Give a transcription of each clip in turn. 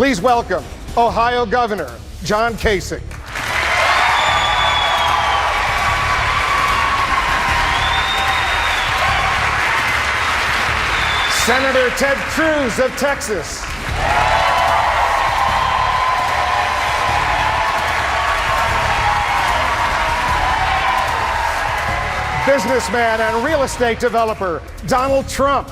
Please welcome Ohio Governor John Kasich. Senator Ted Cruz of Texas. Businessman and real estate developer Donald Trump.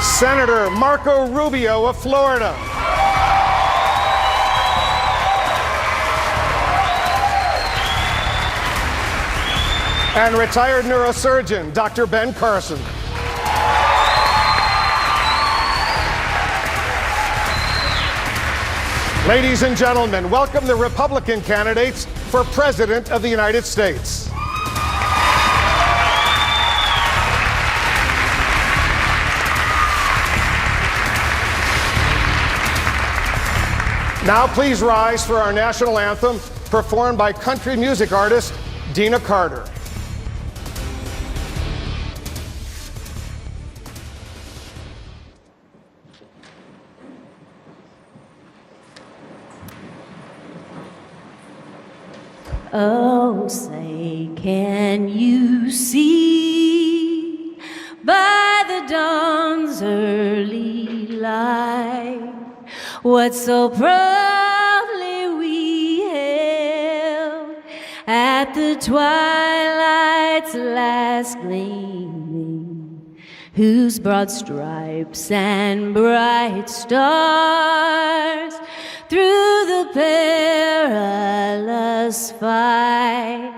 Senator Marco Rubio of Florida. And retired neurosurgeon Dr. Ben Carson. Ladies and gentlemen, welcome the Republican candidates for President of the United States. Now please rise for our national anthem, performed by country music artist Deana Carter. Oh, say, can you see by the dawn's early light what so proudly we hailed at the twilight's last gleaming, whose broad stripes and bright stars through the perilous fight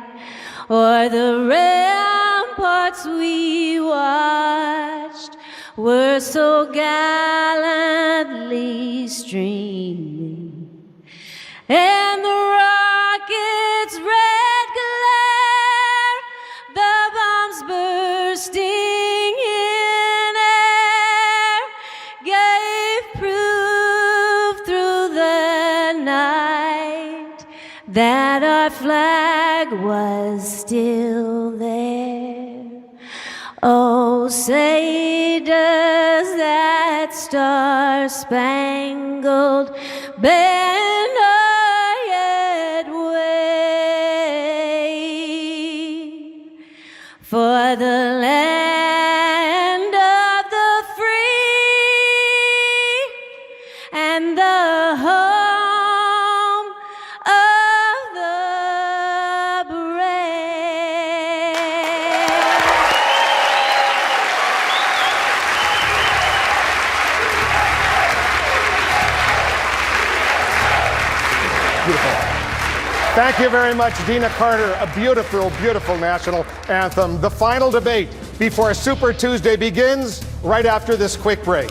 o'er the ramparts we watched were so gallantly streaming, and the rocket's red glare, the bombs bursting in air, gave proof through the night that our flag was still there. Oh, say does that star-spangled banner yet wave for the land of the free and the home of the brave? Thank you very much, Deana Carter. A beautiful, beautiful national anthem. The final debate before Super Tuesday begins right after this quick break.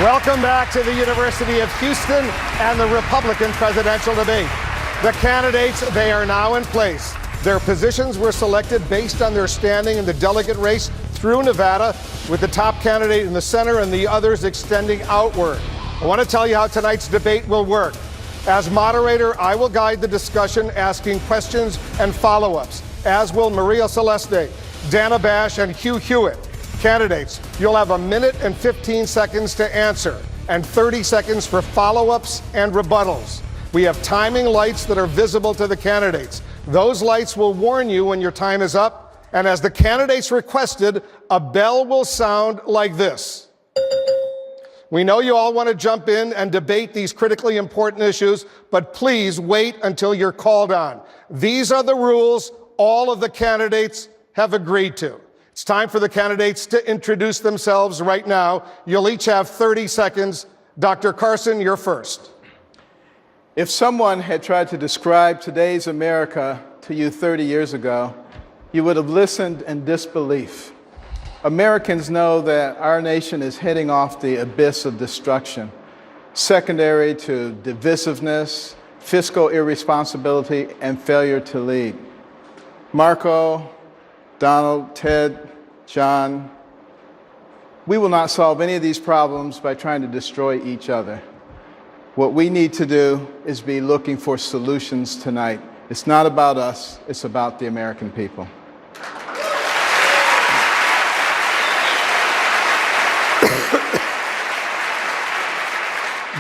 Welcome back to the University of Houston and the Republican presidential debate. The candidates, they are now in place. Their positions were selected based on their standing in the delegate race through Nevada, with the top candidate in the center and the others extending outward. I want to tell you how tonight's debate will work. As moderator, I will guide the discussion, asking questions and follow-ups, as will Maria Celeste, Dana Bash, and Hugh Hewitt. Candidates, you'll have 1 minute and 15 seconds to answer, and 30 seconds for follow-ups and rebuttals. We have timing lights that are visible to the candidates. Those lights will warn you when your time is up, and as the candidates requested, a bell will sound like this. We know you all want to jump in and debate these critically important issues, but please wait until you're called on. These are the rules all of the candidates have agreed to. It's time for the candidates to introduce themselves right now. You'll each have 30 seconds. Dr. Carson, you're first. If someone had tried to describe today's America to you 30 years ago, you would have listened in disbelief. Americans know that our nation is heading off the abyss of destruction, secondary to divisiveness, fiscal irresponsibility, and failure to lead. Marco, Donald, Ted, John, we will not solve any of these problems by trying to destroy each other. What we need to do is be looking for solutions tonight. It's not about us, it's about the American people.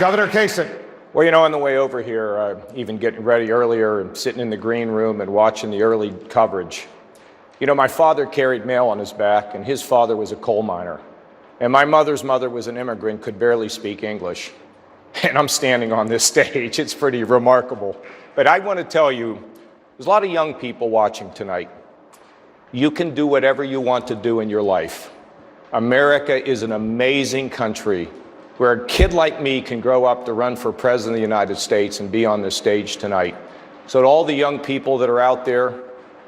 Governor Kasich. Well, you know, on the way over here, even getting ready earlier and sitting in the green room and watching the early coverage, you know, my father carried mail on his back, and his father was a coal miner. And my mother's mother was an immigrant, could barely speak English. And I'm standing on this stage. It's pretty remarkable. But I want to tell you, there's a lot of young people watching tonight. You can do whatever you want to do in your life. America is an amazing country where a kid like me can grow up to run for president of the United States and be on this stage tonight. So to all the young people that are out there,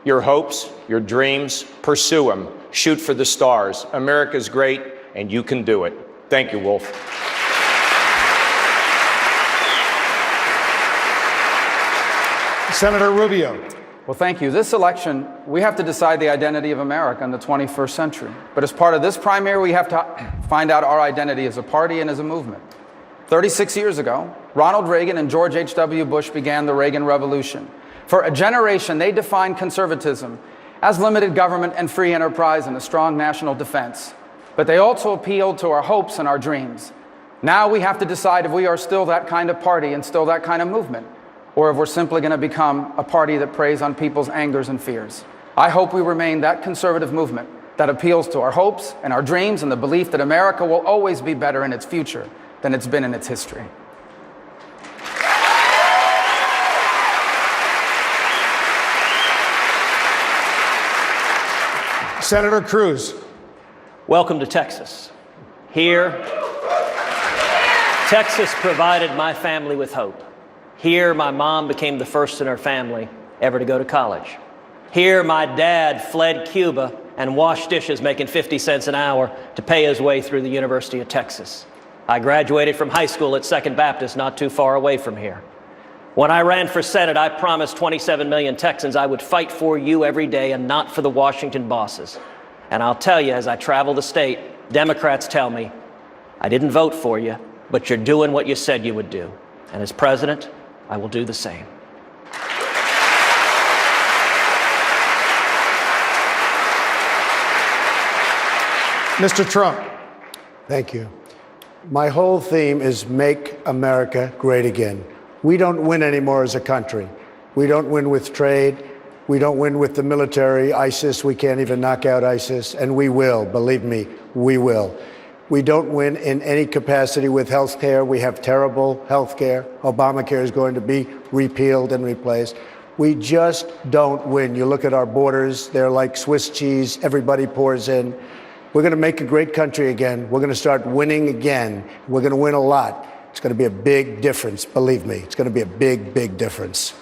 your hopes, your dreams, pursue them. Shoot for the stars. America's great, and you can do it. Thank you, Wolf. Senator Rubio. Well, thank you. This election, we have to decide the identity of America in the 21st century. But as part of this primary, we have to find out our identity as a party and as a movement. 36 years ago, Ronald Reagan and George H.W. Bush began the Reagan Revolution. For a generation, they defined conservatism as limited government and free enterprise and a strong national defense. But they also appealed to our hopes and our dreams. Now we have to decide if we are still that kind of party and still that kind of movement, or if we're simply going to become a party that preys on people's angers and fears. I hope we remain that conservative movement that appeals to our hopes and our dreams and the belief that America will always be better in its future than it's been in its history. Senator Cruz. Welcome to Texas. Here, Texas provided my family with hope. Here, my mom became the first in her family ever to go to college. Here, my dad fled Cuba and washed dishes making 50 cents an hour to pay his way through the University of Texas. I graduated from high school at Second Baptist, not too far away from here. When I ran for Senate, I promised 27 million Texans I would fight for you every day and not for the Washington bosses. And I'll tell you, as I travel the state, Democrats tell me, I didn't vote for you, but you're doing what you said you would do. And as president, I will do the same. Mr. Trump. Thank you. My whole theme is make America great again. We don't win anymore as a country. We don't win with trade. We don't win with the military. ISIS, we can't even knock out ISIS. And we will, believe me, we will. We don't win in any capacity with health care. We have terrible health care. Obamacare is going to be repealed and replaced. We just don't win. You look at our borders, they're like Swiss cheese. Everybody pours in. We're going to make a great country again. We're going to start winning again. We're going to win a lot. It's going to be a big difference. Believe me, it's going to be a big, big difference.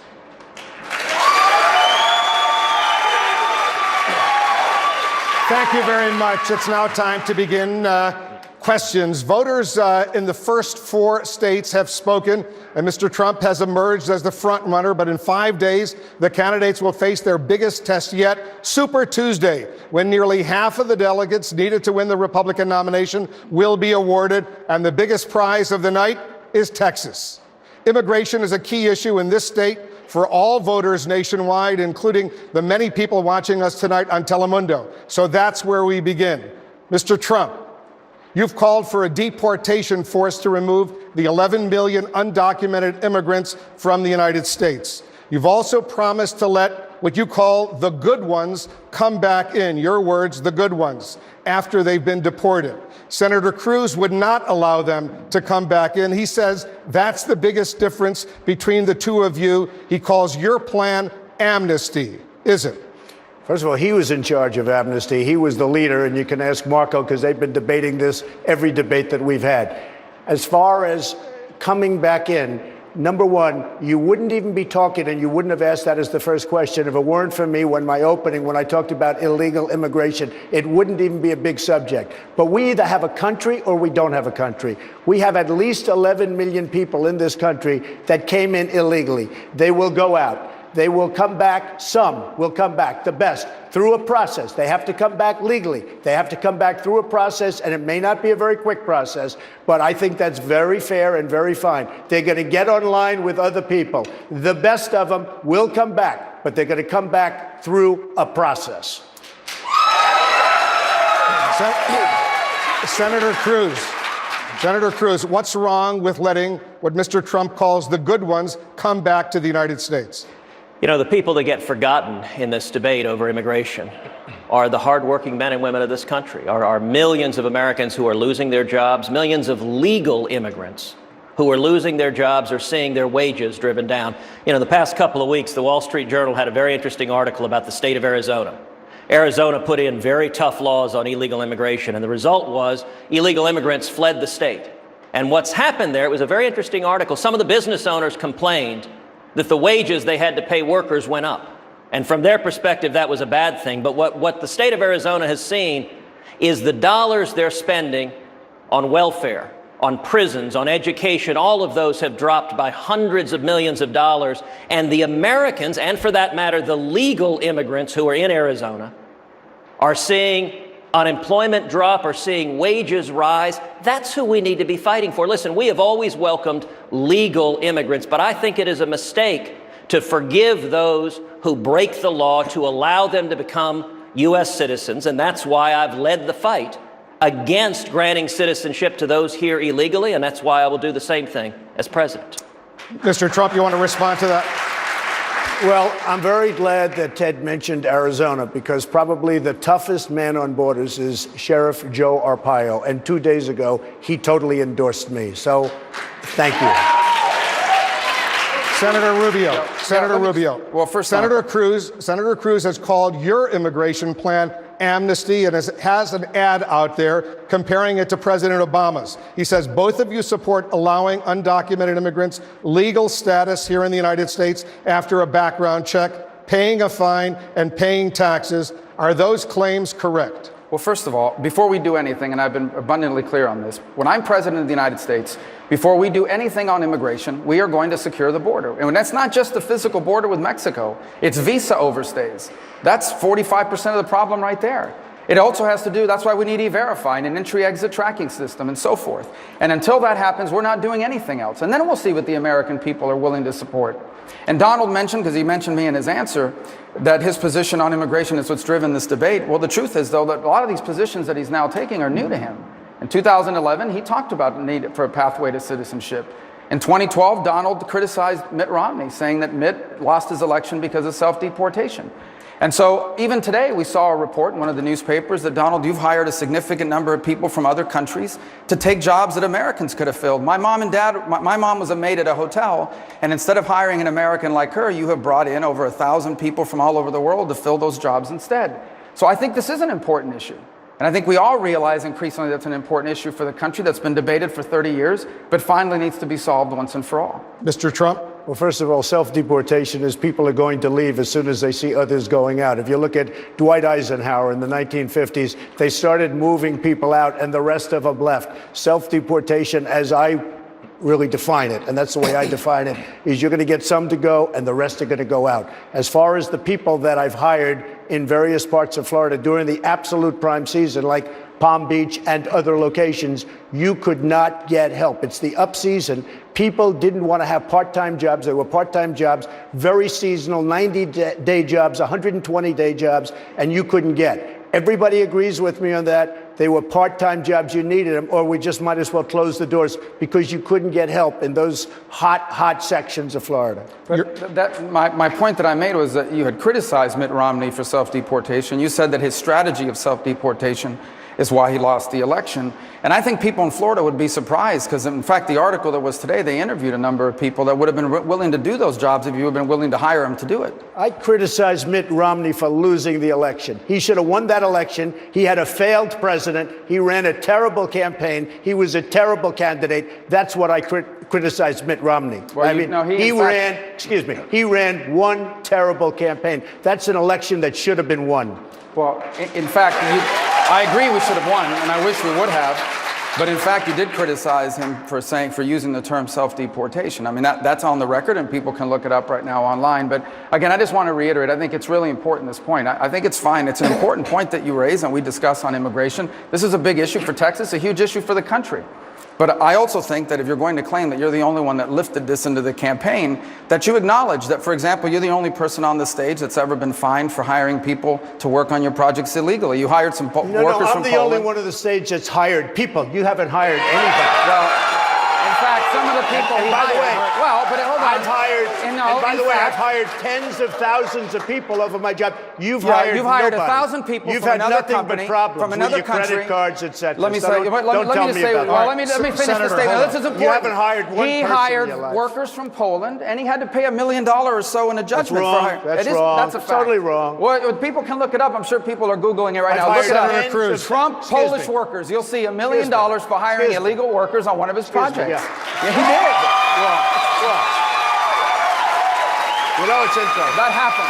Thank you very much. It's now time to begin questions. Voters in the first 4 states have spoken, and Mr. Trump has emerged as the front runner. But in 5 days, the candidates will face their biggest test yet, Super Tuesday, when nearly half of the delegates needed to win the Republican nomination will be awarded. And the biggest prize of the night is Texas. Immigration is a key issue in this state for all voters nationwide, including the many people watching us tonight on Telemundo. So that's where we begin. Mr. Trump, you've called for a deportation force to remove the 11 million undocumented immigrants from the United States. You've also promised to let what you call the good ones come back in, your words, the good ones, after they've been deported. Senator Cruz would not allow them to come back in. He says that's the biggest difference between the two of you. He calls your plan amnesty. Is it? First of all, he was in charge of amnesty. He was the leader, and you can ask Marco because they've been debating this every debate that we've had. As far as coming back in, number one, you wouldn't even be talking, and you wouldn't have asked that as the first question if it weren't for me when I talked about illegal immigration. It wouldn't even be a big subject. But we either have a country or we don't have a country. We have at least 11 million people in this country that came in illegally. They will go out. They will come back. Some will come back, the best, through a process. They have to come back legally. They have to come back through a process, and it may not be a very quick process, but I think that's very fair and very fine. They're going to get online with other people. The best of them will come back, but they're going to come back through a process. Senator Cruz, what's wrong with letting what Mr. Trump calls the good ones come back to the United States? You know, the people that get forgotten in this debate over immigration are the hardworking men and women of this country, are millions of Americans who are losing their jobs, millions of legal immigrants who are losing their jobs or seeing their wages driven down. You know, the past couple of weeks, the Wall Street Journal had a very interesting article about the state of Arizona. Arizona put in very tough laws on illegal immigration, and the result was illegal immigrants fled the state. And what's happened there, it was a very interesting article. Some of the business owners complained that the wages they had to pay workers went up. And from their perspective, that was a bad thing. But what the state of Arizona has seen is the dollars they're spending on welfare, on prisons, on education, all of those have dropped by hundreds of millions of dollars. And the Americans, and for that matter, the legal immigrants who are in Arizona, are seeing unemployment drop, are seeing wages rise. That's who we need to be fighting for. Listen, we have always welcomed legal immigrants, but I think it is a mistake to forgive those who break the law, to allow them to become U.S. citizens. And that's why I've led the fight against granting citizenship to those here illegally, and that's why I will do the same thing as president. Mr. Trump, you want to respond to that? Well, I'm very glad that Ted mentioned Arizona, because probably the toughest man on borders is Sheriff Joe Arpaio. And 2 days ago, he totally endorsed me. So thank you. Senator Rubio. Well, first, Senator Cruz has called your immigration plan amnesty and has an ad out there comparing it to President Obama's. He says both of you support allowing undocumented immigrants legal status here in the United States after a background check, paying a fine, and paying taxes. Are those claims correct? Well, first of all, before we do anything, and I've been abundantly clear on this, when I'm president of the United States, before we do anything on immigration, we are going to secure the border. And that's not just the physical border with Mexico, it's visa overstays. That's 45% of the problem right there. It also has to do, that's why we need E-Verify and an entry-exit tracking system and so forth. And until that happens, we're not doing anything else. And then we'll see what the American people are willing to support. And Donald mentioned, because he mentioned me in his answer, that his position on immigration is what's driven this debate. Well, the truth is, though, that a lot of these positions that he's now taking are new to him. In 2011, he talked about the need for a pathway to citizenship. In 2012, Donald criticized Mitt Romney, saying that Mitt lost his election because of self-deportation. And so even today, we saw a report in one of the newspapers that, Donald, you've hired a significant number of people from other countries to take jobs that Americans could have filled. My mom was a maid at a hotel, and instead of hiring an American like her, you have brought in over 1,000 people from all over the world to fill those jobs instead. So I think this is an important issue. And I think we all realize increasingly that's an important issue for the country that's been debated for 30 years, but finally needs to be solved once and for all. Mr. Trump? Well, first of all, self-deportation is people are going to leave as soon as they see others going out. If you look at Dwight Eisenhower in the 1950s, they started moving people out and the rest of them left. Self-deportation, as I really define it, and that's the way I define it, is you're going to get some to go and the rest are going to go out. As far as the people that I've hired in various parts of Florida during the absolute prime season, like Palm Beach and other locations, you could not get help. It's the up season. People didn't want to have part-time jobs. They were part-time jobs, very seasonal, 90-day jobs, 120-day jobs, and you couldn't get. Everybody agrees with me on that. They were part-time jobs. You needed them, or we just might as well close the doors because you couldn't get help in those hot sections of Florida. My point that I made was that you had criticized Mitt Romney for self-deportation. You said that his strategy of self-deportation is why he lost the election. And I think people in Florida would be surprised because, in fact, the article that was today, they interviewed a number of people that would have been willing to do those jobs if you had been willing to hire them to do it. I criticized Mitt Romney for losing the election. He should have won that election. He had a failed president. He ran a terrible campaign. He was a terrible candidate. That's what I criticized Mitt Romney. Well, he ran one terrible campaign. That's an election that should have been won. Well, in fact, I agree we should have won, and I wish we would have. But in fact, you did criticize him for using the term self-deportation. I mean, that's on the record, and people can look it up right now online. But again, I just want to reiterate, I think it's really important, this point. I think it's fine. It's an important point that you raise and we discuss on immigration. This is a big issue for Texas, a huge issue for the country. But I also think that if you're going to claim that you're the only one that lifted this into the campaign, that you acknowledge that, for example, you're the only person on the stage that's ever been fined for hiring people to work on your projects illegally. You hired some workers from Poland. I'm the only one on the stage that's hired people. You haven't hired anybody. Well, in fact, some of the people And by the way, well, but hold on. I've hired, and by the way, I've hired tens of thousands of people over my job. You've hired nobody. 1,000 people You've from had another nothing company, but problems from another with your country. credit cards, etc. Let me So say, don't let me tell just me say, about well, that. let me finish Senator, the statement. hold This is on. important. You haven't hired one He person hired in your life. workers from Poland, and he had to pay $1 million or so in a judgment wrong. for hiring. That's It is, wrong. That's a It's fact. totally wrong. Well, people can look it up. I'm sure people are Googling it right I've now. Look hired it up. Senator Cruz. Trump Excuse Polish me. workers. You'll see $1 million Excuse me. for hiring Excuse me. illegal workers on one of his Excuse me, projects. yeah. Yeah, he did. Wrong. You know, it's interesting. That happened.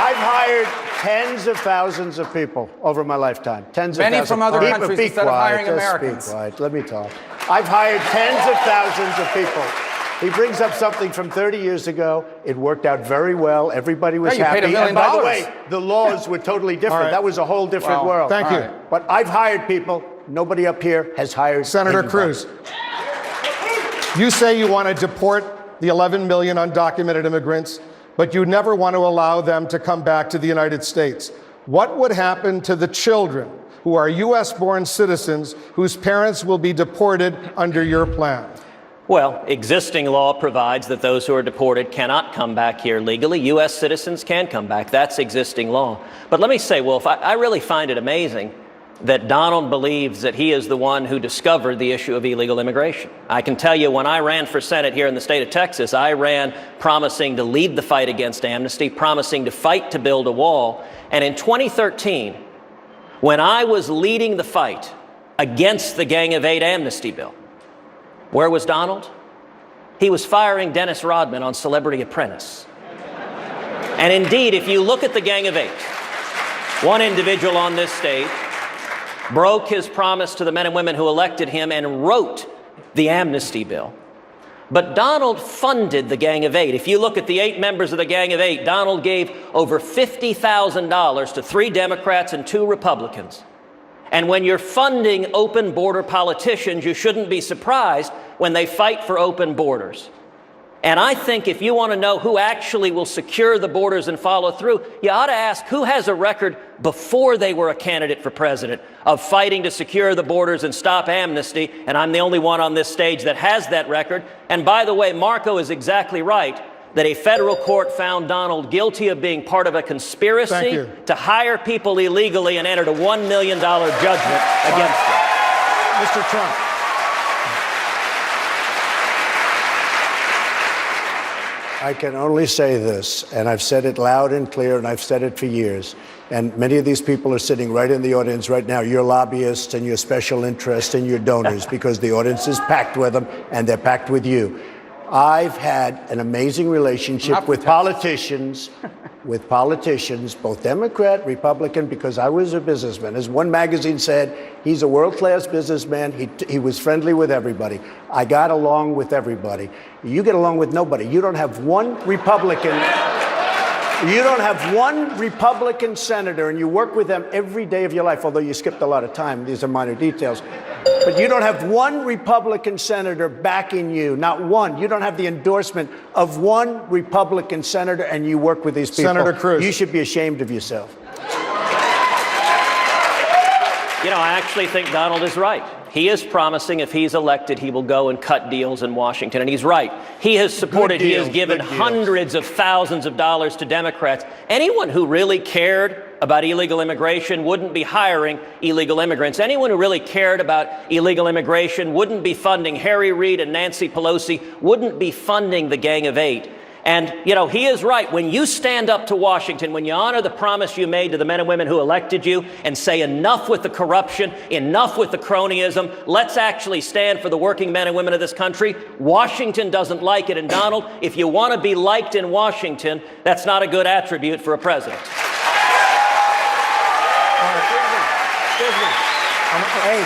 I've hired tens of thousands of people over my lifetime. Tens Many of thousands. from other Be- countries be instead of quiet, hiring just Americans. Be quiet. Let me talk. I've hired tens of thousands of people. He brings up something from 30 years ago. It worked out very well. Everybody was Yeah, you happy. paid $1 million. And by the way, the laws were totally different. All right. That was a whole different Wow. world. Thank you. right. But I've hired people. Nobody up here has hired Senator anybody. Cruz, you say you want to deport the 11 million undocumented immigrants, but you never want to allow them to come back to the United States. What would happen to the children who are U.S.-born citizens whose parents will be deported under your plan? Well, existing law provides that those who are deported cannot come back here legally. U.S. citizens can come back. That's existing law. But let me say, Wolf, I really find it amazing that Donald believes that he is the one who discovered the issue of illegal immigration. I can tell you, when I ran for Senate here in the state of Texas, I ran promising to lead the fight against amnesty, promising to fight to build a wall. And in 2013, when I was leading the fight against the Gang of Eight amnesty bill, where was Donald? He was firing Dennis Rodman on Celebrity Apprentice. And indeed, if you look at the Gang of Eight, one individual on this stage broke his promise to the men and women who elected him and wrote the amnesty bill. But Donald funded the Gang of Eight. If you look at the 8 members of the Gang of Eight, Donald gave over $50,000 to 3 Democrats and 2 Republicans. And when you're funding open border politicians, you shouldn't be surprised when they fight for open borders. And I think if you want to know who actually will secure the borders and follow through, you ought to ask who has a record before they were a candidate for president of fighting to secure the borders and stop amnesty. And I'm the only one on this stage that has that record. And by the way, Marco is exactly right that a federal court found Donald guilty of being part of a conspiracy to hire people illegally and entered a $1 million judgment against them. Mr. Trump. I can only say this, and I've said it loud and clear, and I've said it for years. And many of these people are sitting right in the audience right now, your lobbyists and your special interests and your donors, because the audience is packed with them, and they're packed with you. I've had an amazing relationship with politicians, both Democrat, Republican, because I was a businessman. As one magazine said, he's a world-class businessman. He was friendly with everybody. I got along with everybody. You get along with nobody. You don't have one Republican. You don't have one Republican senator, and you work with them every day of your life, although you skipped a lot of time. These are minor details. But you don't have one Republican senator backing you, not one. You don't have the endorsement of one Republican senator, and you work with these people. Senator Cruz. You should be ashamed of yourself. You know, I actually think Donald is right. He is promising if he's elected, he will go and cut deals in Washington. And he's right. He has supported, he has given hundreds of thousands of dollars to Democrats. Anyone who really cared about illegal immigration wouldn't be hiring illegal immigrants. Anyone who really cared about illegal immigration wouldn't be funding Harry Reid and Nancy Pelosi, wouldn't be funding the Gang of Eight. And, you know, he is right. When you stand up to Washington, when you honor the promise you made to the men and women who elected you and say enough with the corruption, enough with the cronyism, let's actually stand for the working men and women of this country, Washington doesn't like it. And Donald, if you want to be liked in Washington, that's not a good attribute for a president. Hey,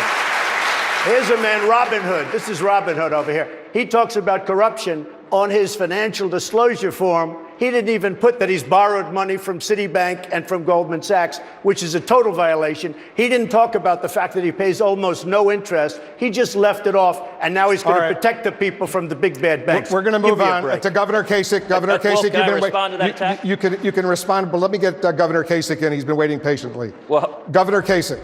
Here's a man, Robin Hood. This is Robin Hood over here. He talks about corruption on his financial disclosure form. He didn't even put that he's borrowed money from Citibank and from Goldman Sachs, which is a total violation. He didn't talk about the fact that he pays almost no interest. He just left it off, and now he's going to protect the people from the big bad banks. We're going to move on to Governor Kasich. Governor Kasich, can I respond to that, Tack? you can respond, but let me get Governor Kasich in. He's been waiting patiently. Well, Governor Kasich,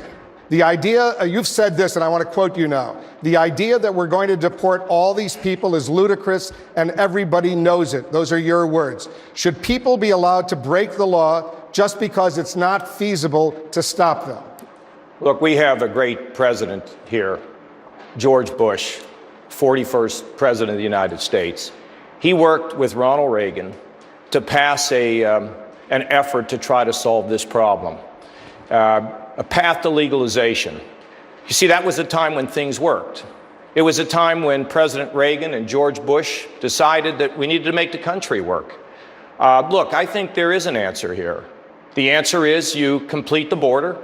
the idea, you've said this, and I want to quote you now. The idea that we're going to deport all these people is ludicrous, and everybody knows it. Those are your words. Should people be allowed to break the law just because it's not feasible to stop them? Look, we have a great president here, George Bush, 41st president of the United States. He worked with Ronald Reagan to pass an effort to try to solve this problem. A path to legalization. You see, that was a time when things worked. It was a time when President Reagan and George Bush decided that we needed to make the country work. Look, I think there is an answer here. The answer is you complete the border.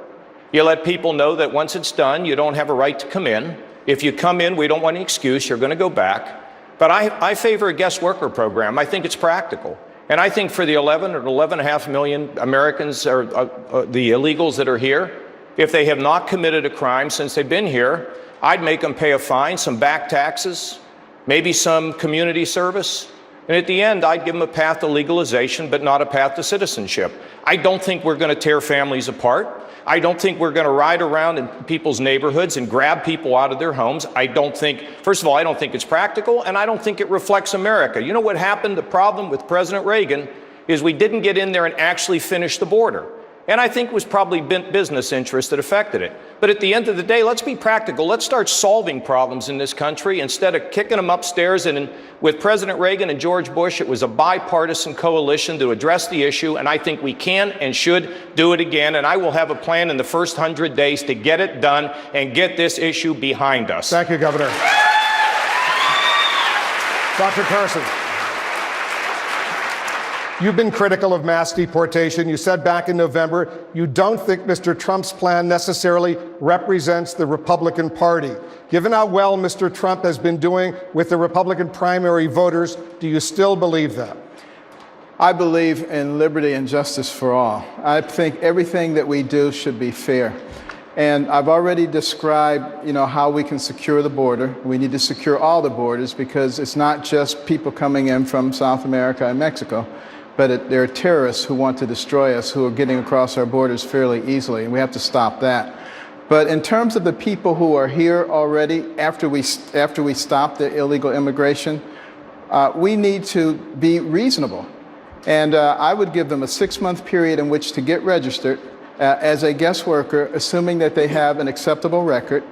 You let people know that once it's done, you don't have a right to come in. If you come in, we don't want any excuse. You're going to go back. But I favor a guest worker program. I think it's practical. And I think for the 11 or 11.5 million Americans or the illegals that are here, if they have not committed a crime since they've been here, I'd make them pay a fine, some back taxes, maybe some community service. And at the end, I'd give them a path to legalization, but not a path to citizenship. I don't think we're going to tear families apart. I don't think we're going to ride around in people's neighborhoods and grab people out of their homes. I don't think, first of all, I don't think it's practical, and I don't think it reflects America. You know what happened? The problem with President Reagan is we didn't get in there and actually finish the border. And I think it was probably business interests that affected it. But at the end of the day, let's be practical. Let's start solving problems in this country instead of kicking them upstairs. And with President Reagan and George Bush, it was a bipartisan coalition to address the issue. And I think we can and should do it again. And I will have a plan in the first 100 days to get it done and get this issue behind us. Thank you, Governor. Dr. Carson. You've been critical of mass deportation. You said back in November you don't think Mr. Trump's plan necessarily represents the Republican Party. Given how well Mr. Trump has been doing with the Republican primary voters, do you still believe that? I believe in liberty and justice for all. I think everything that we do should be fair. And I've already described, how we can secure the border. We need to secure all the borders because it's not just people coming in from South America and Mexico. But there are terrorists who want to destroy us who are getting across our borders fairly easily, and we have to stop that. But in terms of the people who are here already, after we stop the illegal immigration, we need to be reasonable. And I would give them a 6-month period in which to get registered as a guest worker, assuming that they have an acceptable record.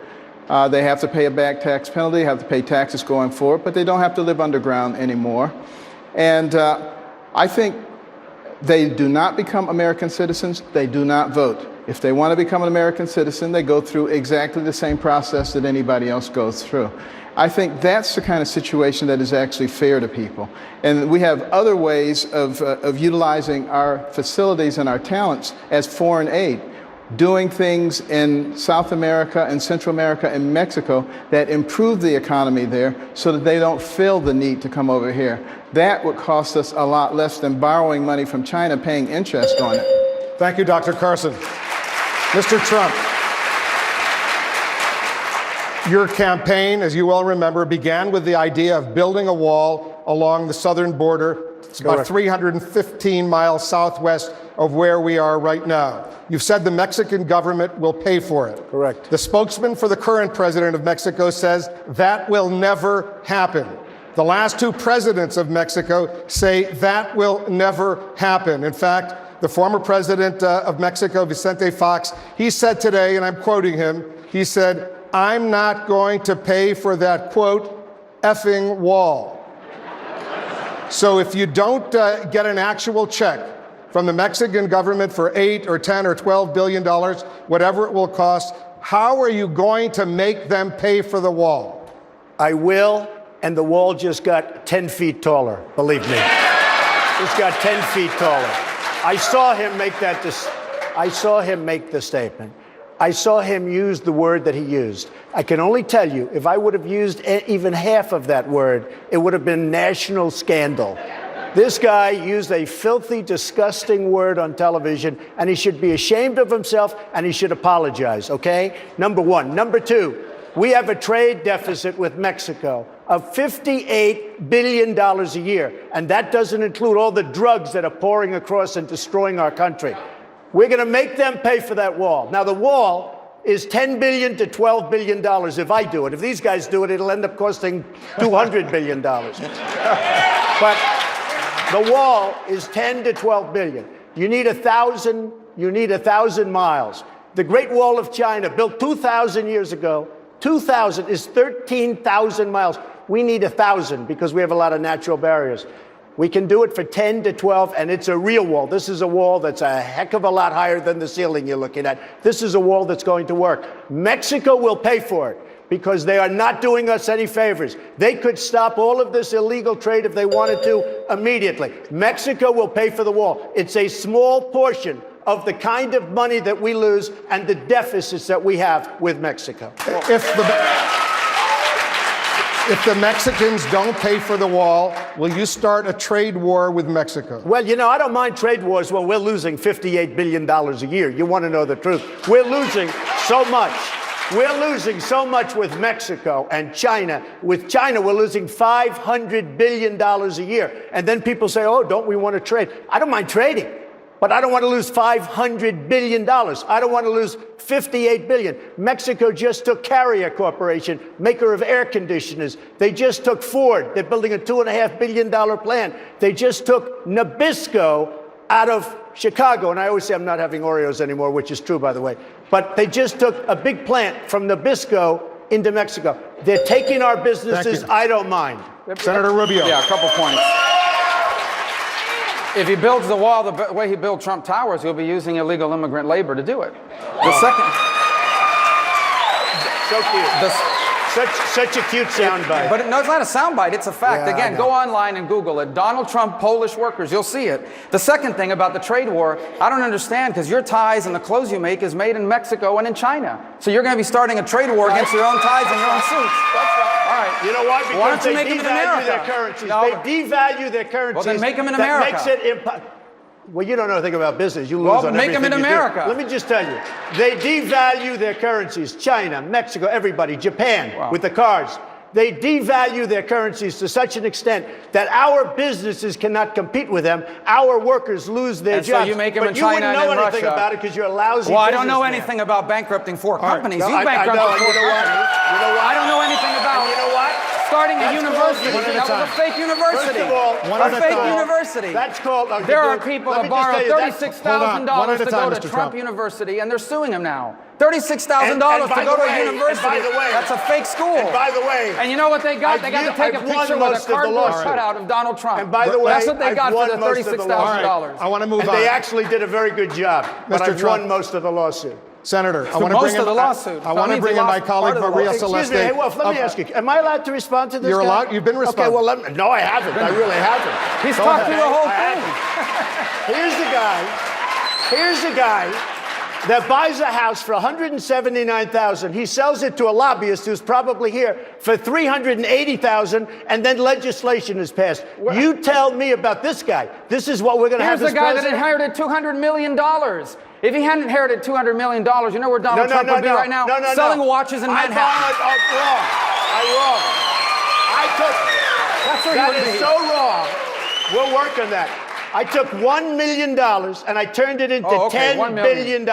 They have to pay a back tax penalty, have to pay taxes going forward, but they don't have to live underground anymore. And I think they do not become American citizens, they do not vote. If they want to become an American citizen, they go through exactly the same process that anybody else goes through. I think that's the kind of situation that is actually fair to people. And we have other ways of utilizing our facilities and our talents as foreign aid, doing things in South America and Central America and Mexico that improve the economy there so that they don't feel the need to come over here. That would cost us a lot less than borrowing money from China, paying interest on it. Thank you, Dr. Carson. Mr. Trump, your campaign, as you well remember, began with the idea of building a wall along the southern border. It's about 315 miles southwest of where we are right now. You've said the Mexican government will pay for it. Correct. The spokesman for the current president of Mexico says that will never happen. The last 2 presidents of Mexico say that will never happen. In fact, the former president of Mexico, Vicente Fox, he said today, and I'm quoting him, he said, "I'm not going to pay for that, quote, effing wall." So if you don't get an actual check from the Mexican government for $8 or $10 or $12 billion, whatever it will cost, how are you going to make them pay for the wall? I will, and the wall just got 10 feet taller, believe me. It's got 10 feet taller. I saw him make the statement. I saw him use the word that he used. I can only tell you, if I would have used even half of that word, it would have been national scandal. This guy used a filthy, disgusting word on television, and he should be ashamed of himself, and he should apologize, okay? Number one. Number two, we have a trade deficit with Mexico of $58 billion a year, and that doesn't include all the drugs that are pouring across and destroying our country. We're going to make them pay for that wall. Now, the wall is $10 billion to $12 billion if I do it. If these guys do it, it'll end up costing $200 billion. But the wall is 10 to 12 billion. You need 1,000 miles. The Great Wall of China, built 2,000 years ago, 2,000 is 13,000 miles. We need 1,000 because we have a lot of natural barriers. We can do it for 10 to 12, and it's a real wall. This is a wall that's a heck of a lot higher than the ceiling you're looking at. This is a wall that's going to work. Mexico will pay for it because they are not doing us any favors. They could stop all of this illegal trade if they wanted to immediately. Mexico will pay for the wall. It's a small portion of the kind of money that we lose and the deficits that we have with Mexico. If the Mexicans don't pay for the wall, will you start a trade war with Mexico? Well, you know, I don't mind trade wars when we're losing $58 billion a year. You want to know the truth. We're losing so much. We're losing so much with Mexico and China. With China, we're losing $500 billion a year. And then people say, oh, don't we want to trade? I don't mind trading, but I don't want to lose $500 billion. I don't want to lose $58 billion. Mexico just took Carrier Corporation, maker of air conditioners. They just took Ford. They're building a $2.5 billion plant. They just took Nabisco out of Chicago. And I always say I'm not having Oreos anymore, which is true, by the way. But they just took a big plant from Nabisco into Mexico. They're taking our businesses. I don't mind. Senator Rubio. Yeah, a couple points. If he builds the wall the way he built Trump Towers, he'll be using illegal immigrant labor to do it. The second... So cute. Such a cute soundbite. But no, it's not a soundbite. It's a fact. Yeah, Again, go online and Google it. Donald Trump, Polish workers. You'll see it. The second thing about the trade war, I don't understand, because your ties and the clothes you make is made in Mexico and in China. So you're going to be starting a trade war against your own ties and your own suits. That's right. All right. You know why? Because why don't you they make them in devalue America? their currencies. No, they devalue their currencies. Well, then make them in America. That makes it well, you don't know anything about business. You lose on make them in America. Let me just tell you. They devalue their currencies. China, Mexico, everybody, Japan, with the cars. They devalue their currencies to such an extent that our businesses cannot compete with them. Our workers lose their jobs. So you make them in China and in Russia. you wouldn't know anything about it because you're a lousy Well, I don't know businessman. anything about bankrupting four companies. No, You bankrupted four companies. You know what? I don't know anything about. You know what? Starting a university. One at a That was time. a fake university. First of all, a fake university. That's called. There are people that borrowed $36,000 to go to Mr. Trump University, and they're suing him now. $36,000 to go to a university. And by the way, that's a fake school. And by the way, and you know what they got? They got to take a picture with a cardboard cutout of Donald Trump. And by the way, that's what they got for the $36,000. I want to move on. And they actually did a very good job. But I've Trump. won most of the lawsuit. Senator, I want to bring in the lawsuit. I want to bring in my colleague Maria Celeste. Excuse me, hey, Wolf, let me ask you, am I allowed to respond to this? You're guy? allowed. You've been responding. Okay, well, no, I haven't. I really haven't. He's talked through the whole thing. Here's the guy that buys a house for $179,000. He sells it to a lobbyist who's probably here for $380,000, and then legislation is passed. You tell me about this guy. This is what we're going to have. Here's the guy that inherited $200 million. If he hadn't inherited $200 million, you know where Donald Trump would be right now? Selling watches in Manhattan. That is so wrong. We'll work on that. I took $1 million and I turned it into $10 billion.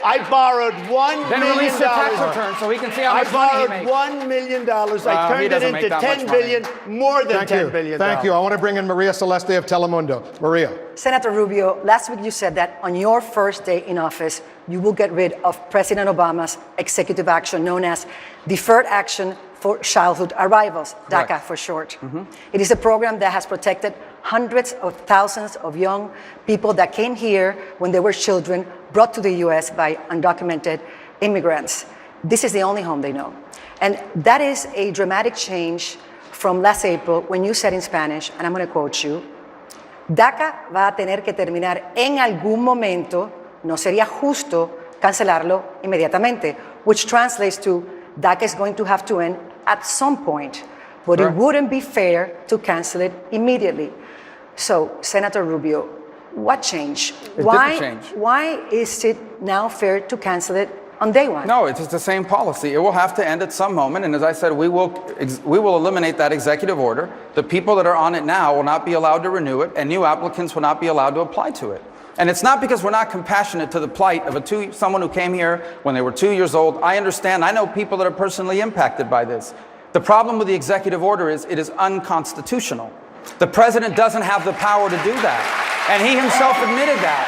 I borrowed $1 million. Then release your tax return so he can see how much money he makes. I borrowed $1 million. I turned it into $10 billion, more than $10 billion. Thank you. I want to bring in Maria Celeste of Telemundo. Maria. Senator Rubio, last week you said that on your first day in office, you will get rid of President Obama's executive action known as Deferred Action for Childhood Arrivals, DACA for short. It is a program that has protected hundreds of thousands of young people that came here when they were children, brought to the U.S. by undocumented immigrants. This is the only home they know. And that is a dramatic change from last April when you said in Spanish, and I'm going to quote you, DACA va a tener que terminar en algún momento, no sería justo cancelarlo inmediatamente, which translates to DACA is going to have to end at some point, but Sure. it wouldn't be fair to cancel it immediately. So, Senator Rubio, what changed? didn't change. Why is it now fair to cancel it on day one? No, it's the same policy. It will have to end at some moment. And as I said, we will eliminate that executive order. The people that are on it now will not be allowed to renew it, and new applicants will not be allowed to apply to it. And it's not because we're not compassionate to the plight of someone who came here when they were 2 years old. I understand. I know people that are personally impacted by this. The problem with the executive order is it is unconstitutional. The president doesn't have the power to do that. And he himself admitted that.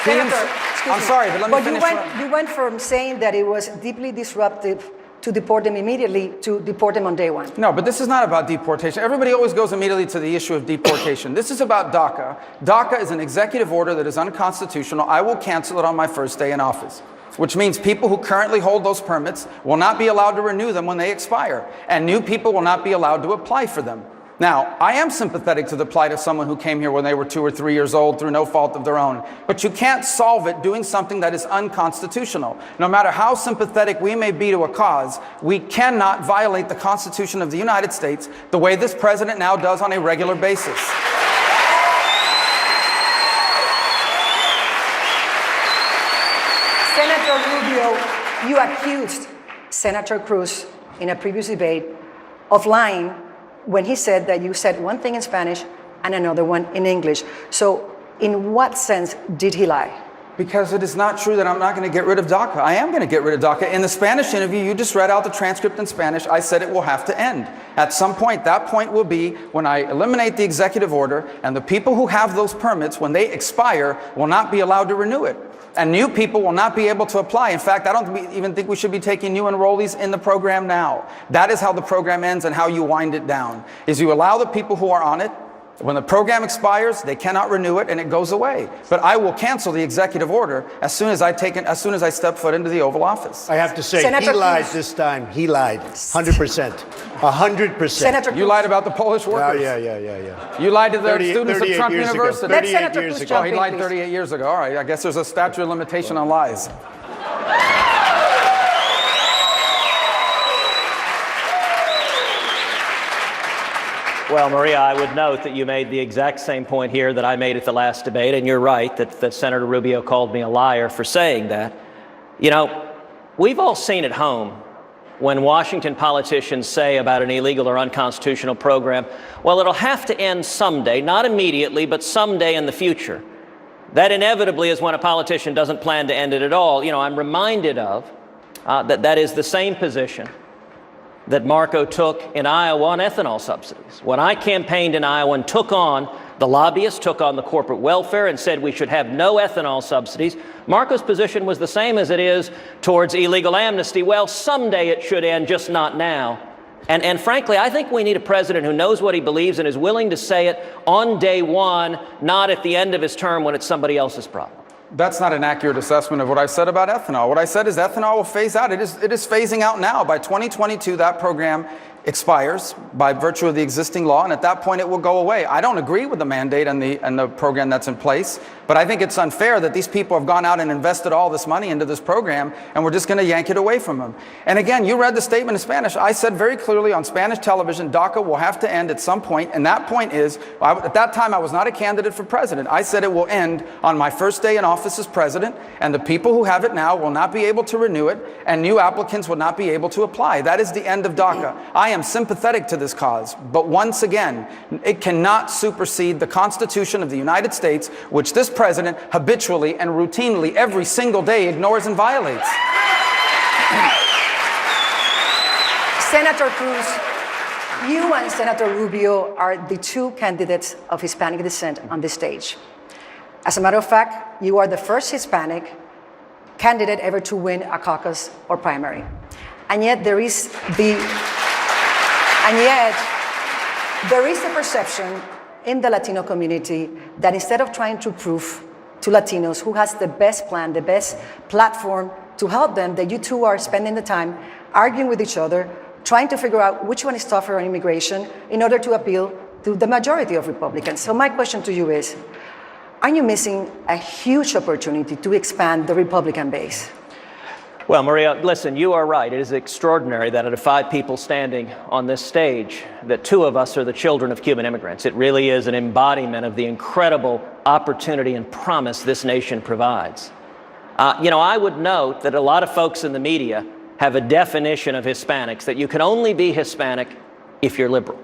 Senator, excuse I'm me. sorry, but let me finish. You went from saying that it was deeply disruptive to deport them immediately to deport them on day one. No, but this is not about deportation. Everybody always goes immediately to the issue of deportation. This is about DACA. DACA is an executive order that is unconstitutional. I will cancel it on my first day in office, which means people who currently hold those permits will not be allowed to renew them when they expire, and new people will not be allowed to apply for them. Now, I am sympathetic to the plight of someone who came here when they were 2 or 3 years old through no fault of their own. But you can't solve it doing something that is unconstitutional. No matter how sympathetic we may be to a cause, we cannot violate the Constitution of the United States the way this president now does on a regular basis. Senator Rubio, you accused Senator Cruz in a previous debate of lying when he said that you said one thing in Spanish and another one in English. So in what sense did he lie? Because it is not true that I'm not going to get rid of DACA. I am going to get rid of DACA. In the Spanish interview, you just read out the transcript in Spanish. I said it will have to end. At some point, that point will be when I eliminate the executive order, and the people who have those permits, when they expire, will not be allowed to renew it. And new people will not be able to apply. In fact, I don't even think we should be taking new enrollees in the program now. That is how the program ends and how you wind it down, is you allow the people who are on it. When the program expires, they cannot renew it and it goes away. But I will cancel the executive order as soon as I step foot into the Oval Office. I have to say, Senator he lied Cruz. this time. He lied. 100%. 100%. Senator Cruz. You lied about the Polish workers. Yeah. You lied to the 38 students of Trump years ago. University. Let 38 Senator years Cruz ago. Oh, jump he in, lied please. 38 years ago. All right, I guess there's a statute of limitation on lies. Well, Maria, I would note that you made the exact same point here that I made at the last debate, and you're right that Senator Rubio called me a liar for saying that. You know, we've all seen at home when Washington politicians say about an illegal or unconstitutional program, well, it'll have to end someday, not immediately, but someday in the future. That inevitably is when a politician doesn't plan to end it at all. You know, I'm reminded of that is the same position that Marco took in Iowa on ethanol subsidies. When I campaigned in Iowa and the lobbyists took on the corporate welfare and said we should have no ethanol subsidies, Marco's position was the same as it is towards illegal amnesty. Well, someday it should end, just not now. And frankly, I think we need a president who knows what he believes and is willing to say it on day one, not at the end of his term when it's somebody else's problem. That's not an accurate assessment of what I said about ethanol. What I said is ethanol will phase out. It is phasing out now. By 2022, that program expires by virtue of the existing law, and at that point it will go away. I don't agree with the mandate and the program that's in place, but I think it's unfair that these people have gone out and invested all this money into this program, and we're just going to yank it away from them. And again, you read the statement in Spanish. I said very clearly on Spanish television, DACA will have to end at some point, and that point is, at that time I was not a candidate for president. I said it will end on my first day in office as president, and the people who have it now will not be able to renew it, and new applicants will not be able to apply. That is the end of DACA. I am sympathetic to this cause, but once again, it cannot supersede the Constitution of the United States, which this president habitually and routinely every single day ignores and violates. Senator Cruz, you and Senator Rubio are the two candidates of Hispanic descent on this stage. As a matter of fact, you are the first Hispanic candidate ever to win a caucus or primary. And yet there is the perception in the Latino community that instead of trying to prove to Latinos who has the best plan, the best platform to help them, that you two are spending the time arguing with each other, trying to figure out which one is tougher on immigration in order to appeal to the majority of Republicans. So my question to you is, aren't you missing a huge opportunity to expand the Republican base? Well, Maria, listen, you are right. It is extraordinary that out of 5 people standing on this stage, that 2 of us are the children of Cuban immigrants. It really is an embodiment of the incredible opportunity and promise this nation provides. I would note that a lot of folks in the media have a definition of Hispanics, that you can only be Hispanic if you're liberal.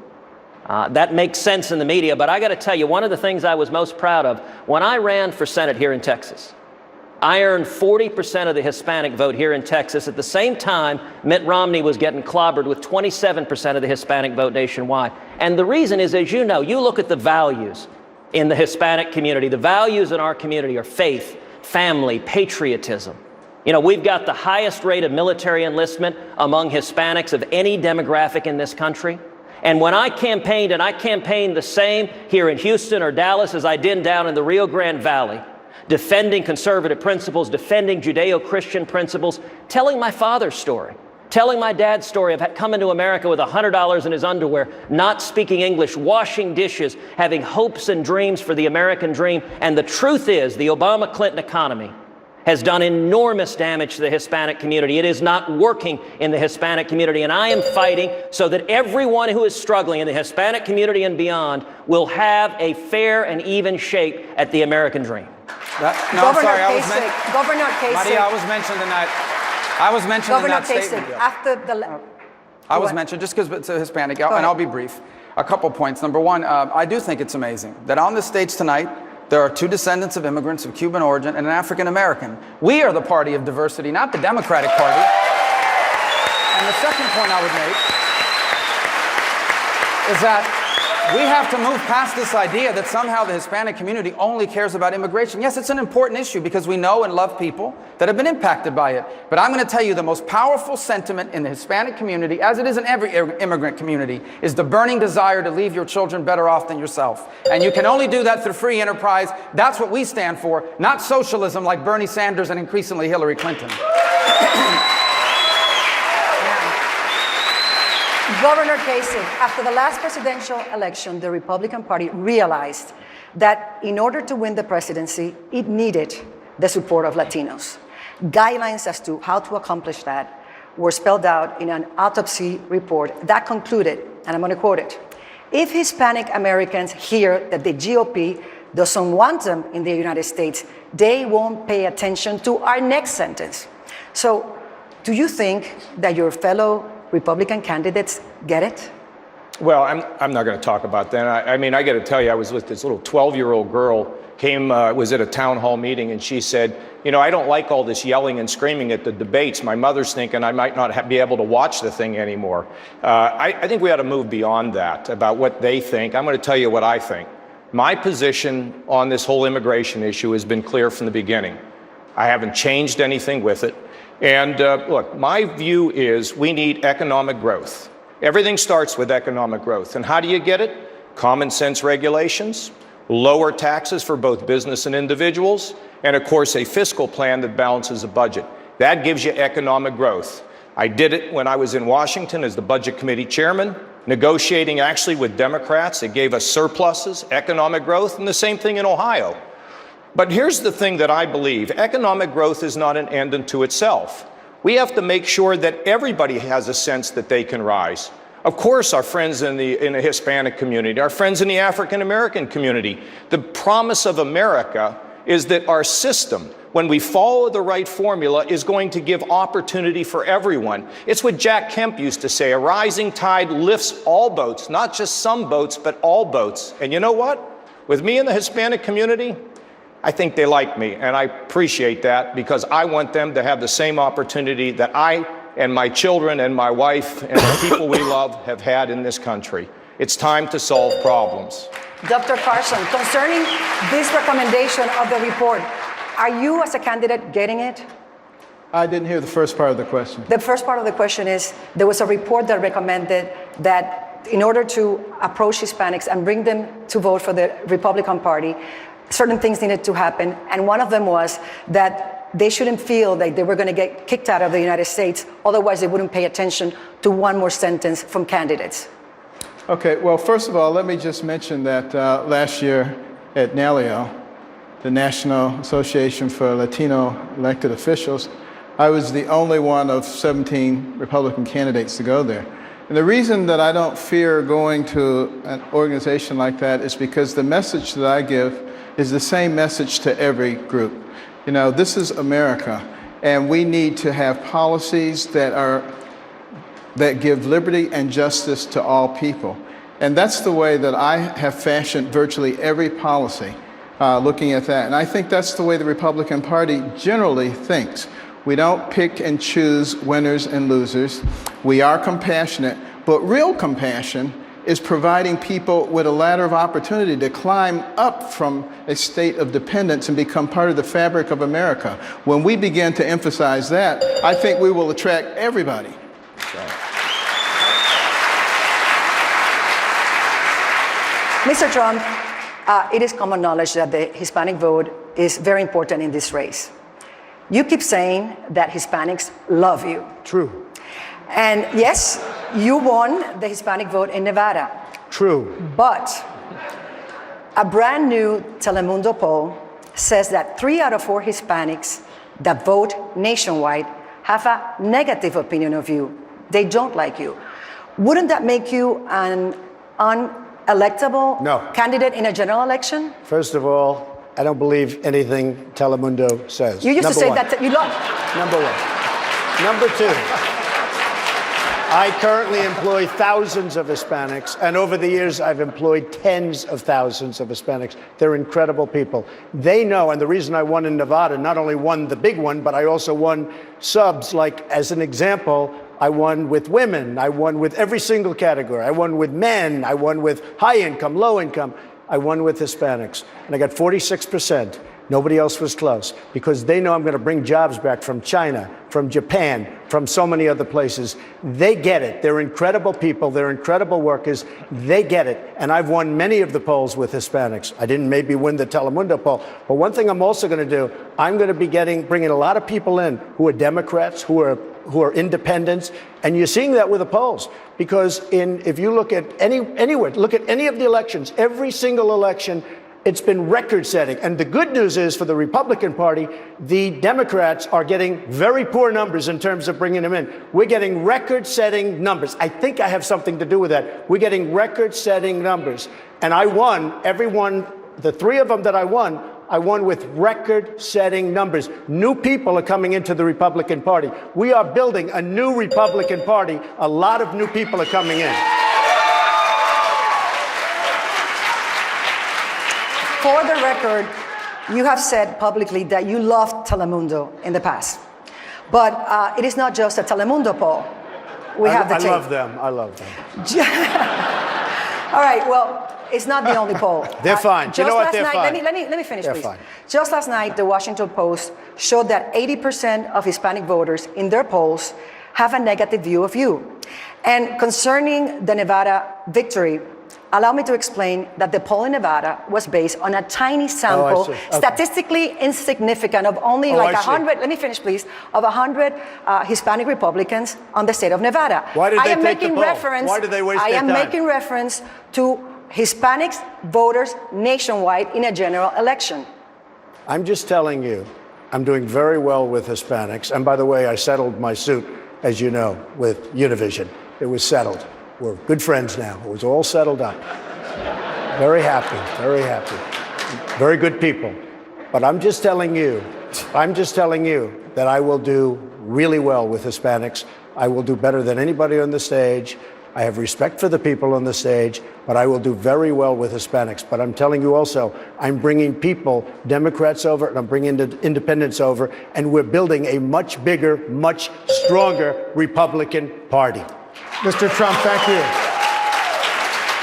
That makes sense in the media, but I got to tell you, one of the things I was most proud of, when I ran for Senate here in Texas, I earned 40% of the Hispanic vote here in Texas. At the same time, Mitt Romney was getting clobbered with 27% of the Hispanic vote nationwide. And the reason is, as you know, you look at the values in the Hispanic community. The values in our community are faith, family, patriotism. We've got the highest rate of military enlistment among Hispanics of any demographic in this country. And when I campaigned, and I campaigned the same here in Houston or Dallas as I did down in the Rio Grande Valley, defending conservative principles, defending Judeo-Christian principles, telling my father's story, telling my dad's story of coming to America with $100 in his underwear, not speaking English, washing dishes, having hopes and dreams for the American dream. And the truth is, the Obama-Clinton economy has done enormous damage to the Hispanic community. It is not working in the Hispanic community, and I am fighting so that everyone who is struggling in the Hispanic community and beyond will have a fair and even shake at the American dream. Governor Kasich. Maria, I was mentioned in that. I was mentioned in that statement. Governor Kasich, after the... I was mentioned, just because it's a Hispanic, and I'll be brief. A couple points. Number one, I do think it's amazing that on this stage tonight, there are 2 descendants of immigrants of Cuban origin and an African American. We are the party of diversity, not the Democratic Party. And the second point I would make is that we have to move past this idea that somehow the Hispanic community only cares about immigration. Yes, it's an important issue because we know and love people that have been impacted by it. But I'm going to tell you the most powerful sentiment in the Hispanic community, as it is in every immigrant community, is the burning desire to leave your children better off than yourself. And you can only do that through free enterprise. That's what we stand for, not socialism like Bernie Sanders and increasingly Hillary Clinton. Governor Kasich, after the last presidential election, the Republican Party realized that in order to win the presidency, it needed the support of Latinos. Guidelines as to how to accomplish that were spelled out in an autopsy report that concluded, and I'm going to quote it, if Hispanic Americans hear that the GOP doesn't want them in the United States, they won't pay attention to our next sentence. So, do you think that your fellow Republican candidates get it? Well, I'm not going to talk about that. I mean, I got to tell you, I was with this little 12-year-old girl, was at a town hall meeting, and she said, I don't like all this yelling and screaming at the debates. My mother's thinking I might not be able to watch the thing anymore. I think we ought to move beyond that, about what they think. I'm going to tell you what I think. My position on this whole immigration issue has been clear from the beginning. I haven't changed anything with it. And look, my view is we need economic growth. Everything starts with economic growth. And how do you get it? Common sense regulations, lower taxes for both business and individuals, and of course a fiscal plan that balances a budget. That gives you economic growth. I did it when I was in Washington as the Budget Committee chairman, negotiating actually with Democrats. It gave us surpluses, economic growth, and the same thing in Ohio. But here's the thing that I believe. Economic growth is not an end unto itself. We have to make sure that everybody has a sense that they can rise. Of course, our friends in the Hispanic community, our friends in the African American community. The promise of America is that our system, when we follow the right formula, is going to give opportunity for everyone. It's what Jack Kemp used to say, a rising tide lifts all boats, not just some boats, but all boats. And you know what? With me in the Hispanic community, I think they like me, and I appreciate that because I want them to have the same opportunity that I and my children and my wife and the people we love have had in this country. It's time to solve problems. Dr. Carson, concerning this recommendation of the report, are you as a candidate getting it? I didn't hear the first part of the question. The first part of the question is, there was a report that recommended that in order to approach Hispanics and bring them to vote for the Republican Party, certain things needed to happen, and one of them was that they shouldn't feel like they were going to get kicked out of the United States, otherwise they wouldn't pay attention to one more sentence from candidates. Okay, well, first of all, let me just mention that last year at NALIO, the National Association for Latino Elected Officials, I was the only one of 17 Republican candidates to go there. And the reason that I don't fear going to an organization like that is because the message that I give is the same message to every group. You know, this is America, and we need to have policies that give liberty and justice to all people. And that's the way that I have fashioned virtually every policy, looking at that. And I think that's the way the Republican Party generally thinks. We don't pick and choose winners and losers. We are compassionate, but real compassion is providing people with a ladder of opportunity to climb up from a state of dependence and become part of the fabric of America. When we begin to emphasize that, I think we will attract everybody. Mr. Trump, it is common knowledge that the Hispanic vote is very important in this race. You keep saying that Hispanics love you. True. And yes, you won the Hispanic vote in Nevada. True. But a brand new Telemundo poll says that 3 out of 4 Hispanics that vote nationwide have a negative opinion of you. They don't like you. Wouldn't that make you an unelectable candidate in a general election? First of all, I don't believe anything Telemundo says. You used to say that you love. Number one. Number two, I currently employ thousands of Hispanics, and over the years I've employed tens of thousands of Hispanics. They're incredible people. They know, and the reason I won in Nevada, not only won the big one, but I also won subs. Like, as an example, I won with women. I won with every single category. I won with men. I won with high income, low income. I won with Hispanics, and I got 46%. Nobody else was close, because they know I'm going to bring jobs back from China, from Japan, from so many other places. They get it. They're incredible people. They're incredible workers. They get it. And I've won many of the polls with Hispanics. I didn't maybe win the Telemundo poll. But one thing I'm also going to do, I'm going to be bringing a lot of people in who are Democrats, who are independents. And you're seeing that with the polls. Because if you look at anywhere, look at any of the elections, every single election, it's been record-setting. And the good news is, for the Republican Party, the Democrats are getting very poor numbers in terms of bringing them in. We're getting record-setting numbers. I think I have something to do with that. We're getting record-setting numbers. And I won every one, the 3 of them that I won with record-setting numbers. New people are coming into the Republican Party. We are building a new Republican Party. A lot of new people are coming in. For the record, you have said publicly that you loved Telemundo in the past. But it is not just a Telemundo poll. We have the tape. I love them. All right, well, it's not the only poll. They're fine. You know what? They're fine. Let me finish, They're please. fine. Just last night, the Washington Post showed that 80% of Hispanic voters in their polls have a negative view of you. And concerning the Nevada victory, allow me to explain that the poll in Nevada was based on a tiny sample, statistically insignificant, of only like 100, let me finish please, of 100 Hispanic Republicans on the state of Nevada. Why did they take the poll? Why did they waste their time? I am making reference to Hispanics voters nationwide in a general election. I'm just telling you, I'm doing very well with Hispanics. And by the way, I settled my suit, as you know, with Univision. It was settled. We're good friends now. It was all settled up. Very happy, very happy. Very good people. But I'm just telling you that I will do really well with Hispanics. I will do better than anybody on the stage. I have respect for the people on the stage, but I will do very well with Hispanics. But I'm telling you also, I'm bringing people, Democrats over, and I'm bringing the independents over, and we're building a much bigger, much stronger Republican Party. Mr. Trump, thank you.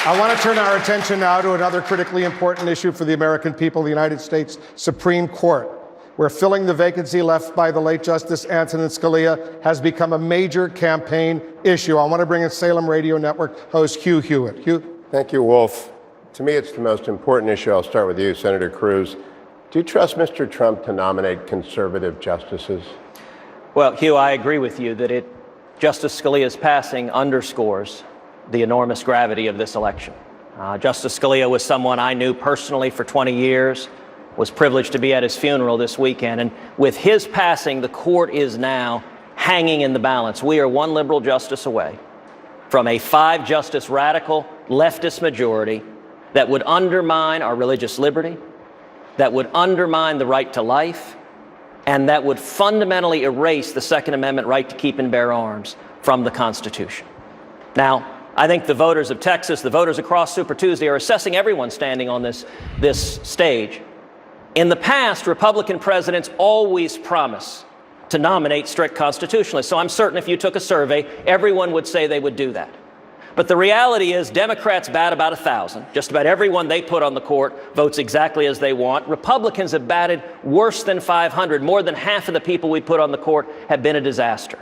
I want to turn our attention now to another critically important issue for the American people, the United States Supreme Court, where filling the vacancy left by the late Justice Antonin Scalia has become a major campaign issue. I want to bring in Salem Radio Network host Hugh Hewitt. Hugh? Thank you, Wolf. To me, it's the most important issue. I'll start with you, Senator Cruz. Do you trust Mr. Trump to nominate conservative justices? Well, Hugh, I agree with you that Justice Scalia's passing underscores the enormous gravity of this election. Justice Scalia was someone I knew personally for 20 years, Was privileged to be at his funeral this weekend. And with his passing, the court is now hanging in the balance. We are one liberal justice away from a 5-justice radical leftist majority that would undermine our religious liberty, that would undermine the right to life, and that would fundamentally erase the Second Amendment right to keep and bear arms from the Constitution. Now, I think the voters of Texas, the voters across Super Tuesday are assessing everyone standing on this stage. In the past, Republican presidents always promise to nominate strict constitutionalists. So I'm certain if you took a survey, everyone would say they would do that. But the reality is Democrats bat about 1,000. Just about everyone they put on the court votes exactly as they want. Republicans have batted worse than 500. More than half of the people we put on the court have been a disaster.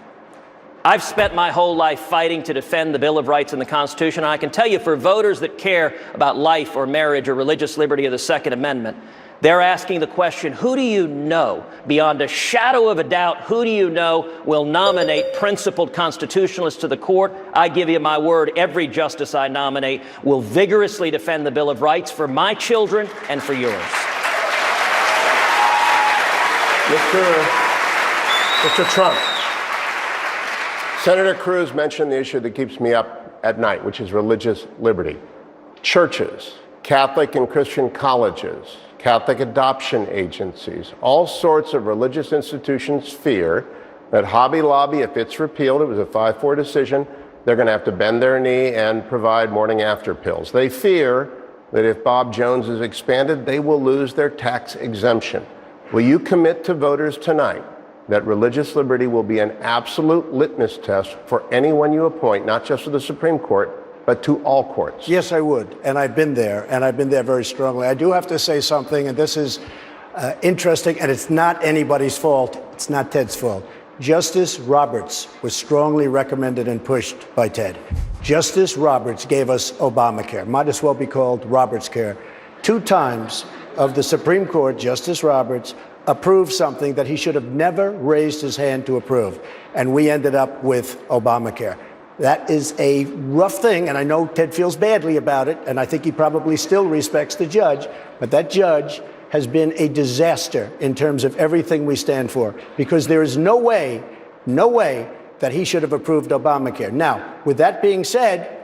I've spent my whole life fighting to defend the Bill of Rights and the Constitution. And I can tell you, for voters that care about life or marriage or religious liberty or the Second Amendment, they're asking the question, who do you know, beyond a shadow of a doubt, who do you know will nominate principled constitutionalists to the court? I give you my word, every justice I nominate will vigorously defend the Bill of Rights for my children and for yours. Mr. Trump, Senator Cruz mentioned the issue that keeps me up at night, which is religious liberty. Churches, Catholic and Christian colleges, Catholic adoption agencies, all sorts of religious institutions fear that Hobby Lobby, if it's repealed, it was a 5-4 decision, they're going to have to bend their knee and provide morning after pills. They fear that if Bob Jones is expanded, they will lose their tax exemption. Will you commit to voters tonight that religious liberty will be an absolute litmus test for anyone you appoint, not just for the Supreme Court, but to all courts? Yes, I would. And I've been there, and I've been there very strongly. I do have to say something, and this is interesting, and it's not anybody's fault. It's not Ted's fault. Justice Roberts was strongly recommended and pushed by Ted. Justice Roberts gave us Obamacare. Might as well be called Roberts Care. 2 times of the Supreme Court, Justice Roberts approved something that he should have never raised his hand to approve. And we ended up with Obamacare. That is a rough thing, and I know Ted feels badly about it, and I think he probably still respects the judge, but that judge has been a disaster in terms of everything we stand for, because there is no way that he should have approved Obamacare. Now, with that being said,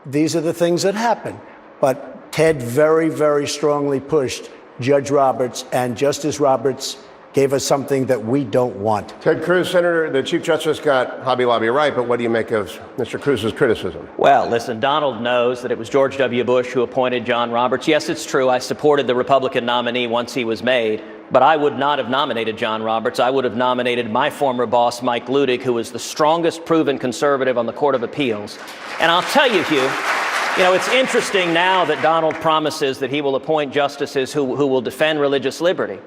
these are the things that happen. But Ted very, very strongly pushed Judge Roberts, and Justice Roberts gave us something that we don't want. Ted Cruz, Senator, the Chief Justice got Hobby Lobby right, but what do you make of Mr. Cruz's criticism? Well, listen, Donald knows that it was George W. Bush who appointed John Roberts. Yes, it's true. I supported the Republican nominee once he was made, but I would not have nominated John Roberts. I would have nominated my former boss, Mike Ludig, who was the strongest proven conservative on the Court of Appeals. And I'll tell you, Hugh, it's interesting now that Donald promises that he will appoint justices who will defend religious liberty.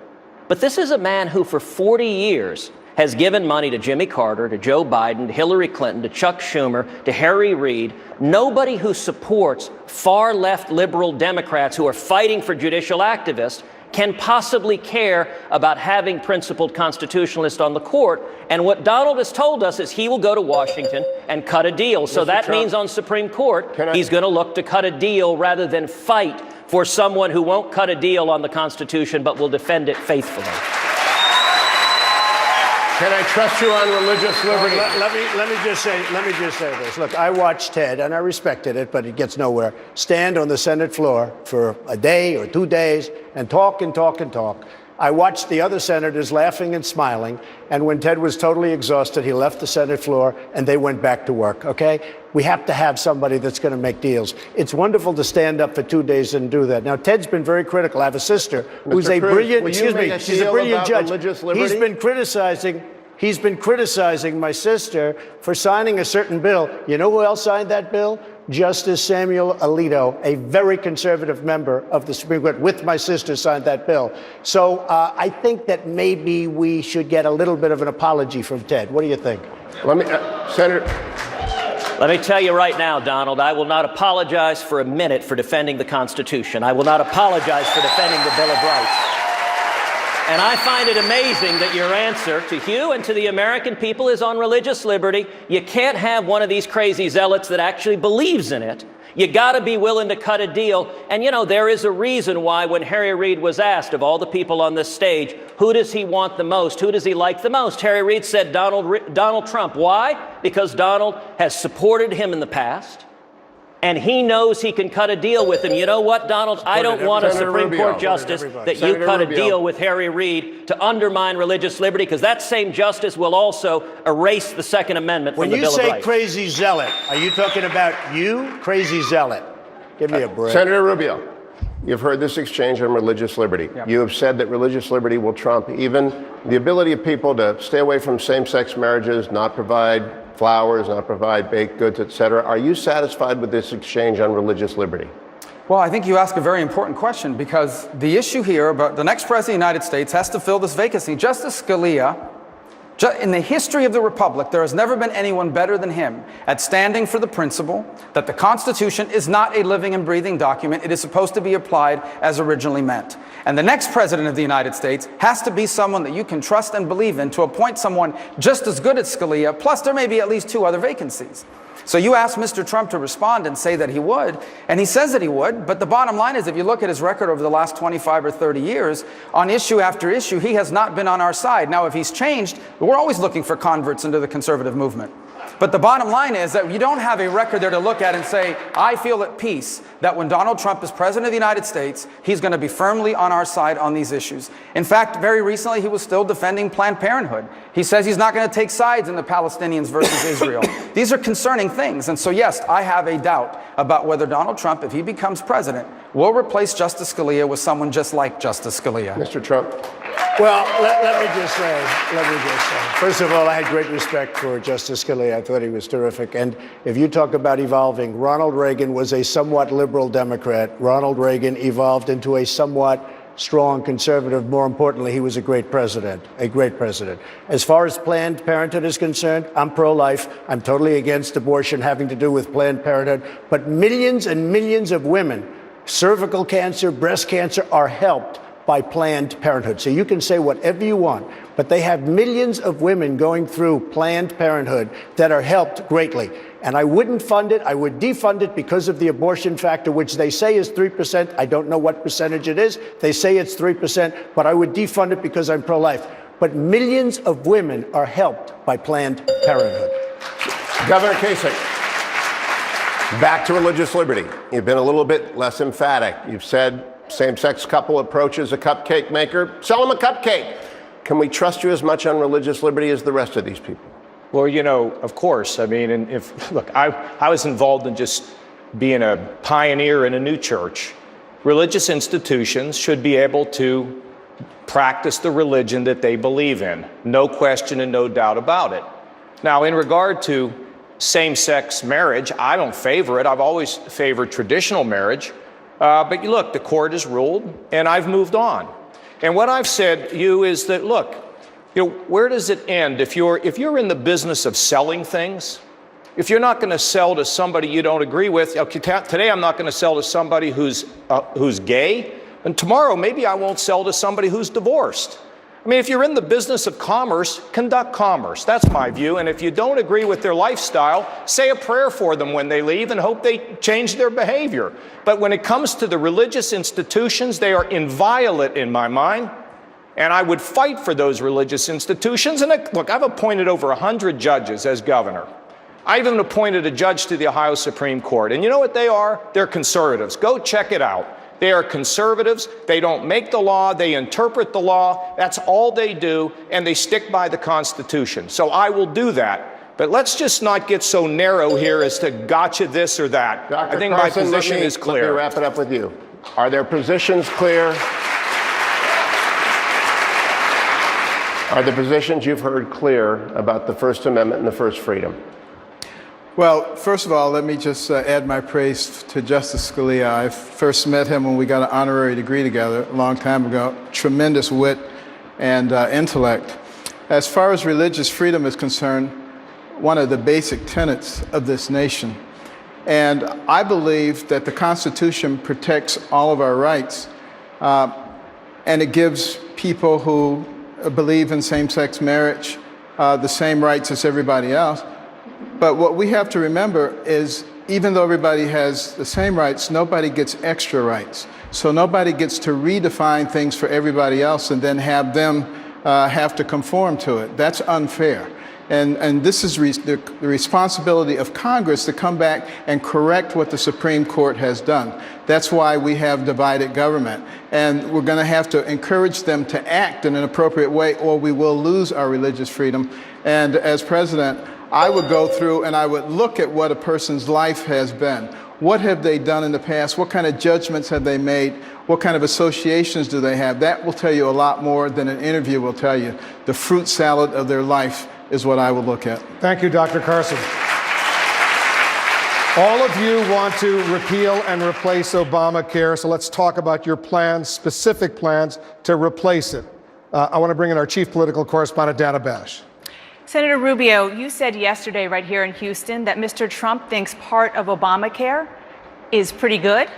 But this is a man who for 40 years has given money to Jimmy Carter, to Joe Biden, to Hillary Clinton, to Chuck Schumer, to Harry Reid. Nobody who supports far left liberal Democrats who are fighting for judicial activists can possibly care about having principled constitutionalists on the court. And what Donald has told us is he will go to Washington and cut a deal. So that means on Supreme Court, he's going to look to cut a deal rather than fight for someone who won't cut a deal on the Constitution but will defend it faithfully. Can I trust you on religious liberty? Let me just say this. Look, I watched Ted, and I respected it, but it gets nowhere, stand on the Senate floor for a day or 2 days and talk and talk and talk. I watched the other senators laughing and smiling, and when Ted was totally exhausted, he left the Senate floor and they went back to work, okay? We have to have somebody that's going to make deals. It's wonderful to stand up for 2 days and do that. Now, Ted's been very critical. I have a sister who's a brilliant, she's a brilliant judge. He's been criticizing my sister for signing a certain bill. You know who else signed that bill? Justice Samuel Alito, a very conservative member of the Supreme Court, with my sister, signed that bill. So I think that maybe we should get a little bit of an apology from Ted. What do you think? Senator. Let me tell you right now, Donald, I will not apologize for a minute for defending the Constitution. I will not apologize for defending the Bill of Rights. And I find it amazing that your answer to Hugh and to the American people is on religious liberty. You can't have one of these crazy zealots that actually believes in it. You got to be willing to cut a deal. And you know, there is a reason why when Harry Reid was asked of all the people on this stage, who does he want the most? Who does he like the most? Harry Reid said Donald Trump. Why? Because Donald has supported him in the past. And he knows he can cut a deal with him. You know what, Donald? I don't want a Supreme Court justice that you cut a deal with Harry Reid to undermine religious liberty, because that same justice will also erase the Second Amendment from the Bill of Rights. When you say crazy zealot, are you talking about you, crazy zealot? Give me a break. Senator Rubio, you've heard this exchange on religious liberty. Yep. You have said that religious liberty will trump even the ability of people to stay away from same-sex marriages, not provide flowers, not provide baked goods, etc. Are you satisfied with this exchange on religious liberty? Well, I think you ask a very important question, because the issue here about the next president of the United States has to fill this vacancy. Justice Scalia, in the history of the Republic, there has never been anyone better than him at standing for the principle that the Constitution is not a living and breathing document. It is supposed to be applied as originally meant. And the next president of the United States has to be someone that you can trust and believe in to appoint someone just as good as Scalia, plus there may be at least 2 other vacancies. So you asked Mr. Trump to respond and say that he would, and he says that he would, but the bottom line is, if you look at his record over the last 25 or 30 years, on issue after issue, he has not been on our side. Now, if he's changed, we're always looking for converts into the conservative movement. But the bottom line is that you don't have a record there to look at and say, I feel at peace that when Donald Trump is president of the United States, he's going to be firmly on our side on these issues. In fact, very recently, he was still defending Planned Parenthood. He says he's not going to take sides in the Palestinians versus Israel. These are concerning things. And so, yes, I have a doubt about whether Donald Trump, if he becomes president, will replace Justice Scalia with someone just like Justice Scalia. Mr. Trump. Well, let me just say, first of all, I had great respect for Justice Scalia. I thought he was terrific. And if you talk about evolving, Ronald Reagan was a somewhat liberal Democrat. Ronald Reagan evolved into a somewhat strong conservative. More importantly, he was a great president, a great president. As far as Planned Parenthood is concerned, I'm pro-life. I'm totally against abortion having to do with Planned Parenthood. But millions and millions of women, cervical cancer, breast cancer, are helped by Planned Parenthood. So you can say whatever you want, but they have millions of women going through Planned Parenthood that are helped greatly. And I wouldn't fund it. I would defund it because of the abortion factor, which they say is 3%. I don't know what percentage it is. They say it's 3%, but I would defund it because I'm pro-life. But millions of women are helped by Planned Parenthood. Governor Kasich, back to religious liberty. You've been a little bit less emphatic. You've said same-sex couple approaches a cupcake maker. Sell them a cupcake. Can we trust you as much on religious liberty as the rest of these people? Well, you know, of course. I mean, and look, I was involved in just being a pioneer in a new church. Religious institutions should be able to practice the religion that they believe in. No question and no doubt about it. Now, in regard to same-sex marriage, I don't favor it. I've always favored traditional marriage. But look, the court has ruled, and I've moved on. And what I've said to you is that, look, you know, where does it end? If you're in the business of selling things, if you're not going to sell to somebody you don't agree with, okay, today I'm not going to sell to somebody who's gay, and tomorrow maybe I won't sell to somebody who's divorced. I mean, if you're in the business of commerce, conduct commerce. That's my view. And if you don't agree with their lifestyle, say a prayer for them when they leave and hope they change their behavior. But when it comes to the religious institutions, they are inviolate in my mind. And I would fight for those religious institutions. And look, I've appointed over 100 judges as governor. I even appointed a judge to the Ohio Supreme Court. And you know what they are? They're conservatives. Go check it out. They are conservatives. They don't make the law. They interpret the law. That's all they do. And they stick by the Constitution. So I will do that. But let's just not get so narrow here as to gotcha this or that. Dr. I think Carson, my position is clear. Let me wrap it up with you. Are their positions clear? Are the positions you've heard clear about the First Amendment and the First Freedom? Well, first of all, let me just add my praise to Justice Scalia. I first met him when we got an honorary degree together a long time ago. Tremendous wit and intellect. As far as religious freedom is concerned, one of the basic tenets of this nation. And I believe that the Constitution protects all of our rights, and it gives people who believe in same-sex marriage the same rights as everybody else. But what we have to remember is even though everybody has the same rights, nobody gets extra rights. So nobody gets to redefine things for everybody else and then have them have to conform to it. That's unfair. And this is the responsibility of Congress to come back and correct what the Supreme Court has done. That's why we have divided government. And we're going to have to encourage them to act in an appropriate way, or we will lose our religious freedom. And as president, I would go through and I would look at what a person's life has been. What have they done in the past? What kind of judgments have they made? What kind of associations do they have? That will tell you a lot more than an interview will tell you. The fruit salad of their life is what I would look at. Thank you, Dr. Carson. All of you want to repeal and replace Obamacare, so let's talk about your plans, specific plans to replace it. I want to bring in our chief political correspondent, Dana Bash. Senator Rubio, you said yesterday right here in Houston that Mr. Trump thinks part of Obamacare is pretty good.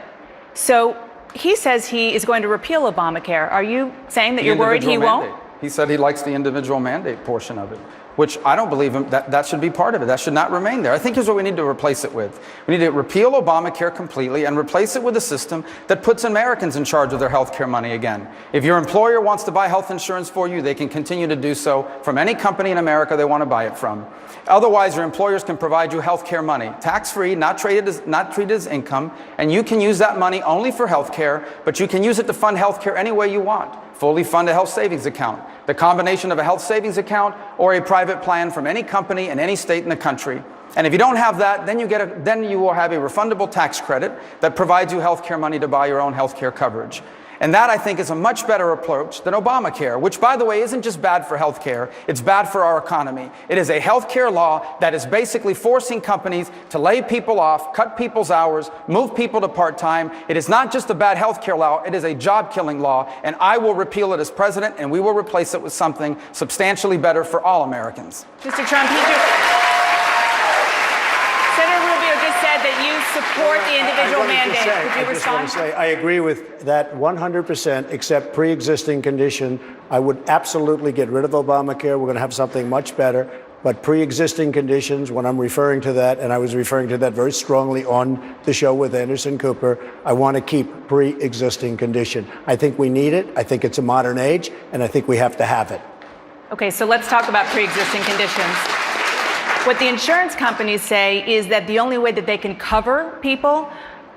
So he says he is going to repeal Obamacare. Are you saying that you're worried he won't? He said he likes the individual mandate portion of it, which I don't believe him. That should be part of it. That should not remain there. I think here's what we need to replace it with. We need to repeal Obamacare completely and replace it with a system that puts Americans in charge of their health care money again. If your employer wants to buy health insurance for you, they can continue to do so from any company in America they want to buy it from. Otherwise, your employers can provide you health care money, tax-free, not treated as income, and you can use that money only for health care, but you can use it to fund health care any way you want. Fully fund a health savings account, the combination of a health savings account or a private plan from any company in any state in the country. And if you don't have that, then you will have a refundable tax credit that provides you health care money to buy your own health care coverage. And that, I think, is a much better approach than Obamacare, which, by the way, isn't just bad for health care, it's bad for our economy. It is a health care law that is basically forcing companies to lay people off, cut people's hours, move people to part-time. It is not just a bad health care law, it is a job-killing law, and I will repeal it as president, and we will replace it with something substantially better for all Americans. Mr. Trump, Senator Rubio just said that you support the individual mandate. Could you respond? I just want to say I agree with that 100%, except pre-existing condition. I would absolutely get rid of Obamacare. We're going to have something much better. But pre-existing conditions, when I'm referring to that, and I was referring to that very strongly on the show with Anderson Cooper, I want to keep pre-existing condition. I think we need it. I think it's a modern age, and I think we have to have it. Okay, so let's talk about pre-existing conditions. What the insurance companies say is that the only way that they can cover people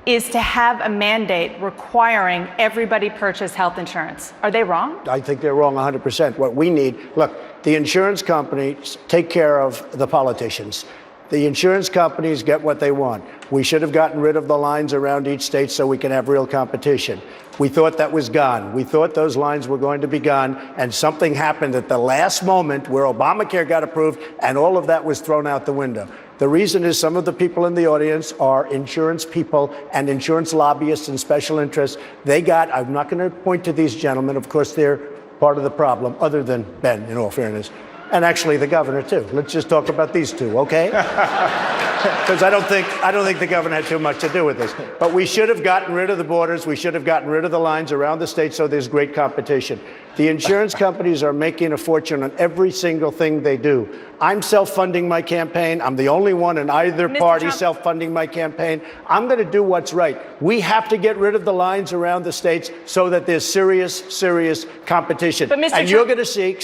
is to have a mandate requiring everybody purchase health insurance. Are they wrong? I think they're wrong 100%. What we need, look, the insurance companies take care of the politicians. The insurance companies get what they want. We should have gotten rid of the lines around each state so we can have real competition. We thought that was gone. We thought those lines were going to be gone, and something happened at the last moment where Obamacare got approved, and all of that was thrown out the window. The reason is some of the people in the audience are insurance people and insurance lobbyists and special interests. I'm not going to point to these gentlemen. Of course, they're part of the problem, other than Ben, in all fairness. And actually the governor, too. Let's just talk about these two, okay? Because I don't think the governor had too much to do with this. But we should have gotten rid of the borders. We should have gotten rid of the lines around the state so there's great competition. The insurance companies are making a fortune on every single thing they do. I'm self-funding my campaign. I'm the only one in either party self-funding my campaign. I'm going to do what's right. We have to get rid of the lines around the states so that there's serious competition. But Mr. And you're going to see,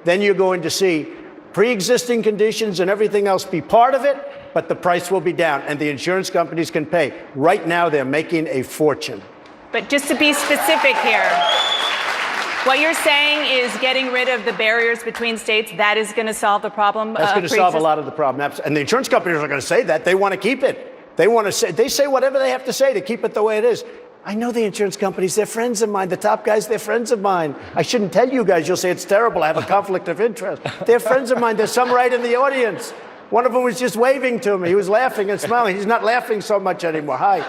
then you're going to see pre-existing conditions and everything else be part of it, but the price will be down and the insurance companies can pay. Right now, they're making a fortune. But just to be specific here, what you're saying is getting rid of the barriers between states, that is going to solve the problem? That's going to solve a lot of the problem. And the insurance companies are going to say that. They want to keep it. They say whatever they have to say to keep it the way it is. I know the insurance companies. They're friends of mine. The top guys, they're friends of mine. I shouldn't tell you guys. You'll say it's terrible. I have a conflict of interest. They're friends of mine. There's some right in the audience. One of them was just waving to me. He was laughing and smiling. He's not laughing so much anymore. Hi.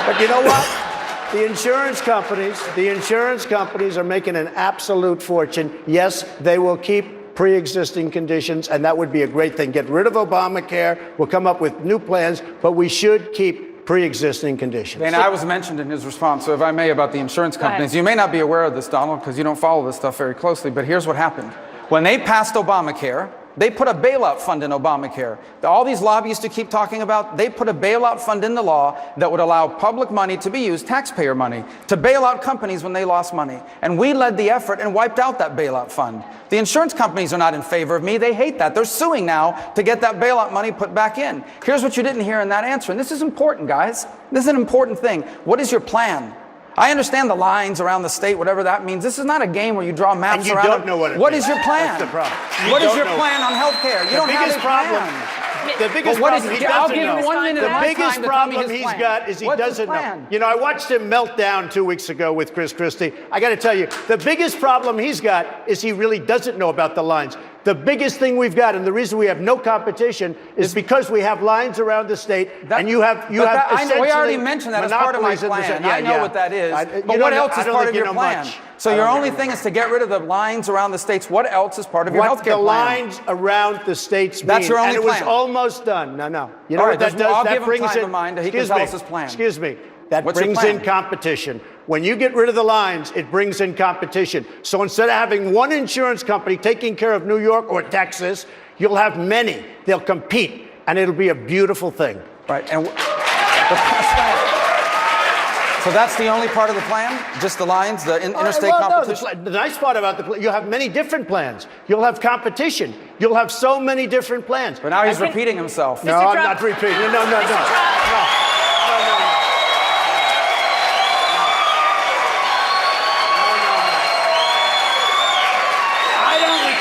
But you know what? The insurance companies are making an absolute fortune. Yes, they will keep pre-existing conditions, and that would be a great thing. Get rid of Obamacare. We'll come up with new plans, but we should keep pre-existing conditions. And I was mentioned in his response, so if I may, about the insurance companies. You may not be aware of this, Donald, because you don't follow this stuff very closely, but here's what happened. When they passed Obamacare, they put a bailout fund in Obamacare. All these lobbyists to keep talking about, they put a bailout fund in the law that would allow public money to be used, taxpayer money, to bail out companies when they lost money. And we led the effort and wiped out that bailout fund. The insurance companies are not in favor of me. They hate that. They're suing now to get that bailout money put back in. Here's what you didn't hear in that answer, and this is important, guys. This is an important thing. What is your plan? I understand the lines around the state, whatever that means. This is not a game where you draw maps And you around. don't know what it What means. is your plan? That's the problem. What is don't your know. plan on health care? You don't have a plan. The biggest Well, what problem is- he I'll doesn't give him know. 1 minute The of my biggest time to tell me problem his he's plan. got is he What's his doesn't know. plan? You know, I watched him melt down 2 weeks ago with Chris Christie. I got to tell you, the biggest problem he's got is he really doesn't know about the lines. The biggest thing we've got, and the reason we have no competition, is because we have lines around the state, and you have we already essentially mentioned that as part of my monopolies in the plan. state. I know what that is. You But don't what know- else I is don't part think of you your know plan? much. So I your don't only know. thing is to get rid of the lines around the states. What else is part of your What health care the plan? lines around the states mean. That's your only and it was plan. almost done. No. You know All what right, that does? I'll that give him brings time in of mind. He can excuse tell me, us his plan. Excuse me. That What's your brings plan? in competition. When you get rid of the lines, it brings in competition. So instead of having one insurance company taking care of New York or Texas, you'll have many. They'll compete, and it'll be a beautiful thing. Right. And so that's the only part of the plan? Just the lines, the interstate Well, no, competition? the nice part about the plan, you'll have many different plans. You'll have competition. You'll have so many different plans. But now he's repeating himself. No, I'm not repeating. No.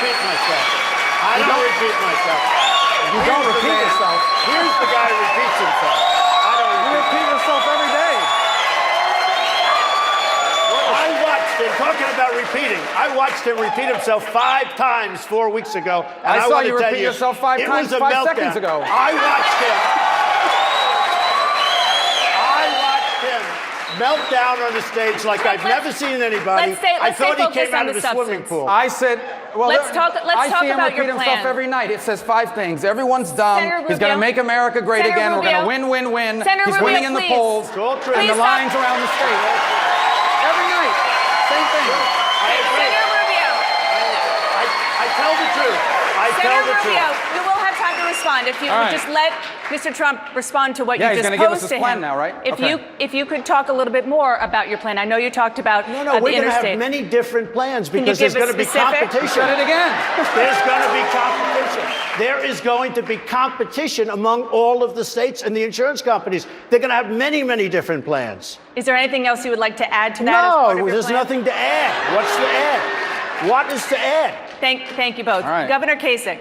I don't repeat myself. You don't repeat yourself. Here's the guy who repeats himself. You repeat yourself every day. I watched him, talking about repeating, I watched him repeat himself 5 times 4 weeks ago. And I saw want to you tell repeat yourself 5 it times was a 5 meltdown. seconds ago. I watched him melt down on the stage like I've never seen anybody. let's stay I thought he focused came on out of the a swimming substance. pool. I said, well, Let's talk I see him about repeat your himself plan. every night. It says 5 things. Everyone's dumb. Senator He's going to Rubio. make America great Senator again. We're going to Rubio. win, win, win. Senator He's Rubio, winning in the please. polls. It's all true. And the Please lines stop. around the state. Every night. Same thing. Senator Rubio. I tell the truth. I tell Senator the Rubio, truth. you will have time to respond if you All would right. just let Mr. Trump respond to what Yeah, you he's just gonna give us posed his to plan him. now, right? If Okay. you could talk a little bit more about your plan. I know you talked about No, the we're going to interstate. have many different plans you because give there's us going to be specific? competition. Said it again. There's going to be competition. There is going to be competition among all of the states and the insurance companies. They're going to have many, many different plans. Is there anything else you would like to add to that? as part of No, your there's plan? nothing to add. What's to add? What is to add? Thank you both. All right. Governor Kasich,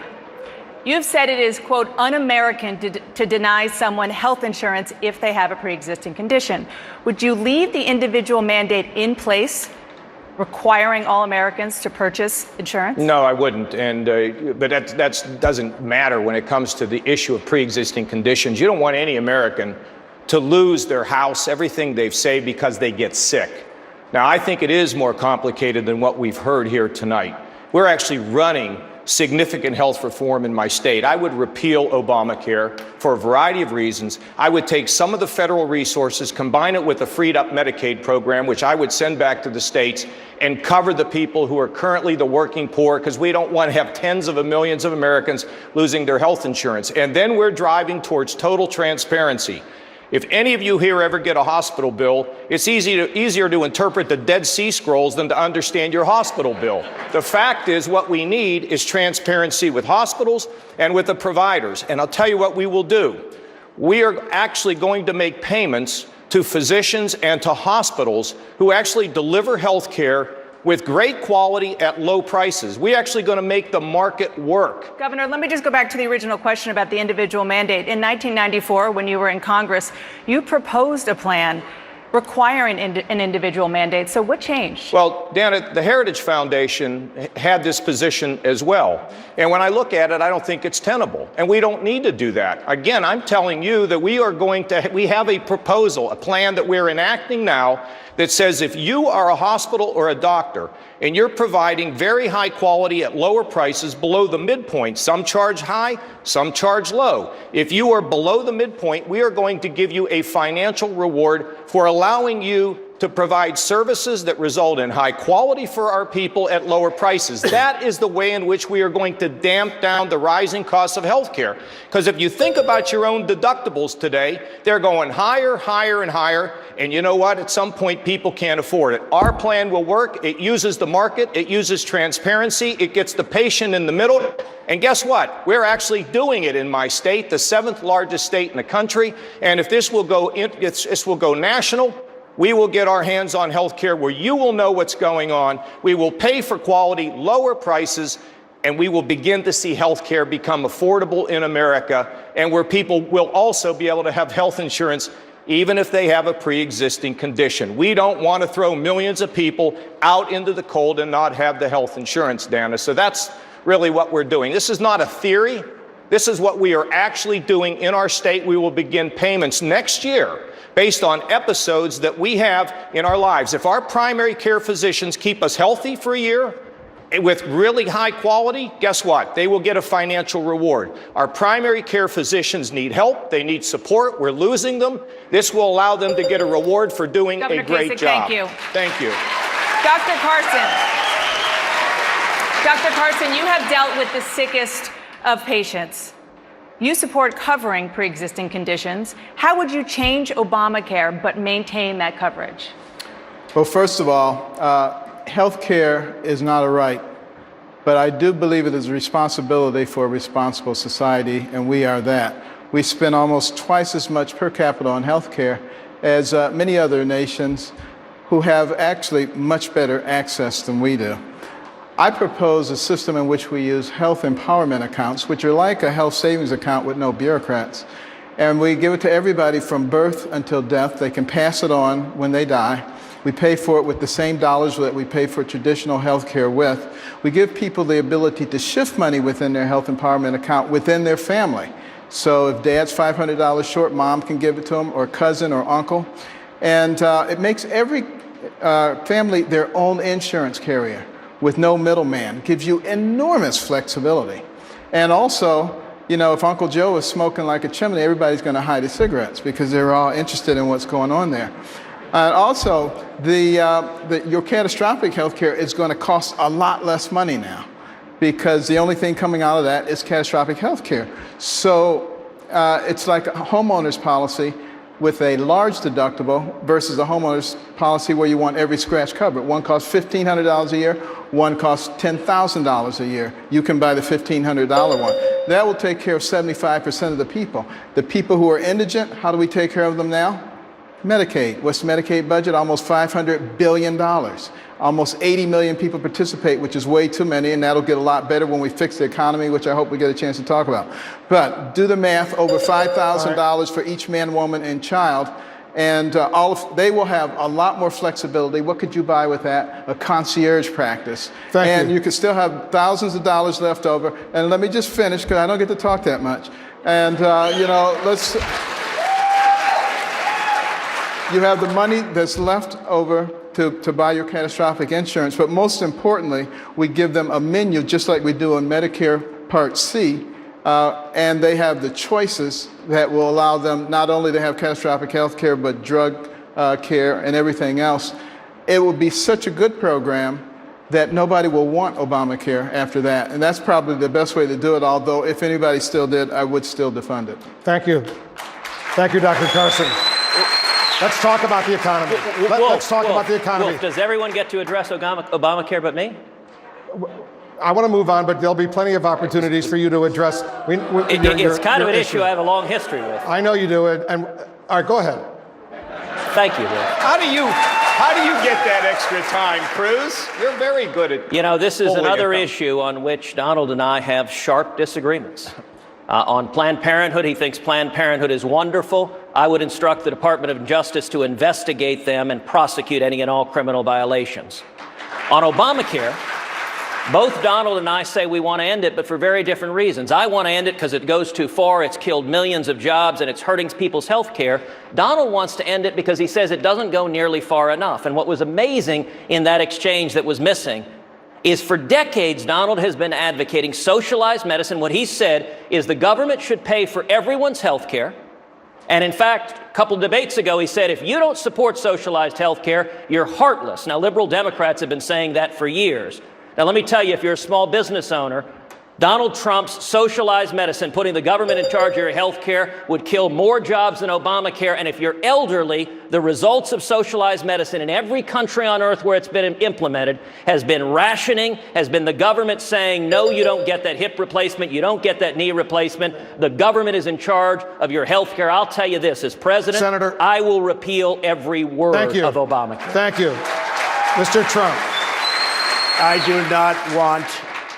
you've said it is, quote, un-American to deny someone health insurance if they have a pre-existing condition. Would you leave the individual mandate in place, requiring all Americans to purchase insurance? No, I wouldn't. But that doesn't matter when it comes to the issue of pre-existing conditions. You don't want any American to lose their house, everything they've saved, because they get sick. Now, I think it is more complicated than what we've heard here tonight. We're actually running significant health reform in my state. I would repeal Obamacare for a variety of reasons. I would take some of the federal resources, combine it with a freed up Medicaid program, which I would send back to the states, and cover the people who are currently the working poor, because we don't want to have tens of millions of Americans losing their health insurance. And then we're driving towards total transparency. If any of you here ever get a hospital bill, it's easier to interpret the Dead Sea Scrolls than to understand your hospital bill. The fact is, what we need is transparency with hospitals and with the providers. And I'll tell you what we will do. We are actually going to make payments to physicians and to hospitals who actually deliver health care with great quality at low prices. We're actually going to make the market work. Governor, let me just go back to the original question about the individual mandate. In 1994, when you were in Congress, you proposed a plan requiring an individual mandate. So what changed? Well, Dana, the Heritage Foundation had this position as well. And when I look at it, I don't think it's tenable. And we don't need to do that. Again, I'm telling you that we have a proposal, a plan that we're enacting now that says if you are a hospital or a doctor and you're providing very high quality at lower prices below the midpoint, some charge high, some charge low. If you are below the midpoint, we are going to give you a financial reward for allowing you to provide services that result in high quality for our people at lower prices. That is the way in which we are going to damp down the rising costs of health care. Because if you think about your own deductibles today, they're going higher, higher, and higher. And you know what? At some point, people can't afford it. Our plan will work. It uses the market. It uses transparency. It gets the patient in the middle. And guess what? We're actually doing it in my state, the 7th largest state in the country. And if this will go national, we will get our hands on health care where you will know what's going on. We will pay for quality, lower prices, and we will begin to see health care become affordable in America, and where people will also be able to have health insurance even if they have a pre-existing condition. We don't want to throw millions of people out into the cold and not have the health insurance, Dana. So that's really what we're doing. This is not a theory. This is what we are actually doing in our state. We will begin payments next year based on episodes that we have in our lives. If our primary care physicians keep us healthy for a year with really high quality, guess what? They will get a financial reward. Our primary care physicians need help. They need support. We're losing them. This will allow them to get a reward for doing Governor a great Kasich, job. thank you. Thank you. Dr. Carson. Dr. Carson, you have dealt with the sickest of patients. You support covering pre-existing conditions. How would you change Obamacare but maintain that coverage? Well, first of all, health care is not a right, but I do believe it is a responsibility for a responsible society, and we are that. We spend almost twice as much per capita on health care as many other nations who have actually much better access than we do. I propose a system in which we use health empowerment accounts, which are like a health savings account with no bureaucrats. And we give it to everybody from birth until death. They can pass it on when they die. We pay for it with the same dollars that we pay for traditional health care with. We give people the ability to shift money within their health empowerment account within their family. So if dad's $500 short, mom can give it to him, or cousin or uncle. And it makes every family their own insurance carrier with no middleman. It gives you enormous flexibility. And also, you know, if Uncle Joe is smoking like a chimney, everybody's going to hide his cigarettes because they're all interested in what's going on there. Also, your catastrophic health care is going to cost a lot less money now because the only thing coming out of that is catastrophic health care. So it's like a homeowner's policy with a large deductible versus a homeowner's policy where you want every scratch covered. One costs $1,500 a year, one costs $10,000 a year. You can buy the $1,500 one. That will take care of 75% of the people. The people who are indigent, how do we take care of them now? Medicaid. What's the Medicaid budget? Almost $500 billion. Almost 80 million people participate, which is way too many, and that'll get a lot better when we fix the economy, which I hope we get a chance to talk about. But do the math, over $5,000 for each man, woman, and child, and they will have a lot more flexibility. What could you buy with that? A concierge practice. And you could still have thousands of dollars left over. And let me just finish, because I don't get to talk that much. And, you know, you have the money that's left over to buy your catastrophic insurance, but most importantly, we give them a menu just like we do on Medicare Part C, and they have the choices that will allow them not only to have catastrophic health care, but drug care and everything else. It will be such a good program that nobody will want Obamacare after that, and that's probably the best way to do it, although if anybody still did, I would still defund it. Thank you. Thank you, Dr. Carson. Let's talk about the economy. Let's talk about the economy. Wolf, does everyone get to address Obamacare but me? I want to move on, but there'll be plenty of opportunities for you to address. It's kind of an issue I have a long history with. I know you do. And all right, go ahead. Thank you, Wolf. How do you get that extra time, Cruz? You're very good at. You know, this is another issue on which Donald and I have sharp disagreements. On Planned Parenthood, he thinks Planned Parenthood is wonderful. I would instruct the Department of Justice to investigate them and prosecute any and all criminal violations. On Obamacare, both Donald and I say we want to end it, but for very different reasons. I want to end it because it goes too far, it's killed millions of jobs, and it's hurting people's health care. Donald wants to end it because he says it doesn't go nearly far enough. And what was amazing in that exchange that was missing is for decades, Donald has been advocating socialized medicine. What he said is the government should pay for everyone's health care. And in fact, a couple of debates ago, he said, if you don't support socialized health care, you're heartless. Now, liberal Democrats have been saying that for years. Now, let me tell you, if you're a small business owner, Donald Trump's socialized medicine, putting the government in charge of your health care, would kill more jobs than Obamacare. And if you're elderly, the results of socialized medicine in every country on earth where it's been implemented has been rationing, has been the government saying, no, you don't get that hip replacement, you don't get that knee replacement. The government is in charge of your health care. I'll tell you this, as president, Senator, I will repeal every word of Obamacare. Thank you. Mr. Trump. I do not want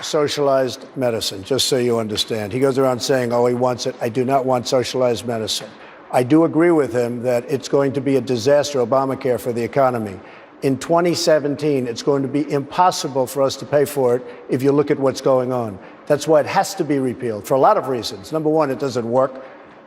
socialized medicine, just so you understand. He goes around saying, oh, he wants it. I do not want socialized medicine. I do agree with him that it's going to be a disaster, Obamacare, for the economy. In 2017, it's going to be impossible for us to pay for it if you look at what's going on. That's why it has to be repealed, for a lot of reasons. Number one, it doesn't work.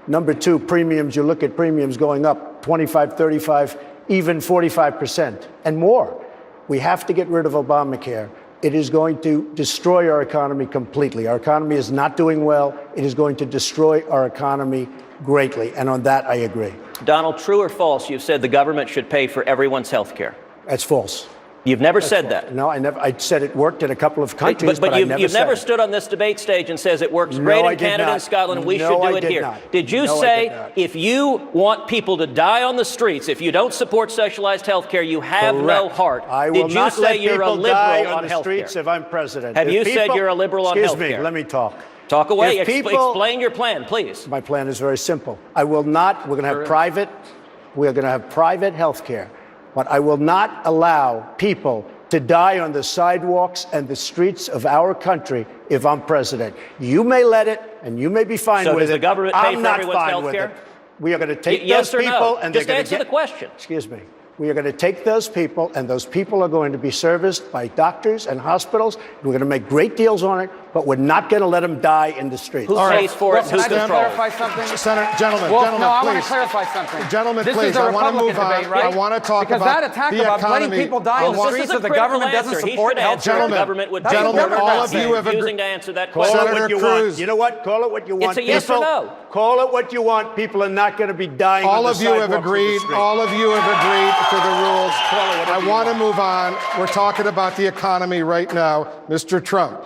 Number two, premiums, you look at premiums going up 25, 35, even 45% and more. We have to get rid of Obamacare. It is going to destroy our economy completely. Our economy is not doing well. It is going to destroy our economy greatly. And on that, I agree. Donald, true or false, you've said the government should pay for everyone's health care? That's false. You've never said that? No, I never. I said it worked in a couple of countries, but you've never stood on this debate stage and says it works great in Canada and Scotland, and we should do it here. Did you say if you want people to die on the streets, if you don't support socialized health care, you have no heart? I will not let people die on the streets if I'm president. Have you said you're a liberal on health care? Excuse me, let me talk. Talk away. Explain your plan, please. My plan is very simple. I will not, we're going to have private health care, but I will not allow people to die on the sidewalks and the streets of our country if I'm president. You may let it, and you may be fine with it. So does the government pay for everyone's health care? We are going to take those people and they're going to Just answer the question. Excuse me. We are going to take those people, and those people are going to be serviced by doctors and hospitals. We're going to make great deals on it, but we're not going to let them die in the streets. Who pays for it? Who Can I just clarify something? Senator, gentlemen, I want please. to clarify something. Gentlemen, this please, is a I want to Republican move on. debate, right? I want to talk because about that attack the about economy. letting people die in the streets if the government doesn't support health care. Gentlemen, all of you have refusing to answer that Call question. it what you want. You know what? Call it what you want. It's a yes or no. Call it what you want. People are not going to be dying on the sidewalks. All of you have agreed to the rules. I want to move on. We're talking about the economy right now. Mr. Trump,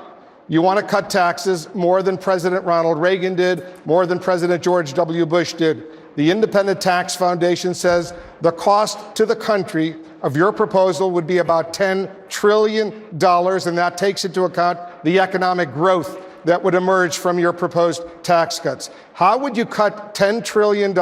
you want to cut taxes more than President Ronald Reagan did, more than President George W. Bush did. The Independent Tax Foundation says the cost to the country of your proposal would be about $10 trillion, and that takes into account the economic growth that would emerge from your proposed tax cuts. How would you cut $10 trillion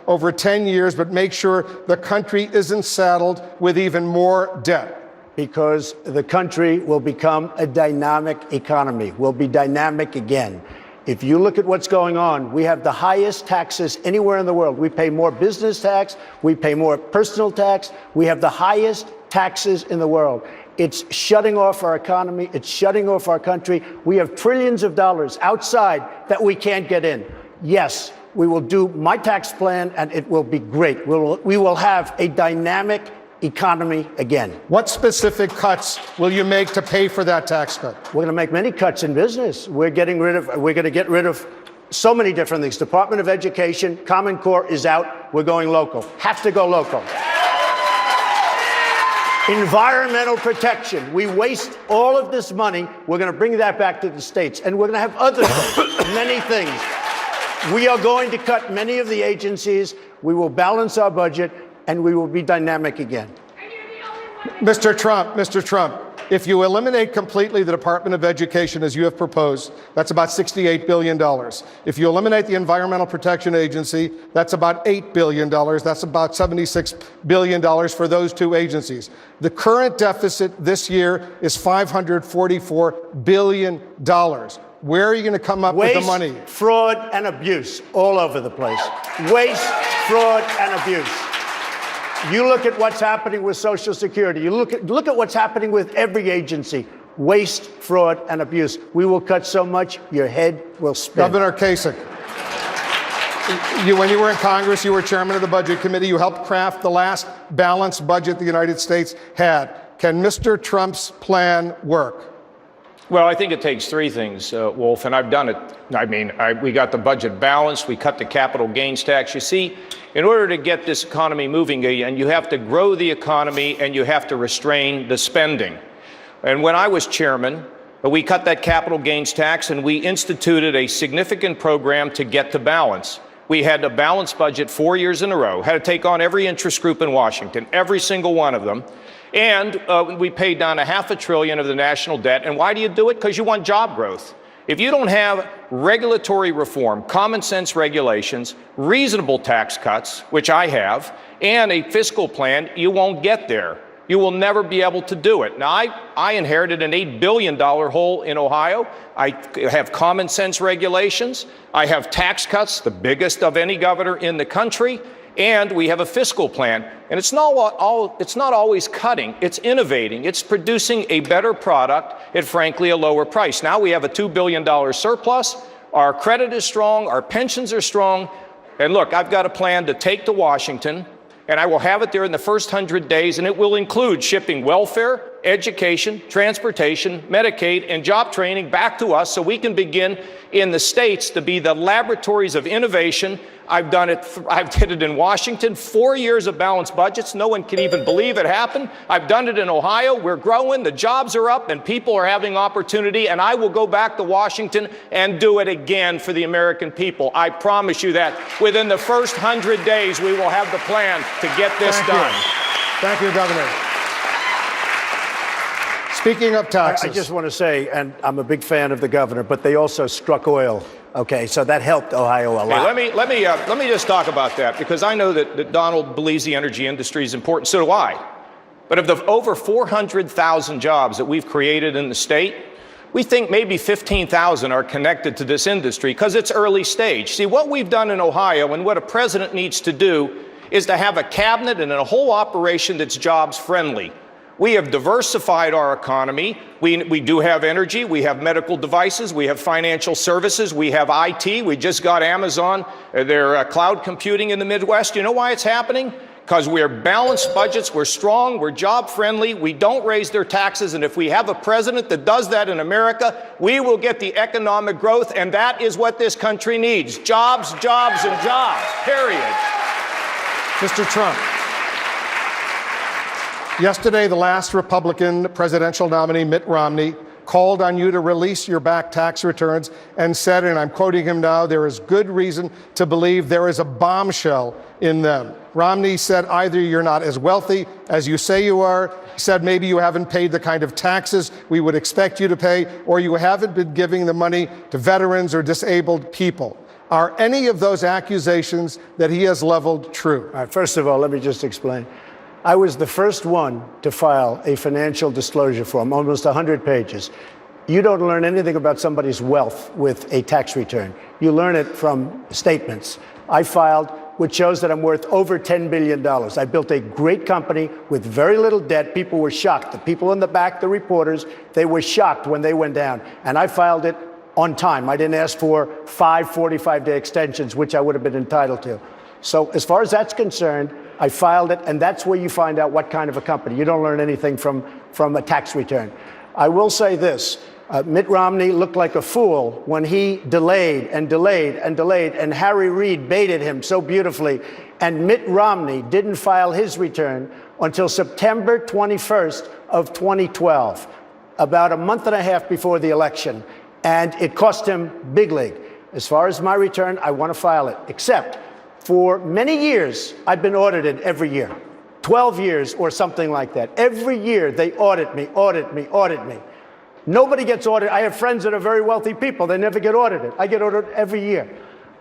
over 10 years but make sure the country isn't saddled with even more debt? Because the country will become a dynamic economy, will be dynamic again. If you look at what's going on, we have the highest taxes anywhere in the world. We pay more business tax, we pay more personal tax, we have the highest taxes in the world. It's shutting off our economy, it's shutting off our country. We have trillions of dollars outside that we can't get in. Yes, we will do my tax plan and it will be great. We will have a dynamic economy again. What specific cuts will you make to pay for that tax cut? We're going to make many cuts in business. We're going to get rid of so many different things. Department of Education, Common Core is out. We're going local. Have to go local. Environmental protection. We waste all of this money. We're going to bring that back to the states. And we're going to have other many things. We are going to cut many of the agencies. We will balance our budget, and we will be dynamic again. Mr. Trump, if you eliminate completely the Department of Education as you have proposed, that's about $68 billion. If you eliminate the Environmental Protection Agency, that's about $8 billion. That's about $76 billion for those two agencies. The current deficit this year is $544 billion. Where are you going to come up with the money? Fraud, and abuse all over the place. Waste, fraud, and abuse. You look at what's happening with Social Security. You look at what's happening with every agency. Waste, fraud, and abuse. We will cut so much, your head will spin. Governor Kasich, when you were in Congress, you were chairman of the Budget Committee. You helped craft the last balanced budget the United States had. Can Mr. Trump's plan work? Well, I think it takes three things, Wolf, and I've done it. I mean, we got the budget balanced. We cut the capital gains tax. You see, in order to get this economy moving again, you have to grow the economy and you have to restrain the spending. And when I was chairman, we cut that capital gains tax and we instituted a significant program to get to balance. We had a balanced budget 4 years in a row, had to take on every interest group in Washington, every single one of them. And we paid down $500 billion of the national debt. And why do you do it? Because you want job growth. If you don't have regulatory reform, common sense regulations, reasonable tax cuts, which I have, and a fiscal plan, you won't get there. You will never be able to do it. Now, I inherited an $8 billion hole in Ohio. I have common sense regulations. I have tax cuts, the biggest of any governor in the country. And we have a fiscal plan. And it's not always cutting. It's innovating. It's producing a better product at, frankly, a lower price. Now we have a $2 billion surplus. Our credit is strong. Our pensions are strong. And look, I've got a plan to take to Washington, and I will have it there in the first 100 days, and it will include shipping welfare, education, transportation, Medicaid, and job training back to us so we can begin in the states to be the laboratories of innovation. I've done it. I did it in Washington, 4 years of balanced budgets. No one can even believe it happened. I've done it in Ohio. We're growing. The jobs are up and people are having opportunity. And I will go back to Washington and do it again for the American people. I promise you that within the first 100 days, we will have the plan to get this done. Thank you, Governor. Speaking of taxes. I just want to say, and I'm a big fan of the governor, but they also struck oil. Okay, so that helped Ohio a lot. Hey, let me just talk about that, because I know that Donald believes the energy industry is important. So do I. But of the over 400,000 jobs that we've created in the state, we think maybe 15,000 are connected to this industry because it's early stage. See, what we've done in Ohio and what a president needs to do is to have a cabinet and a whole operation that's jobs friendly. We have diversified our economy. We do have energy. We have medical devices. We have financial services. We have IT. We just got Amazon, their cloud computing in the Midwest. You know why it's happening? Because we're balanced budgets. We're strong. We're job friendly. We don't raise their taxes. And if we have a president that does that in America, we will get the economic growth. And that is what this country needs. Jobs, jobs, and jobs, period. Mr. Trump. Yesterday, the last Republican presidential nominee, Mitt Romney, called on you to release your back tax returns and said, and I'm quoting him now, there is good reason to believe there is a bombshell in them. Romney said either you're not as wealthy as you say you are, said maybe you haven't paid the kind of taxes we would expect you to pay, or you haven't been giving the money to veterans or disabled people. Are any of those accusations that he has leveled true? All right, first of all, let me just explain. I was the first one to file a financial disclosure form, almost 100 pages. You don't learn anything about somebody's wealth with a tax return. You learn it from statements. I filed, which shows that I'm worth over $10 billion. I built a great company with very little debt. People were shocked. The people in the back, the reporters, they were shocked when they went down. And I filed it on time. I didn't ask for 5 45-day extensions, which I would have been entitled to. So as far as that's concerned, I filed it, and that's where you find out what kind of a company. You don't learn anything from a tax return. I will say this. Mitt Romney looked like a fool when he delayed and delayed and delayed, and Harry Reid baited him so beautifully. And Mitt Romney didn't file his return until September 21st of 2012, about a month and a half before the election. And it cost him big league. As far as my return, I want to file it, except for many years, I've been audited every year, 12 years or something like that. Every year, they audit me, audit me, audit me. Nobody gets audited. I have friends that are very wealthy people. They never get audited. I get audited every year.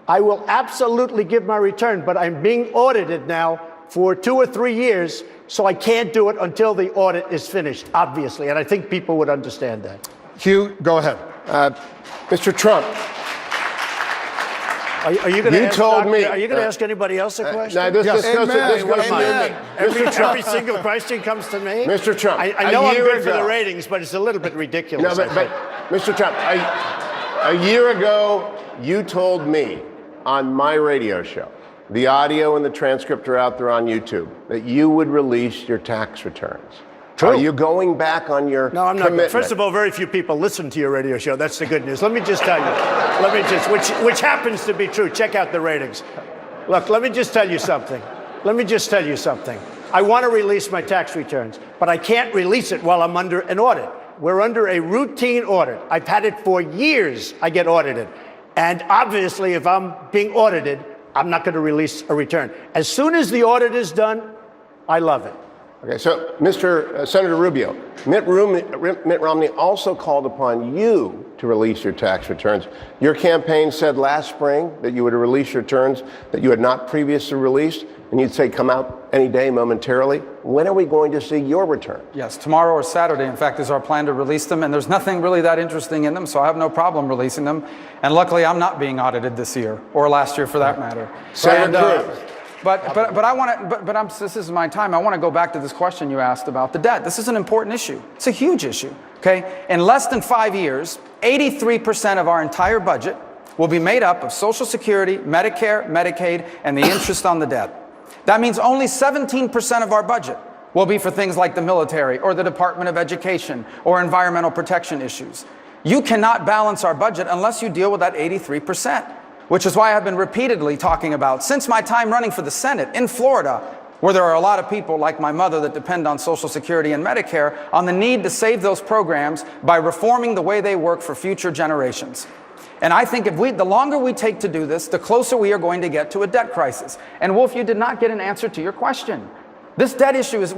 I will absolutely give my return, but I'm being audited now for 2 or 3 years, so I can't do it until the audit is finished, obviously. And I think people would understand that. Hugh, go ahead. Mr. Trump, Are you going to ask told me- Are you going to ask anybody else a question? now this goes to me. Every single question comes to me. Mr. Trump, I know a I'm year good for ago- the ratings, but it's a little bit ridiculous. No, I but think. Mr. Trump, a year ago, you told me on my radio show, the audio and the transcript are out there on YouTube, that you would release your tax returns. True. Are you going back on your No, I'm not. commitment? First of all, very few people listen to your radio show. That's the good news. Let me just tell you. Which happens to be true. Check out the ratings. Look, let me just tell you something. I want to release my tax returns, but I can't release it while I'm under an audit. We're under a routine audit. I've had it for years. I get audited. And obviously, if I'm being audited, I'm not going to release a return. As soon as the audit is done, I love it. Okay, so Senator Rubio, Mitt Romney also called upon you to release your tax returns. Your campaign said last spring that you would release your returns that you had not previously released, and you'd say come out any day momentarily. When are we going to see your return? Yes, tomorrow or Saturday, in fact, is our plan to release them, and there's nothing really that interesting in them, so I have no problem releasing them. And luckily, I'm not being audited this year, or last year for that matter. Senator Cruz. This is my time. I want to go back to this question you asked about the debt. This is an important issue. It's a huge issue, okay? In less than 5 years, 83% of our entire budget will be made up of Social Security, Medicare, Medicaid, and the interest on the debt. That means only 17% of our budget will be for things like the military or the Department of Education or environmental protection issues. You cannot balance our budget unless you deal with that 83%. Which is why I've been repeatedly talking about, since my time running for the Senate in Florida, where there are a lot of people like my mother that depend on Social Security and Medicare, on the need to save those programs by reforming the way they work for future generations. And I think the longer we take to do this, the closer we are going to get to a debt crisis. And Wolf, you did not get an answer to your question. This debt issue is,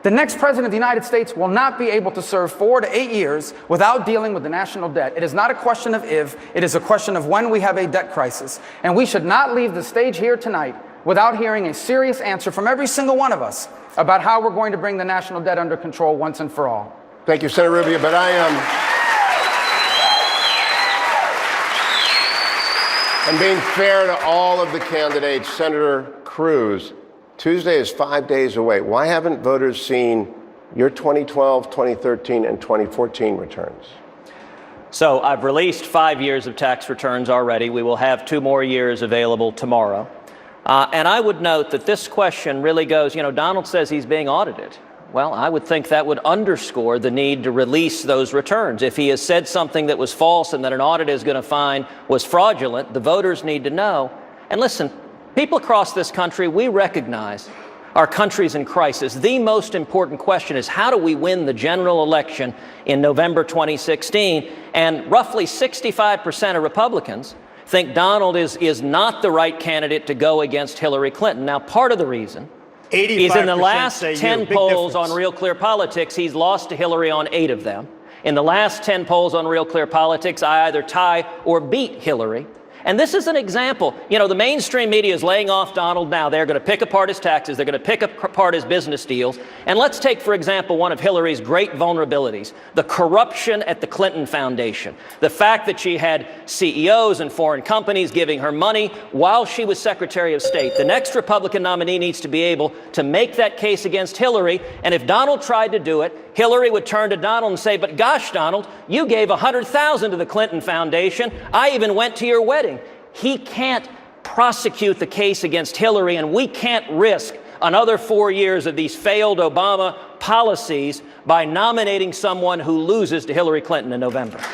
the next president of the United States will not be able to serve 4 to 8 years without dealing with the national debt. It is not a question of if, it is a question of when we have a debt crisis. And we should not leave the stage here tonight without hearing a serious answer from every single one of us about how we're going to bring the national debt under control once and for all. Thank you, Senator Rubio, but I'm being fair to all of the candidates. Senator Cruz, Tuesday is 5 days away. Why haven't voters seen your 2012, 2013, and 2014 returns? So I've released 5 years of tax returns already. We will have 2 more years available tomorrow. And I would note that this question really goes, Donald says he's being audited. Well, I would think that would underscore the need to release those returns. If he has said something that was false and that an audit is going to find was fraudulent, the voters need to know. And listen, people across this country, we recognize our country's in crisis. The most important question is how do we win the general election in November 2016? And roughly 65% of Republicans think Donald is not the right candidate to go against Hillary Clinton. Now, part of the reason is in the last 10 polls on Real Clear Politics, he's lost to Hillary on 8 of them. In the last 10 polls on Real Clear Politics, I either tie or beat Hillary. And this is an example. The mainstream media is laying off Donald now. They're going to pick apart his taxes. They're going to pick apart his business deals. And let's take, for example, one of Hillary's great vulnerabilities, the corruption at the Clinton Foundation. The fact that she had CEOs and foreign companies giving her money while she was Secretary of State. The next Republican nominee needs to be able to make that case against Hillary. And if Donald tried to do it, Hillary would turn to Donald and say, but gosh, Donald, you gave $100,000 to the Clinton Foundation. I even went to your wedding. He can't prosecute the case against Hillary, and we can't risk another 4 years of these failed Obama policies by nominating someone who loses to Hillary Clinton in November. Go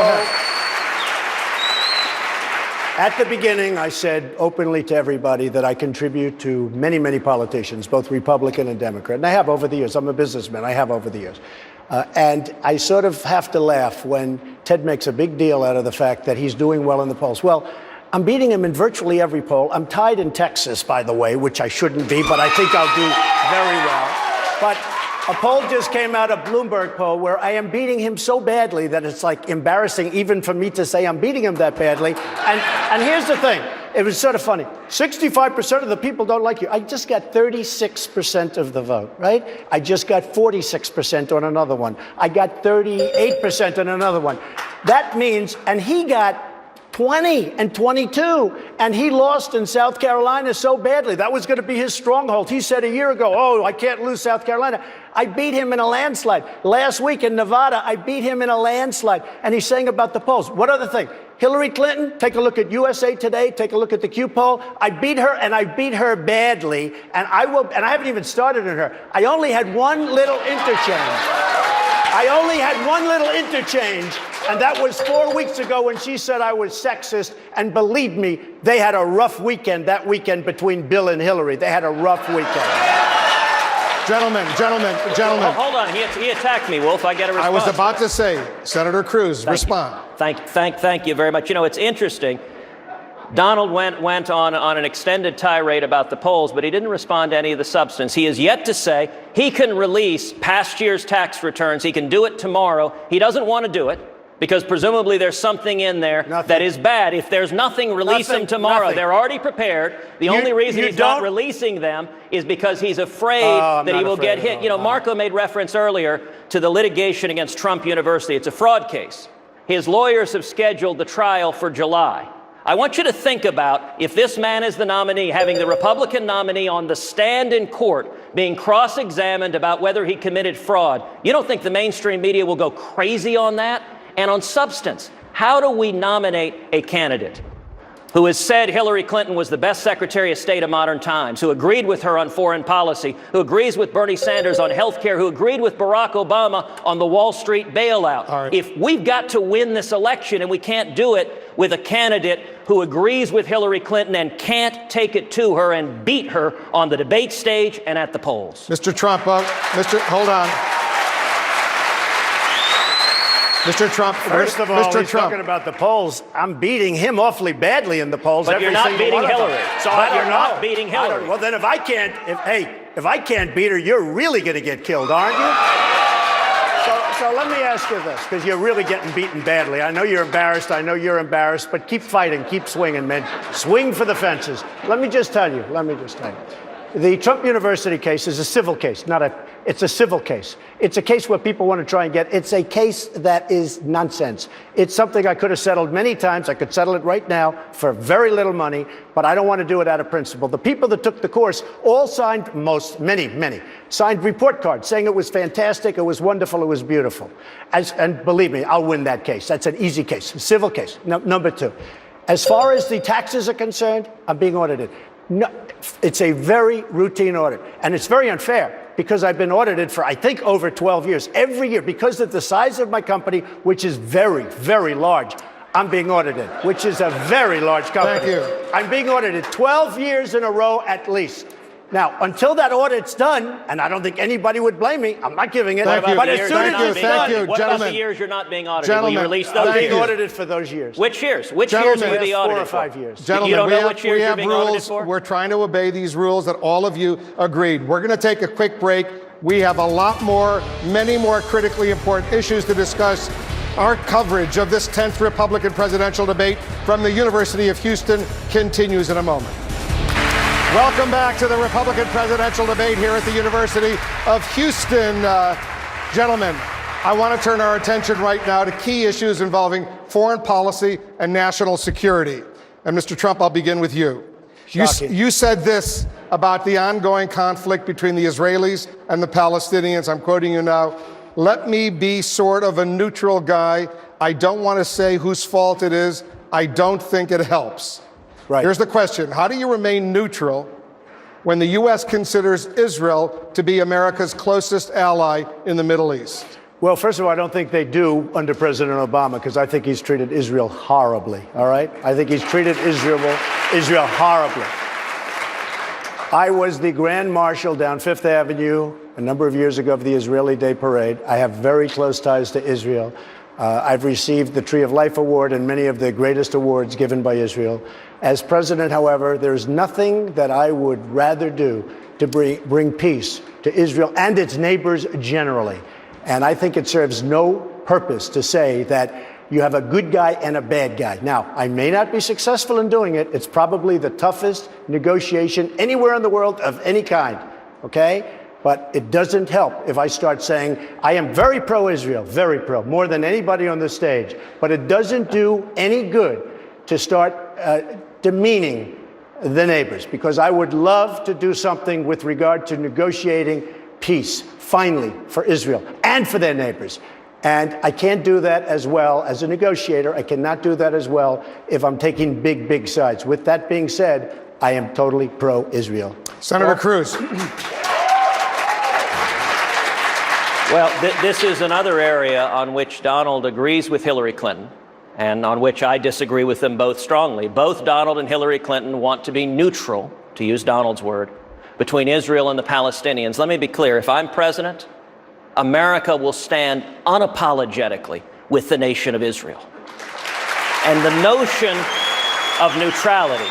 ahead. At the beginning, I said openly to everybody that I contribute to many, many politicians, both Republican and Democrat. And I have over the years. I'm a businessman. I have over the years. And I sort of have to laugh when Ted makes a big deal out of the fact that he's doing well in the polls. Well, I'm beating him in virtually every poll. I'm tied in Texas, by the way, which I shouldn't be, but I think I'll do very well. But a poll just came out, a Bloomberg poll, where I am beating him so badly that it's like embarrassing even for me to say I'm beating him that badly. And here's the thing. it was sort of funny. 65% of the people don't like you. I just got 36% of the vote, right? I just got 46% on another one. I got 38% on another one. That means, and he got 20 and 22, and he lost in South Carolina so badly. That was going to be his stronghold. He said a year ago, oh, I can't lose South Carolina. I beat him in a landslide. Last week in Nevada, I beat him in a landslide. And he's saying about the polls. What other thing? Hillary Clinton, take a look at USA Today, take a look at the Q poll. I beat her, and I beat her badly, and I haven't even started on her. I only had one little interchange. And that was 4 weeks ago when she said I was sexist. And believe me, they had a rough weekend that weekend between Bill and Hillary. They had a rough weekend. Gentlemen. Hold on. He attacked me, Wolf. I get a response. I was about to say, Senator Cruz, respond. Thank you very much. You know, it's interesting. Donald went on an extended tirade about the polls, but he didn't respond to any of the substance. He has yet to say he can release past year's tax returns. He can do it tomorrow. He doesn't want to do it because presumably there's something in there that is bad. If there's nothing, release them tomorrow. They're already prepared. The only reason he's not releasing them is because he's afraid that he will get hit. You know, Marco made reference earlier to the litigation against Trump University. It's a fraud case. His lawyers have scheduled the trial for July. I want you to think about if this man is the nominee, having the Republican nominee on the stand in court, being cross-examined about whether he committed fraud. You don't think the mainstream media will go crazy on that? And on substance, how do we nominate a candidate who has said Hillary Clinton was the best Secretary of State of modern times, who agreed with her on foreign policy, who agrees with Bernie Sanders on health care, who agreed with Barack Obama on the Wall Street bailout? Right. If we've got to win this election and we can't do it with a candidate who agrees with Hillary Clinton and can't take it to her and beat her on the debate stage and at the polls. Mr. Trump, hold on. Mr. Trump, first of all, he's talking about the polls. I'm beating him awfully badly in the polls. But you're not beating Hillary. So you're not beating Hillary. Well, then if I can't beat her, you're really going to get killed, aren't you? So let me ask you this, because you're really getting beaten badly. I know you're embarrassed. I know you're embarrassed. But keep fighting. Keep swinging, man. Swing for the fences. Let me just tell you. The Trump University case is a civil case, it's a civil case. It's a case where people want to try and it's a case that is nonsense. It's something I could have settled many times. I could settle it right now for very little money, but I don't want to do it out of principle. The people that took the course all signed, many, signed report cards saying it was fantastic, it was wonderful, it was beautiful. And believe me, I'll win that case. That's an easy case, a civil case. Number two, as far as the taxes are concerned, I'm being audited. No, it's a very routine audit, and it's very unfair because I've been audited for, I think, over 12 years. Every year, because of the size of my company, which is very, very large, I'm being audited, which is a very large company. Thank you. I'm being audited 12 years in a row at least. Now, until that audit's done, and I don't think anybody would blame me, I'm not giving it. Thank you. But as soon as it's done, what about the years you're not being audited? Will you release those I'm being years? audited for those years. Which years? Which years will you be audited 4 or 5 years. Gentlemen, you don't know which years you're being audited rules. for? We're trying to obey these rules that all of you agreed. We're going to take a quick break. We have a lot more, many more critically important issues to discuss. Our coverage of this 10th Republican presidential debate from the University of Houston continues in a moment. Welcome back to the Republican presidential debate here at the University of Houston. Gentlemen, I want to turn our attention right now to key issues involving foreign policy and national security. And Mr. Trump, I'll begin with you. You said this about the ongoing conflict between the Israelis and the Palestinians. I'm quoting you now. Let me be sort of a neutral guy. I don't want to say whose fault it is. I don't think it helps. Right. Here's the question. How do you remain neutral when the U.S. considers Israel to be America's closest ally in the Middle East? Well, first of all, I don't think they do under President Obama, because I think he's treated Israel horribly, all right? I think he's treated Israel horribly. I was the Grand Marshal down Fifth Avenue a number of years ago of the Israeli Day Parade. I have very close ties to Israel. I've received the Tree of Life Award and many of the greatest awards given by Israel. As president, however, there's nothing that I would rather do to bring peace to Israel and its neighbors generally. And I think it serves no purpose to say that You have a good guy and a bad guy. Now, I may not be successful in doing it. It's probably the toughest negotiation anywhere in the world of any kind, okay? But it doesn't help if I start saying, I am very pro-Israel, very pro, more than anybody on this stage. But it doesn't do any good to start demeaning the neighbors, because I would love to do something with regard to negotiating peace, finally, for Israel and for their neighbors. And I can't do that as well as a negotiator. I cannot do that as well if I'm taking big, big sides. With that being said, I am totally pro-Israel. Senator Cruz. Well, this is another area on which Donald agrees with Hillary Clinton and on which I disagree with them both strongly. Both Donald and Hillary Clinton want to be neutral, to use Donald's word, between Israel and the Palestinians. Let me be clear. If I'm president, America will stand unapologetically with the nation of Israel. And the notion of neutrality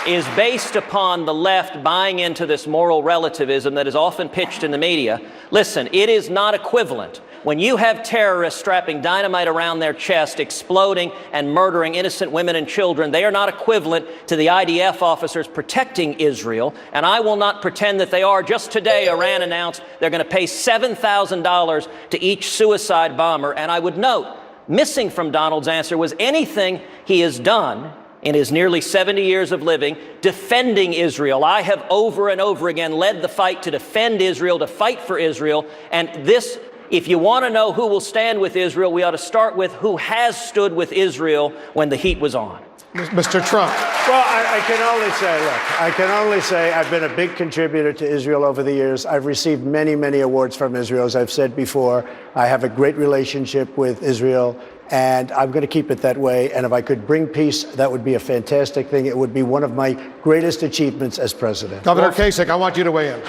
is based upon the left buying into this moral relativism that is often pitched in the media. Listen, it is not equivalent. When you have terrorists strapping dynamite around their chest, exploding and murdering innocent women and children, they are not equivalent to the IDF officers protecting Israel. And I will not pretend that they are. Just today, Iran announced they're going to pay $7,000 to each suicide bomber. And I would note, missing from Donald's answer was anything he has done in his nearly 70 years of living, defending Israel. I have over and over again led the fight to defend Israel, to fight for Israel. And this, if you want to know who will stand with Israel, we ought to start with who has stood with Israel when the heat was on. Mr. Trump. Well, I can only say I've been a big contributor to Israel over the years. I've received many, many awards from Israel. As I've said before, I have a great relationship with Israel, and I'm going to keep it that way. And if I could bring peace, that would be a fantastic thing. It would be one of my greatest achievements as president. Governor Kasich, I want you to weigh in.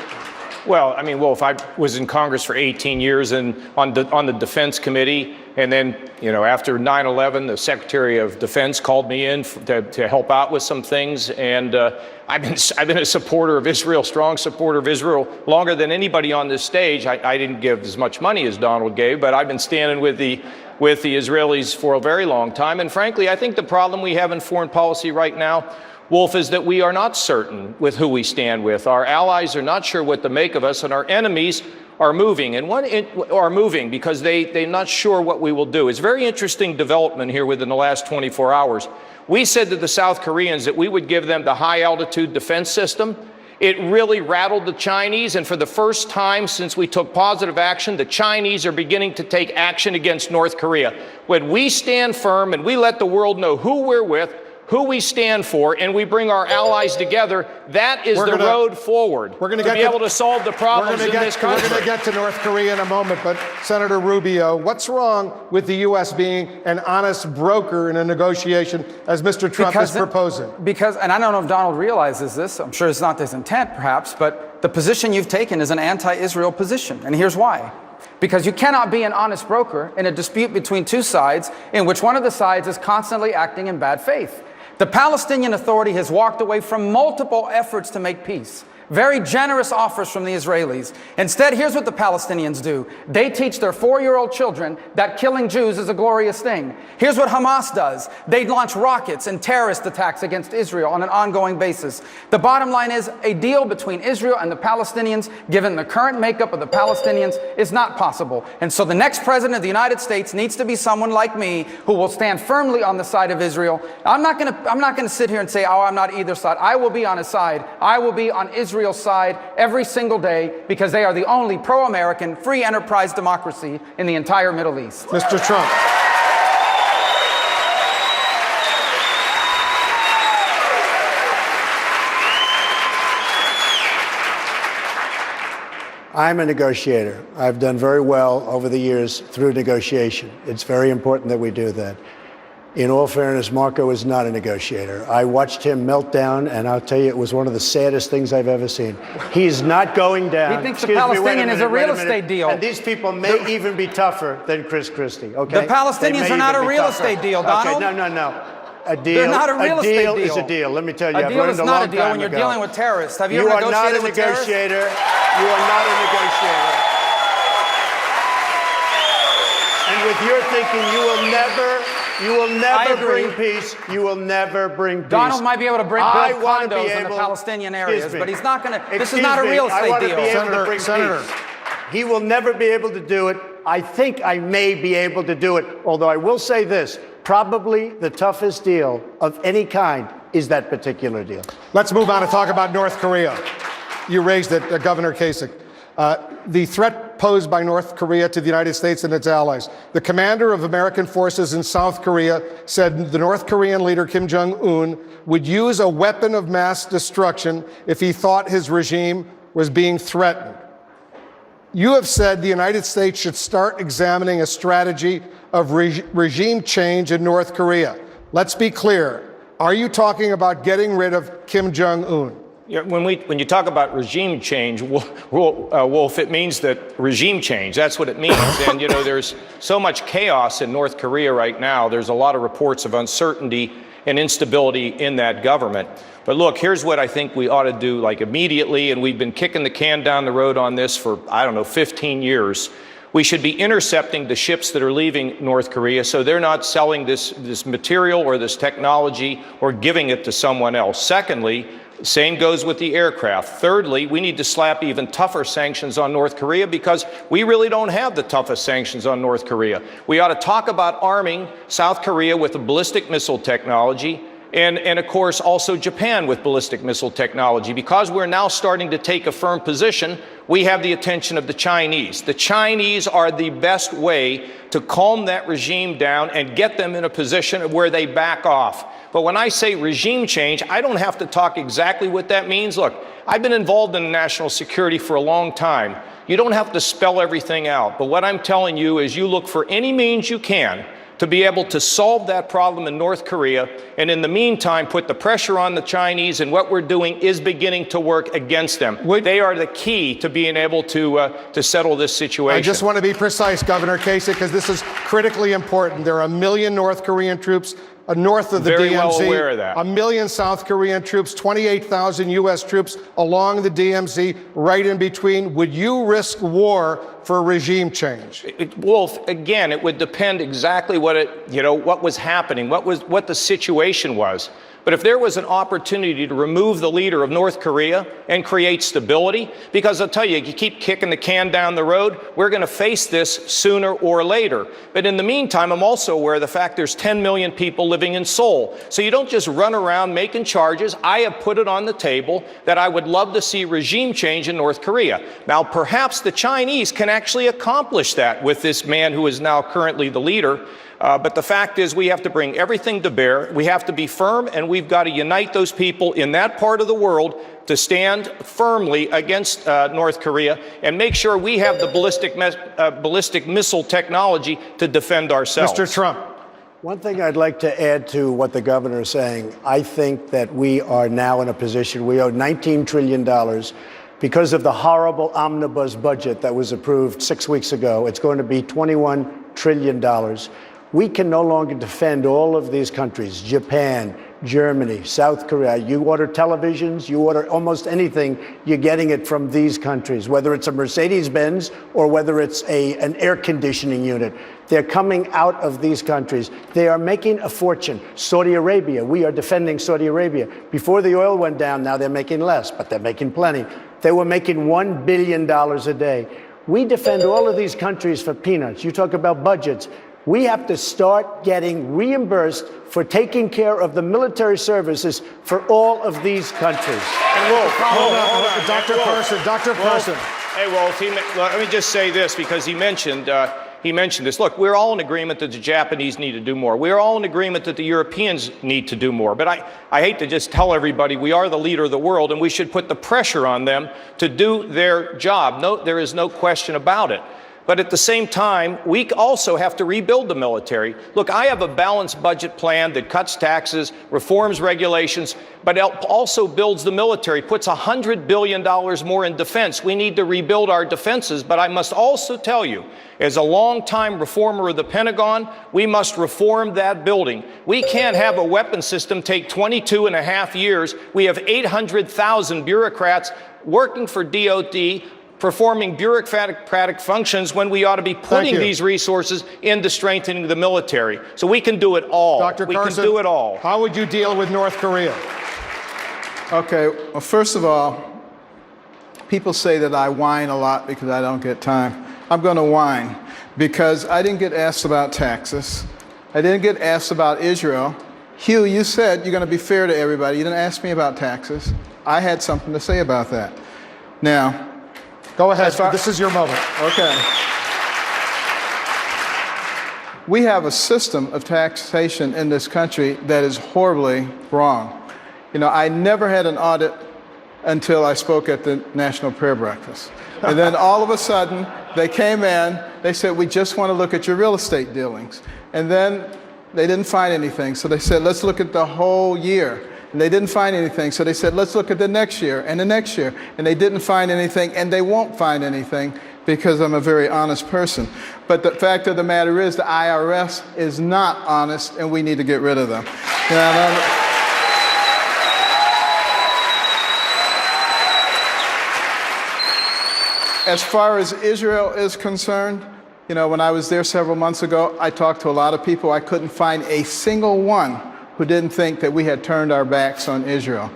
Well, I mean, Wolf, I was in Congress for 18 years and on the Defense Committee. And then, you know, after 9/11, the Secretary of Defense called me in to help out with some things. And I've been a supporter of Israel, strong supporter of Israel, longer than anybody on this stage. I didn't give as much money as Donald gave, but I've been standing with the Israelis for a very long time. And frankly, I think the problem we have in foreign policy right now, Wolf, is that we are not certain with who we stand with. Our allies are not sure what to make of us, and our enemies are moving, because they're not sure what we will do. It's a very interesting development here within the last 24 hours. We said to the South Koreans that we would give them the high-altitude defense system. It really rattled the Chinese, and for the first time since we took positive action, the Chinese are beginning to take action against North Korea. When we stand firm and we let the world know who we're with, who we stand for, and we bring our allies together, that is the road forward. We're going to be able to solve the problems in this country. We're going to get to North Korea in a moment, but Senator Rubio, what's wrong with the U.S. being an honest broker in a negotiation, as Mr. Trump is proposing? And I don't know if Donald realizes this, I'm sure it's not his intent perhaps, but the position you've taken is an anti-Israel position, and here's why. Because you cannot be an honest broker in a dispute between two sides in which one of the sides is constantly acting in bad faith. The Palestinian Authority has walked away from multiple efforts to make peace. Very generous offers from the Israelis. Instead, here's what the Palestinians do. They teach their 4-year-old children that killing Jews is a glorious thing. Here's what Hamas does. They launch rockets and terrorist attacks against Israel on an ongoing basis. The bottom line is a deal between Israel and the Palestinians, given the current makeup of the Palestinians, is not possible. And so the next president of the United States needs to be someone like me who will stand firmly on the side of Israel. I'm not going to sit here and say, oh, I'm not either side. I will be on his side. I will be on Israel's side every single day, because they are the only pro-American, free enterprise democracy in the entire Middle East. Mr. Trump. I'm a negotiator. I've done very well over the years through negotiation. It's very important that we do that. In all fairness, Marco is not a negotiator. I watched him melt down, and I'll tell you, it was one of the saddest things I've ever seen. He's not going down. He thinks the Palestinian is a real estate deal. And these people may even be tougher than Chris Christie, okay? The Palestinians are not a real estate deal, Donald. Okay, no. A deal, They're not a real estate deal. Is a deal. Let me tell you, a deal is not a deal when you're dealing with terrorists. Have you ever negotiated with terrorists? You are not a negotiator. You are not a negotiator. And with your thinking, you will never You will never agree. bring peace. You will never bring peace. Donald might be able to build I wanna be condos in the able- Palestinian Excuse areas, me. but he's not going to. This is Excuse not a me, real I estate wanna deal. be able to bring Senator. peace. He will never be able to do it. I think I may be able to do it, although I will say this, probably the toughest deal of any kind is that particular deal. Let's move on and talk about North Korea. You raised it, Governor Kasich. The threat posed by North Korea to the United States and its allies. The commander of American forces in South Korea said the North Korean leader Kim Jong-un would use a weapon of mass destruction if he thought his regime was being threatened. You have said the United States should start examining a strategy of regime change in North Korea. Let's be clear. Are you talking about getting rid of Kim Jong-un? Yeah, when you talk about regime change, Wolf, it means that regime change, that's what it means. And, you know, there's so much chaos in North Korea right now. There's a lot of reports of uncertainty and instability in that government. But look, here's what I think we ought to do, like, immediately, and we've been kicking the can down the road on this for, 15 years. We should be intercepting the ships that are leaving North Korea so they're not selling this material or this technology or giving it to someone else. Secondly, same goes with the aircraft. Thirdly, we need to slap even tougher sanctions on North Korea because we really don't have the toughest sanctions on North Korea. We ought to talk about arming South Korea with a ballistic missile technology and of course, also Japan with ballistic missile technology. Because we're now starting to take a firm position, we have the attention of the Chinese. The Chinese are the best way to calm that regime down and get them in a position where they back off. But when I say regime change, I don't have to talk exactly what that means. Look, I've been involved in national security for a long time. You don't have to spell everything out. But what I'm telling you is you look for any means you can to be able to solve that problem in North Korea, and in the meantime, put the pressure on the Chinese, and what we're doing is beginning to work against them. They are the key to being able to settle this situation. I just want to be precise, Governor Kasich, because this is critically important. There are 1 million North Korean troops north of the Very DMZ, well aware of that. 1 million South Korean troops, 28,000 U.S. troops along the DMZ, right in between. Would you risk war for regime change? Wolf, again, it would depend exactly what was happening, what the situation was. But if there was an opportunity to remove the leader of North Korea and create stability, because I'll tell you, you keep kicking the can down the road, we're going to face this sooner or later. But in the meantime, I'm also aware of the fact there's 10 million people living in Seoul. So you don't just run around making charges. I have put it on the table that I would love to see regime change in North Korea. Now, perhaps the Chinese can actually accomplish that with this man who is now currently the leader. But the fact is we have to bring everything to bear. We have to be firm, and we've got to unite those people in that part of the world to stand firmly against North Korea and make sure we have the ballistic missile technology to defend ourselves. Mr. Trump. One thing I'd like to add to what the governor is saying, I think that we are now in a position, we owe $19 trillion because of the horrible omnibus budget that was approved 6 weeks ago. It's going to be $21 trillion. We can no longer defend all of these countries, Japan, Germany, South Korea. You order televisions, you order almost anything, you're getting it from these countries, whether it's a Mercedes-Benz or whether it's an air conditioning unit. They're coming out of these countries. They are making a fortune. Saudi Arabia, we are defending Saudi Arabia. Before the oil went down, now they're making less, but they're making plenty. They were making $1 billion a day. We defend all of these countries for peanuts. You talk about budgets. We have to start getting reimbursed for taking care of the military services for all of these countries. And Wolf, hold on, Dr. Carson, Dr. Carson. Hey, Wolf, let me just say this because he mentioned this. Look, we're all in agreement that the Japanese need to do more. We're all in agreement that the Europeans need to do more. But I hate to just tell everybody we are the leader of the world and we should put the pressure on them to do their job. No, there is no question about it. But at the same time, we also have to rebuild the military. Look, I have a balanced budget plan that cuts taxes, reforms regulations, but also builds the military, puts $100 billion more in defense. We need to rebuild our defenses, but I must also tell you, as a longtime reformer of the Pentagon, we must reform that building. We can't have a weapon system take 22.5 years. We have 800,000 bureaucrats working for DOD, performing bureaucratic functions when we ought to be putting you. these resources into strengthening the military. So we can do it all. Dr. We Carson, can do it all. how would you deal with North Korea? Okay, well, first of all, people say that I whine a lot because I don't get time. I'm going to whine because I didn't get asked about taxes. I didn't get asked about Israel. Hugh, you said you're going to be fair to everybody. You didn't ask me about taxes. I had something to say about that. Now, Go ahead. This is your moment. okay. We have a system of taxation in this country that is horribly wrong. You know, I never had an audit until I spoke at the National Prayer Breakfast. And then all of a sudden, they came in, they said, we just want to look at your real estate dealings. And then they didn't find anything, so they said, let's look at the whole year. And they didn't find anything, so they said, let's look at the next year and the next year. And they didn't find anything, and they won't find anything because I'm a very honest person. But the fact of the matter is the IRS is not honest, and we need to get rid of them. As far as Israel is concerned, you know, when I was there several months ago, I talked to a lot of people. I couldn't find a single one who didn't think that we had turned our backs on Israel.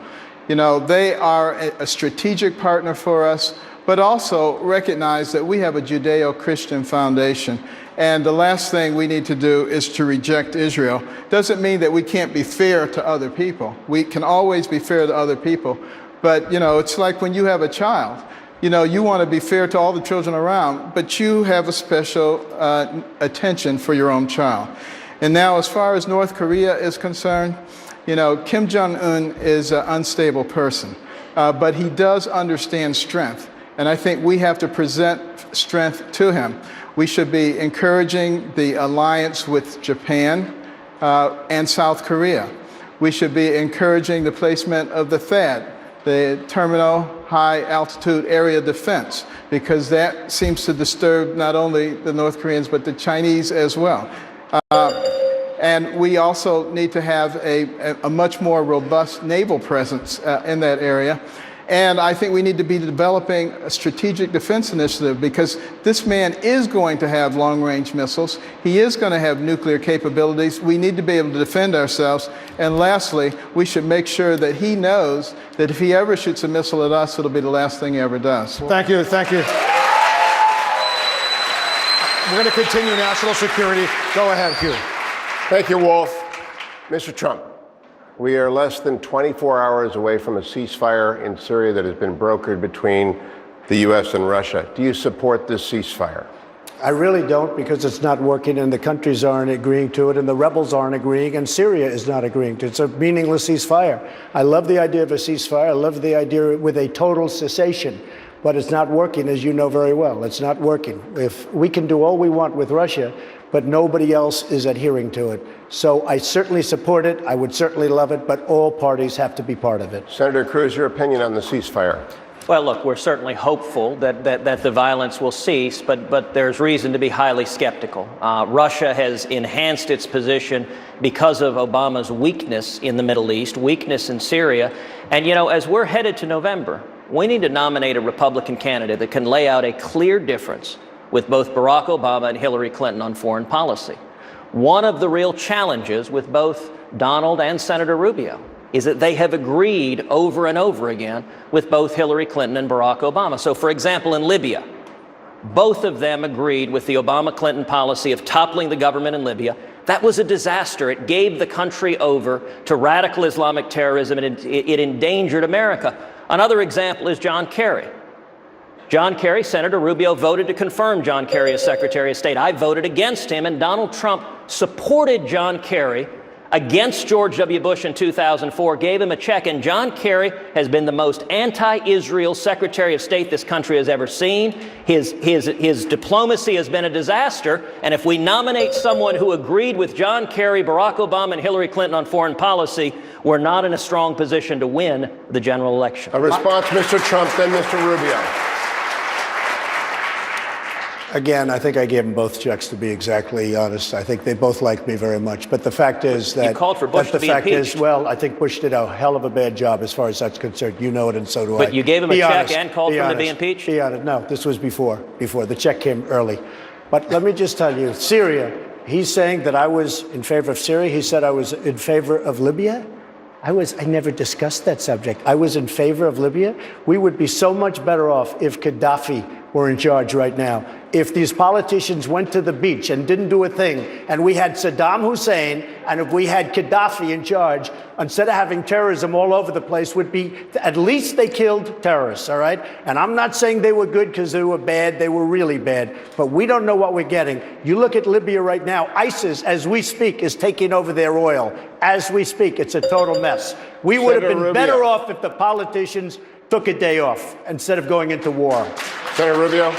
You know, they are a strategic partner for us, but also recognize that we have a Judeo-Christian foundation. And the last thing we need to do is to reject Israel. Doesn't mean that we can't be fair to other people. We can always be fair to other people. But, you know, it's like when you have a child. You know, you want to be fair to all the children around, but you have a special attention for your own child. And now, as far as North Korea is concerned, you know, Kim Jong-un is an unstable person, but he does understand strength. And I think we have to present strength to him. We should be encouraging the alliance with Japan and South Korea. We should be encouraging the placement of the THAAD, the Terminal High Altitude Area Defense, because that seems to disturb not only the North Koreans, but the Chinese as well. And we also need to have a much more robust naval presence in that area. And I think we need to be developing a strategic defense initiative because this man is going to have long-range missiles. He is going to have nuclear capabilities. We need to be able to defend ourselves. And lastly, we should make sure that he knows that if he ever shoots a missile at us, it'll be the last thing he ever does. Thank you. Thank you. We're going to continue national security. Go ahead, Hugh. Thank you, Wolf. Mr. Trump, we are less than 24 hours away from a ceasefire in Syria that has been brokered between the U.S. and Russia. Do you support this ceasefire? I really don't, because it's not working and the countries aren't agreeing to it and the rebels aren't agreeing and Syria is not agreeing to it. It's a meaningless ceasefire. I love the idea of a ceasefire. I love the idea with a total cessation. But it's not working, as you know very well. It's not working. If we can do all we want with Russia, but nobody else is adhering to it. So I certainly support it. I would certainly love it, but all parties have to be part of it. Senator Cruz, your opinion on the ceasefire? Well, look, we're certainly hopeful that the violence will cease, but there's reason to be highly skeptical. Russia has enhanced its position because of Obama's weakness in the Middle East, weakness in Syria. And, you know, as we're headed to November, we need to nominate a Republican candidate that can lay out a clear difference with both Barack Obama and Hillary Clinton on foreign policy. One of the real challenges with both Donald and Senator Rubio is that they have agreed over and over again with both Hillary Clinton and Barack Obama. So, for example, in Libya, both of them agreed with the Obama-Clinton policy of toppling the government in Libya. That was a disaster. It gave the country over to radical Islamic terrorism, and it endangered America. Another example is John Kerry. John Kerry, Senator Rubio voted to confirm John Kerry as Secretary of State. I voted against him, and Donald Trump supported John Kerry against George W. Bush in 2004, gave him a check, and John Kerry has been the most anti-Israel Secretary of State this country has ever seen. His diplomacy has been a disaster, and if we nominate someone who agreed with John Kerry, Barack Obama, and Hillary Clinton on foreign policy, we're not in a strong position to win the general election. A response, Mr. Trump, then Mr. Rubio. Again, I think I gave them both checks, to be exactly honest. I think they both like me very much. But the fact is that... You called for Bush the to be fact impeached. is, well, I think Bush did a hell of a bad job as far as that's concerned. You know it, and so do I. But you gave him a check and called for him to be impeached? Be honest. No, this was before. The check came early. But let me just tell you, Syria, he's saying that I was in favor of Syria. He said I was in favor of Libya. I never discussed that subject. I was in favor of Libya. We would be so much better off if Gaddafi were in charge right now. If these politicians went to the beach and didn't do a thing, and we had Saddam Hussein, and if we had Gaddafi in charge, instead of having terrorism all over the place, would be, at least they killed terrorists, all right? And I'm not saying they were good because they were bad. They were really bad. But we don't know what we're getting. You look at Libya right now. ISIS, as we speak, is taking over their oil. As we speak, it's a total mess. We would have been better off if the politicians took a day off instead of going into war. Senator Rubio.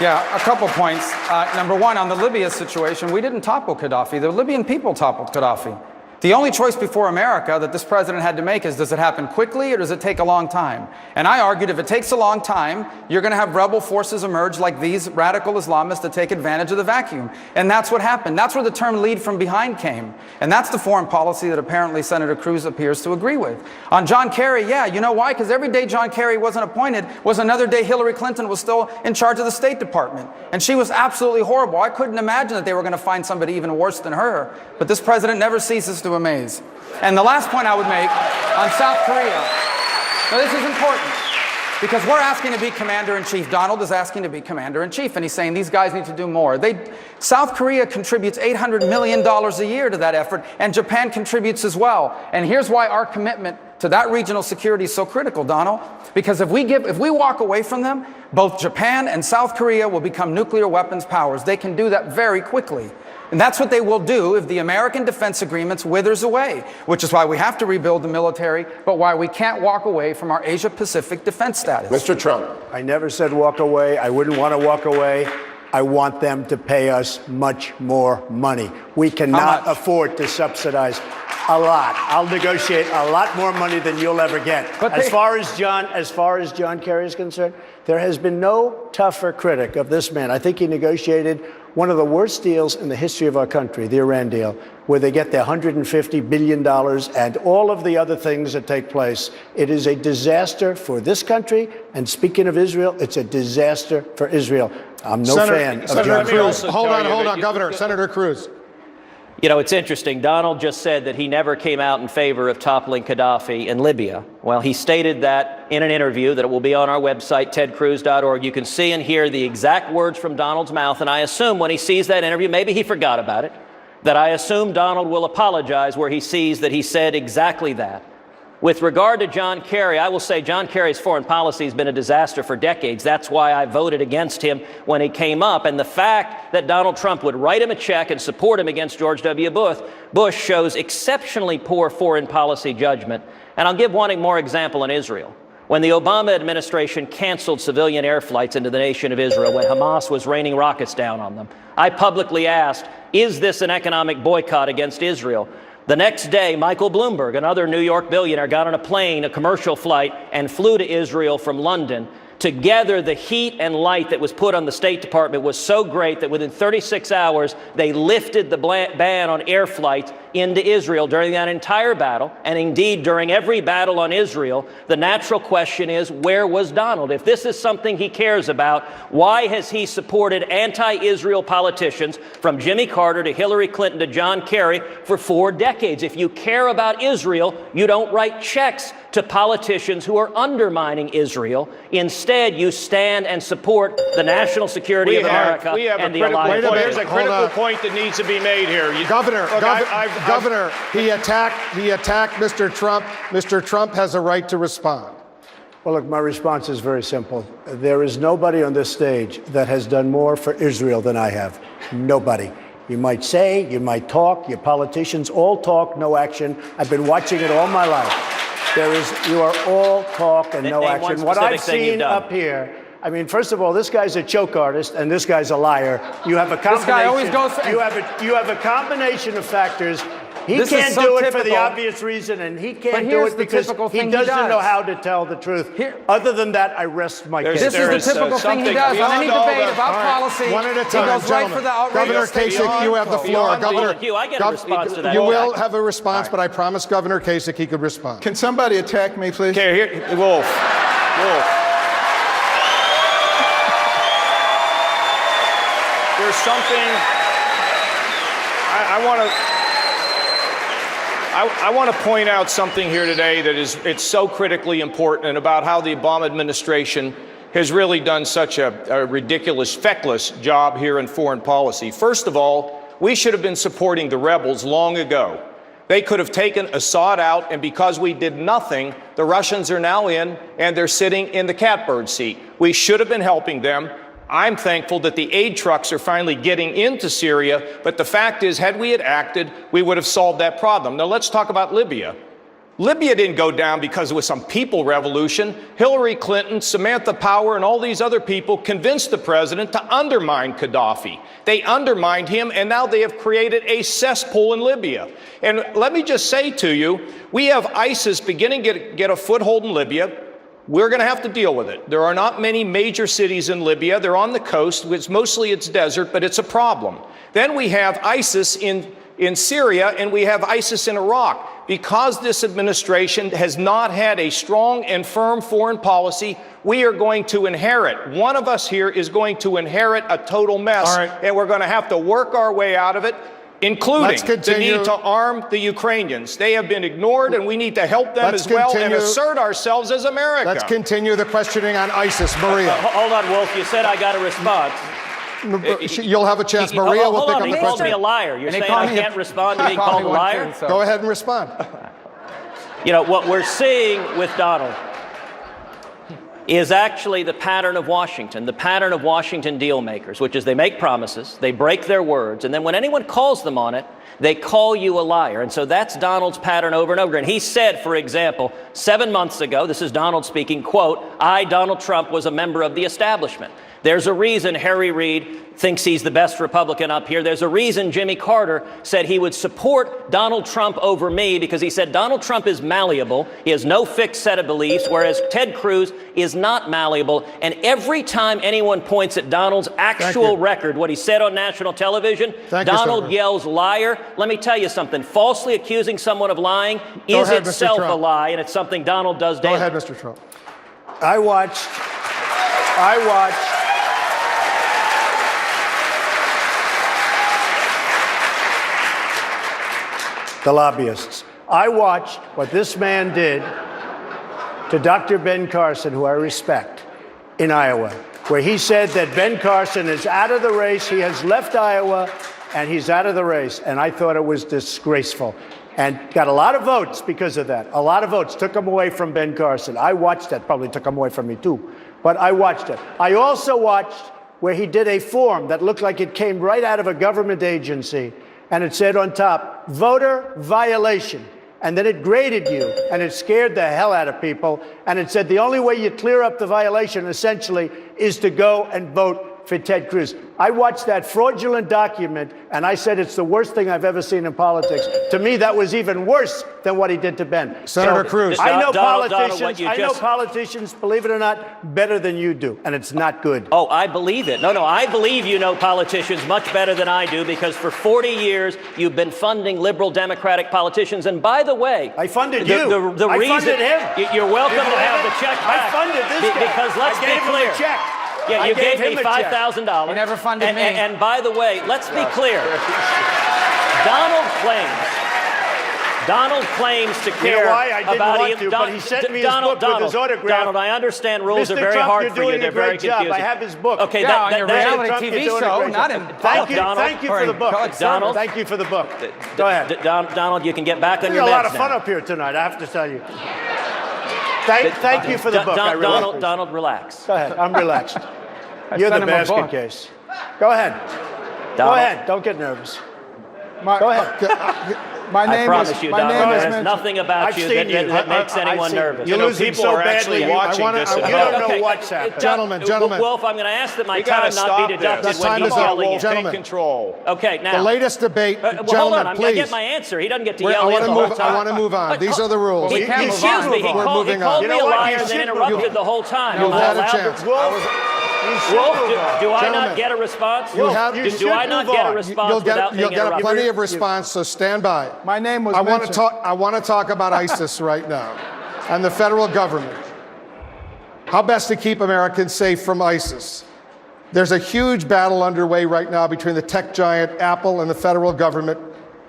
Yeah, a couple points. Number one, on the Libya situation, we didn't topple Gaddafi. The Libyan people toppled Gaddafi. The only choice before America that this president had to make is, does it happen quickly or does it take a long time? And I argued if it takes a long time, you're going to have rebel forces emerge like these radical Islamists that take advantage of the vacuum. And that's what happened. That's where the term lead from behind came. And that's the foreign policy that apparently Senator Cruz appears to agree with. On John Kerry, yeah, you know why? Because every day John Kerry wasn't appointed was another day Hillary Clinton was still in charge of the State Department. And she was absolutely horrible. I couldn't imagine that they were going to find somebody even worse than her. But this president never ceases to amaze. And the last point I would make on South Korea, now this is important, because we're asking to be commander-in-chief. Donald is asking to be commander-in-chief, and he's saying these guys need to do more. South Korea contributes $800 million a year to that effort, and Japan contributes as well. And here's why our commitment to that regional security is so critical, Donald, because if we walk away from them, both Japan and South Korea will become nuclear weapons powers. They can do that very quickly. And that's what they will do if the American defense agreements withers away, which is why we have to rebuild the military, but why we can't walk away from our Asia-Pacific defense status. Mr. Trump. I never said walk away. I wouldn't want to walk away. I want them to pay us much more money. We cannot afford to subsidize a lot. I'll negotiate a lot more money than you'll ever get. But as far as John Kerry is concerned, there has been no tougher critic of this man. I think he negotiated one of the worst deals in the history of our country, the Iran deal, where they get their $150 billion and all of the other things that take place. It is a disaster for this country. And speaking of Israel, it's a disaster for Israel. I'm no fan of Senator John Cruz. Kerry. Hold on, Governor. Senator Cruz. You know, it's interesting. Donald just said that he never came out in favor of toppling Gaddafi in Libya. Well, he stated that in an interview that it will be on our website, tedcruz.org. You can see and hear the exact words from Donald's mouth. And I assume when he sees that interview, maybe he forgot about it, that I assume Donald will apologize where he sees that he said exactly that. With regard to John Kerry, I will say John Kerry's foreign policy has been a disaster for decades. That's why I voted against him when he came up. And the fact that Donald Trump would write him a check and support him against George W. Bush shows exceptionally poor foreign policy judgment. And I'll give one more example on Israel. When the Obama administration canceled civilian air flights into the nation of Israel, when Hamas was raining rockets down on them, I publicly asked, is this an economic boycott against Israel? The next day, Michael Bloomberg, another New York billionaire, got on a plane, a commercial flight, and flew to Israel from London. Together, the heat and light that was put on the State Department was so great that within 36 hours, they lifted the ban on air flights into Israel during that entire battle. And indeed, during every battle on Israel, the natural question is, where was Donald? If this is something he cares about, why has he supported anti-Israel politicians from Jimmy Carter to Hillary Clinton to John Kerry for 4 decades? If you care about Israel, you don't write checks to politicians who are undermining Israel. Instead, you stand and support the national security of America and the alliance. There's a critical point that needs to be made here. Governor, he attacked Mr. Trump. Mr. Trump has a right to respond. Well, look, my response is very simple. There is nobody on this stage that has done more for Israel than I have. Nobody. You might say, you might talk, your politicians all talk, no action. I've been watching it all my life. You are all talk and no action. What I've seen up here, I mean, first of all, this guy's a choke artist and this guy's a liar. You have a combination. This guy always goes. You have a combination of factors. He This is can't so do it for the typical. obvious reason, and he But can't do here's it the because typical he thing he doesn't know does. how to tell the truth. Here- Other than that, I rest my case. This There is the is, typical thing he something does on beyond any all debate the- about All right, policy. one at a He time, goes right gentlemen. for the outrageous Governor statement. Kasich, you have the floor. Beyond Governor, Hugh, I get a response to that. You will have a response, but I promised Governor Kasich he could respond. Can somebody attack me, please? Okay, here, Wolf. There's something I want to point out something here today that it's so critically important, and about how the Obama administration has really done such a ridiculous, feckless job here in foreign policy. First of all, we should have been supporting the rebels long ago. They could have taken Assad out, and because we did nothing, the Russians are now in, and they're sitting in the catbird seat. We should have been helping them. I'm thankful that the aid trucks are finally getting into Syria, but the fact is, had we acted, we would have solved that problem. Now let's talk about Libya. Libya didn't go down because it was some people revolution. Hillary Clinton, Samantha Power, and all these other people convinced the president to undermine Gaddafi. They undermined him, and now they have created a cesspool in Libya. And let me just say to you, we have ISIS beginning to get a foothold in Libya. We're going to have to deal with it. There are not many major cities in Libya. They're on the coast. It's desert, but it's a problem. Then we have ISIS in Syria, and we have ISIS in Iraq. Because this administration has not had a strong and firm foreign policy, we are going to inherit. One of us here is going to inherit a total mess, All right. and we're going to have to work our way out of it, including Let's the continue. need to arm the Ukrainians. They have been ignored, and we need to help them Let's as well and continue. assert ourselves as America. Let's continue the questioning on ISIS. Maria, Hold on, Wolf. You said I got a response. you'll have a chance. Maria will Hold pick on, up he the called me question. a liar. You're And he saying called I me a- can't respond to being Called called me a one liar? too, so- Go ahead and respond. You know, what we're seeing with Donald is actually the pattern of Washington, the pattern of Washington deal makers, which is they make promises, they break their words, and then when anyone calls them on it, they call you a liar. And so that's Donald's pattern over and over again. He said, for example, 7 months ago, this is Donald speaking, quote, I, Donald Trump, was a member of the establishment. There's a reason Harry Reid thinks he's the best Republican up here. There's a reason Jimmy Carter said he would support Donald Trump over me, because he said Donald Trump is malleable. He has no fixed set of beliefs, whereas Ted Cruz is not malleable. And every time anyone points at Donald's actual record, what he said on national television, Thank you, Donald Senator. yells liar. Let me tell you something. Falsely accusing someone of lying Go is ahead, Mr. itself a Trump. lie, and it's something Donald does Go daily. ahead, Mr. Trump. I watched the lobbyists. I watched what this man did to Dr. Ben Carson, who I respect, in Iowa, where he said that Ben Carson is out of the race. He has left Iowa, and he's out of the race. And I thought it was disgraceful. And got a lot of votes because of that. A lot of votes took him away from Ben Carson. I watched that. Probably took him away from me, too. But I watched it. I also watched where he did a form that looked like it came right out of a government agency. And it said on top, voter violation. And then it graded you, and it scared the hell out of people. And it said the only way you clear up the violation, essentially, is to go and vote for Ted Cruz. I watched that fraudulent document, and I said it's the worst thing I've ever seen in politics. To me, that was even worse than what he did to Ben. Senator Cruz. I know Donald, politicians. what you I know just- politicians, believe it or not, better than you do, and it's not good. Oh, I believe it. No, I believe you know politicians much better than I do, because for 40 years you've been funding liberal Democratic politicians. And by the way, I funded you. The I reason funded him. You're welcome You to believe have it? the check I back. funded this guy. Because let's I be gave him clear. a check. Yeah, I you gave gave him me a check. $5,000. You never funded me. And by the way, let's be clear. Donald claims to care why? I didn't about want him. to, but he sent me his book with his autograph. Donald, I understand rules Mr. are very Trump, hard you're for you. doing They're a great very job. confusing. I have his book. Okay, Yeah, on your reality Trump, TV you're doing a show, great not job. in Thank you, Donald. thank you for the book. Donald. Thank you for the book. Go ahead. Donald, you can get back on There's your a meds lot of now. fun up here tonight, I have to tell you. Thank you for the book. I really appreciate it. Donald, relax. Go ahead. I'm relaxed. You're the sent him a basket book. case. Go ahead. Go Donald. ahead. Don't get nervous. Go ahead. My I name promise is- you, my Dr. name is There's mentioned. nothing about I've you seen that, you. that makes I've anyone seen nervous. you. You know, losing people so are actually badly, watching I wanna- this I at wanna- home. know Okay, what's happening. John- Gentlemen. Wolf, I'm going to ask that my We gotta time not stop be deducted this. That when time he's is up. yelling Wolf, at Gentlemen. take control. Okay, now. The latest debate, Well, hold gentlemen, on. I please. get my answer. He doesn't get to I yell in want the to whole move. time. I want to move on. These are the rules. He, We can't move excuse on. me. He We're called, moving he called on. me You know a what? liar You and then should- interrupted the whole time. You've Am I had a allowed to- chance. Wolf, do I Gentlemen. not get a response? You have- do, you do I not get a response You'll get, without you'll being get interrupted? plenty of response, so stand by. My name was I want to mentioned. talk. I want to talk about ISIS right now, and the federal government. How best to keep Americans safe from ISIS? There's a huge battle underway right now between the tech giant Apple and the federal government.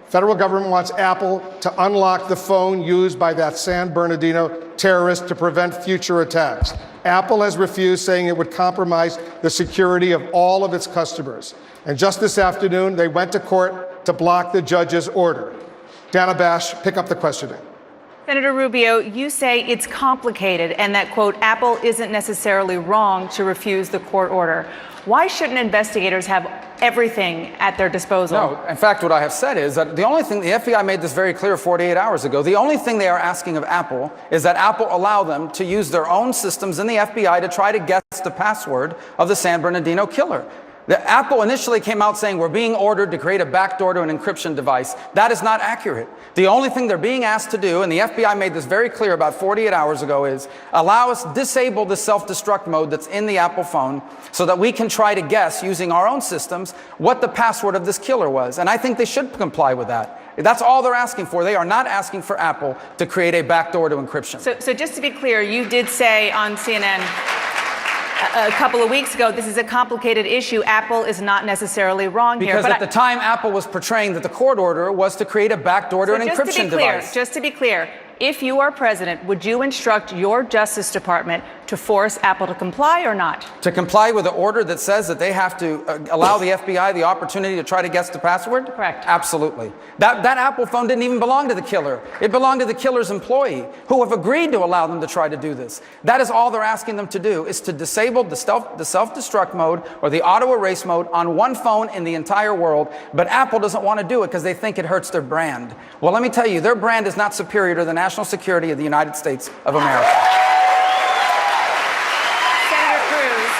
Federal government wants Apple to unlock the phone used by that San Bernardino terrorist to prevent future attacks. Apple has refused, saying it would compromise the security of all of its customers. And just this afternoon, they went to court to block the judge's order. Dana Bash, pick up the questioning. Senator Rubio, you say it's complicated and that, quote, Apple isn't necessarily wrong to refuse the court order. Why shouldn't investigators have everything at their disposal? No, in fact, what I have said is that the only thing, the FBI made this very clear 48 hours ago, the only thing they are asking of Apple is that Apple allow them to use their own systems in the FBI to try to guess the password of the San Bernardino killer. The Apple initially came out saying we're being ordered to create a backdoor to an encryption device. That is not accurate. The only thing they're being asked to do, and the FBI made this very clear about 48 hours ago, is allow us disable the self-destruct mode that's in the Apple phone so that we can try to guess using our own systems what the password of this killer was. And I think they should comply with that. That's all they're asking for. They are not asking for Apple to create a backdoor to encryption. So just to be clear, you did say on CNN a couple of weeks ago, this is a complicated issue. Apple is not necessarily wrong here. Because at the time, Apple was portraying that the court order was to create a backdoor to an encryption device. Just to be clear, if you are president, would you instruct your Justice Department to force Apple to comply or not? To comply with an order that says that they have to allow the FBI the opportunity to try to guess the password? Correct. Absolutely. That Apple phone didn't even belong to the killer. It belonged to the killer's employee, who have agreed to allow them to try to do this. That is all they're asking them to do, is to disable the self-destruct mode or the auto erase mode on one phone in the entire world. But Apple doesn't want to do it because they think it hurts their brand. Well, let me tell you, their brand is not superior to the national security of the United States of America. Senator Cruz,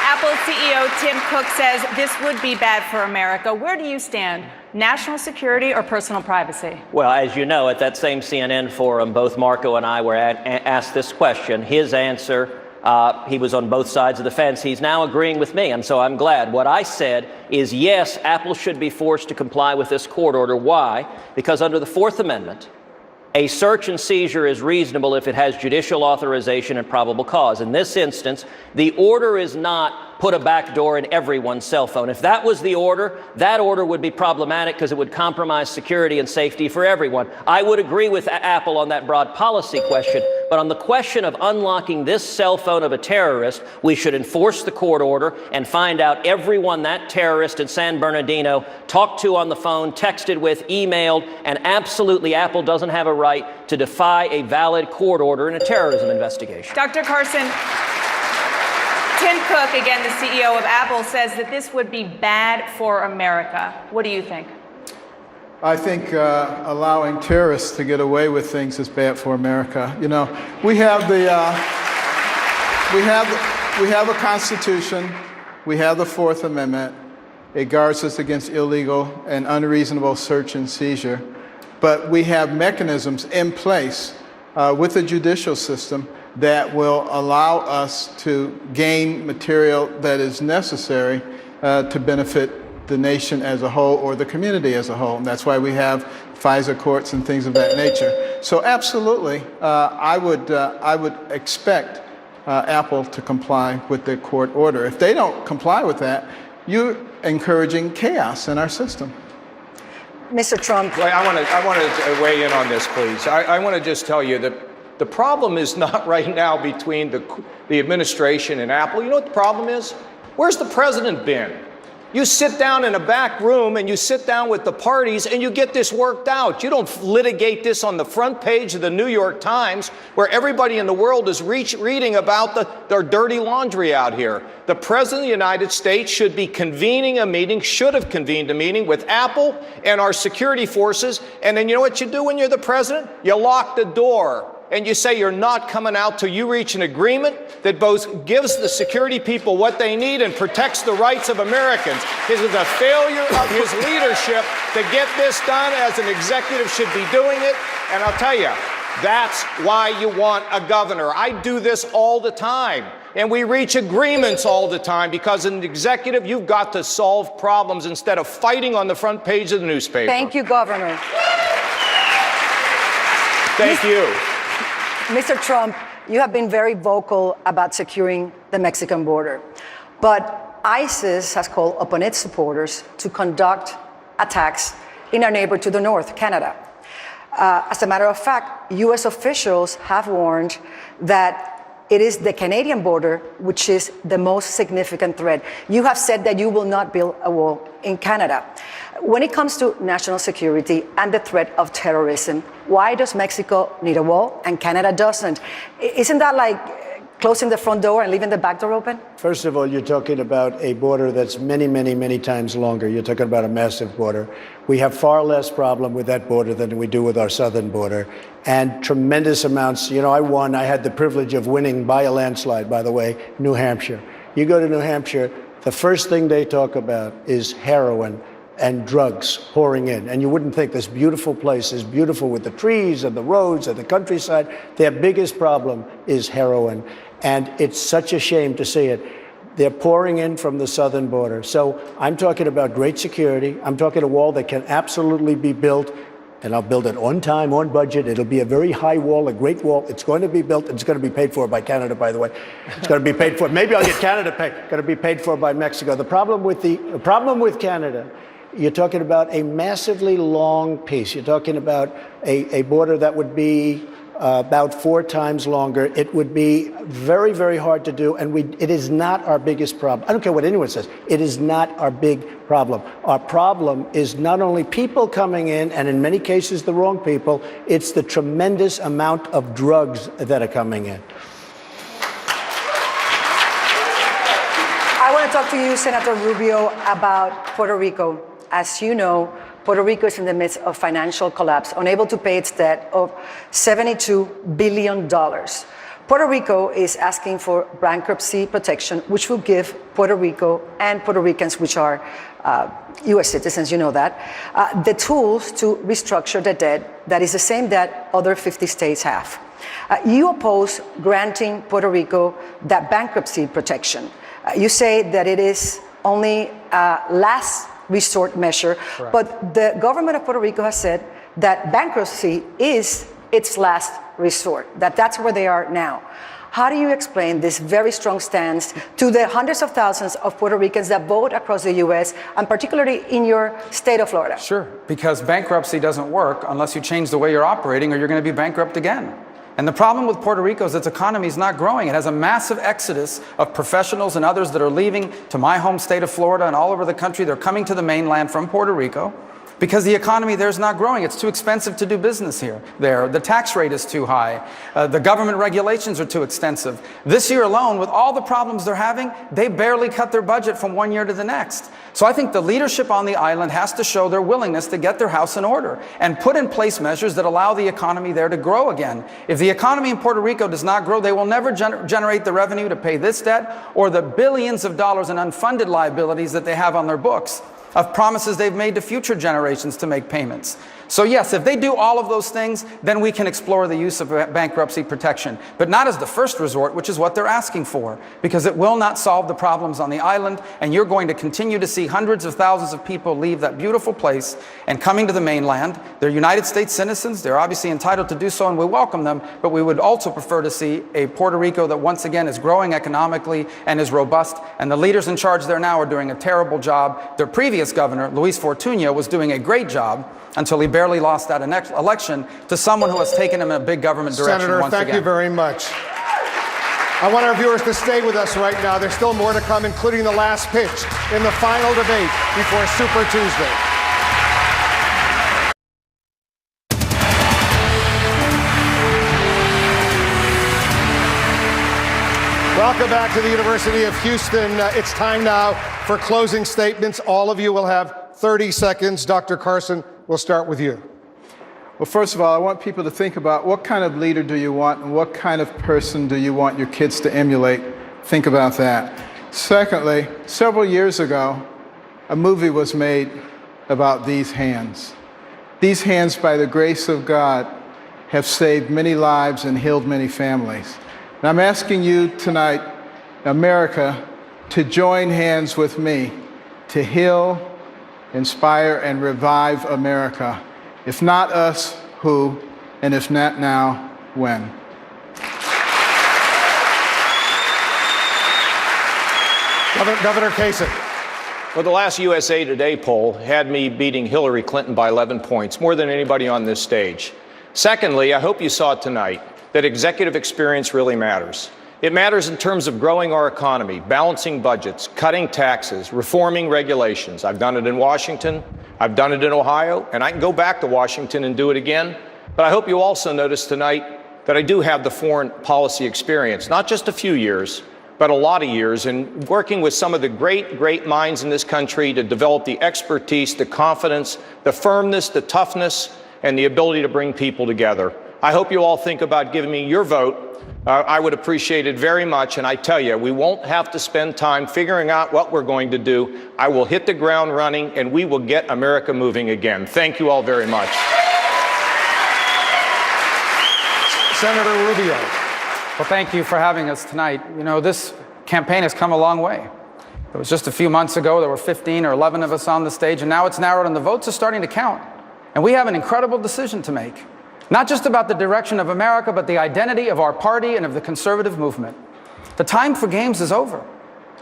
Apple CEO Tim Cook says this would be bad for America. Where do you stand? National security or personal privacy? Well, as you know, at that same CNN forum, both Marco and I were asked this question. His answer, he was on both sides of the fence. He's now agreeing with me, and so I'm glad. What I said is, yes, Apple should be forced to comply with this court order. Why? Because under the Fourth Amendment, a search and seizure is reasonable if it has judicial authorization and probable cause. In this instance, the order is not put a backdoor in everyone's cell phone. If that was the order, that order would be problematic because it would compromise security and safety for everyone. I would agree with Apple on that broad policy question, but on the question of unlocking this cell phone of a terrorist, we should enforce the court order and find out everyone that terrorist in San Bernardino talked to on the phone, texted with, emailed, and absolutely Apple doesn't have a right to defy a valid court order in a terrorism investigation. Dr. Carson, Tim Cook, again, the CEO of Apple, says that this would be bad for America. What do you think? I think allowing terrorists to get away with things is bad for America. You know, we have a Constitution, we have the Fourth Amendment. It guards us against illegal and unreasonable search and seizure. But we have mechanisms in place with the judicial system that will allow us to gain material that is necessary to benefit the nation as a whole or the community as a whole. And that's why we have FISA courts and things of that nature. So absolutely, I would expect Apple to comply with the court order. If they don't comply with that, you're encouraging chaos in our system. Mr. Trump. Wait, I want to weigh in on this, please. I want to just tell you that the problem is not right now between the administration and Apple. You know what the problem is? Where's the president been? You sit down in a back room and you sit down with the parties and you get this worked out. You don't litigate this on the front page of the New York Times where everybody in the world is reading about their dirty laundry out here. The President of the United States should be convening a meeting, should have convened a meeting with Apple and our security forces. And then you know what you do when you're the president? You lock the door. And you say you're not coming out till you reach an agreement that both gives the security people what they need and protects the rights of Americans. This is a failure of his leadership to get this done as an executive should be doing it. And I'll tell you, that's why you want a governor. I do this all the time. And we reach agreements all the time because as an executive, you've got to solve problems instead of fighting on the front page of the newspaper. Thank you, Governor. Thank you. Mr. Trump, you have been very vocal about securing the Mexican border, but ISIS has called upon its supporters to conduct attacks in our neighbor to the north, Canada. As a matter of fact, U.S. officials have warned that it is the Canadian border which is the most significant threat. You have said that you will not build a wall in Canada. When it comes to national security and the threat of terrorism, why does Mexico need a wall and Canada doesn't? Isn't that like closing the front door and leaving the back door open? First of all, you're talking about a border that's many, many, many times longer. You're talking about a massive border. We have far less problem with that border than we do with our southern border, and tremendous amounts. You know, I had the privilege of winning by a landslide, by the way, New Hampshire. You go to New Hampshire, the first thing they talk about is heroin and drugs pouring in. And you wouldn't think this beautiful place is beautiful with the trees and the roads and the countryside. Their biggest problem is heroin. And it's such a shame to see it. They're pouring in from the southern border. So I'm talking about great security. I'm talking a wall that can absolutely be built. And I'll build it on time, on budget. It'll be a very high wall, a great wall. It's going to be built. It's going to be paid for by Canada, by the way. It's going to be paid for. Maybe I'll get Canada paid. Going to be paid for by Mexico. The problem with Canada, you're talking about a massively long piece. You're talking about a border that would be about 4 times longer. It would be very, very hard to do, and it is not our biggest problem. I don't care what anyone says. It is not our big problem. Our problem is not only people coming in, and in many cases the wrong people, it's the tremendous amount of drugs that are coming in. I want to talk to you, Senator Rubio, about Puerto Rico. As you know, Puerto Rico is in the midst of financial collapse, unable to pay its debt of $72 billion. Puerto Rico is asking for bankruptcy protection, which will give Puerto Rico and Puerto Ricans, which are U.S. citizens, you know that, the tools to restructure the debt that is the same debt other 50 states have. You oppose granting Puerto Rico that bankruptcy protection. You say that it is only last resort measure, correct. But the government of Puerto Rico has said that bankruptcy is its last resort, that's where they are now. How do you explain this very strong stance to the hundreds of thousands of Puerto Ricans that vote across the U.S., and particularly in your state of Florida? Sure, because bankruptcy doesn't work unless you change the way you're operating, or you're going to be bankrupt again. And the problem with Puerto Rico is its economy is not growing. It has a massive exodus of professionals and others that are leaving to my home state of Florida and all over the country. They're coming to the mainland from Puerto Rico because the economy there is not growing. It's too expensive to do business there. The tax rate is too high. The government regulations are too extensive. This year alone, with all the problems they're having, they barely cut their budget from one year to the next. So I think the leadership on the island has to show their willingness to get their house in order and put in place measures that allow the economy there to grow again. If the economy in Puerto Rico does not grow, they will never generate the revenue to pay this debt or the billions of dollars in unfunded liabilities that they have on their books of promises they've made to future generations to make payments. So yes, if they do all of those things, then we can explore the use of bankruptcy protection, but not as the first resort, which is what they're asking for, because it will not solve the problems on the island, and you're going to continue to see hundreds of thousands of people leave that beautiful place and coming to the mainland. They're United States citizens. They're obviously entitled to do so, and we welcome them, but we would also prefer to see a Puerto Rico that once again is growing economically and is robust, and the leaders in charge there now are doing a terrible job. Their previous governor, Luis Fortuño, was doing a great job until he barely lost that election to someone who has taken him in a big government direction Senator, once again. thank you very much. I want our viewers to stay with us right now. There's still more to come, including the last pitch in the final debate before Super Tuesday. Welcome back to the University of Houston. It's time now for closing statements. All of you will have 30 seconds. Dr. Carson, we'll start with you. Well, first of all, I want people to think about what kind of leader do you want and what kind of person do you want your kids to emulate? Think about that. Secondly, several years ago, a movie was made about these hands. These hands, by the grace of God, have saved many lives and healed many families. And I'm asking you tonight, America, to join hands with me to heal, inspire, and revive America. If not us, who? And if not now, when? Governor Kasich. Well, the last USA Today poll had me beating Hillary Clinton by 11 points, more than anybody on this stage. Secondly, I hope you saw tonight that executive experience really matters. It matters in terms of growing our economy, balancing budgets, cutting taxes, reforming regulations. I've done it in Washington, I've done it in Ohio, and I can go back to Washington and do it again. But I hope you also notice tonight that I do have the foreign policy experience, not just a few years, but a lot of years in working with some of the great minds in this country to develop the expertise, the confidence, the firmness, the toughness, and the ability to bring people together. I hope you all think about giving me your vote. I would appreciate it very much. And I tell you, we won't have to spend time figuring out what we're going to do. I will hit the ground running, and we will get America moving again. Thank you all very much. Senator Rubio. Well, thank you for having us tonight. You know, this campaign has come a long way. It was just a few months ago, there were 15 or 11 of us on the stage, and now it's narrowed and the votes are starting to count. And we have an incredible decision to make. Not just about the direction of America, but the identity of our party and of the conservative movement. The time for games is over.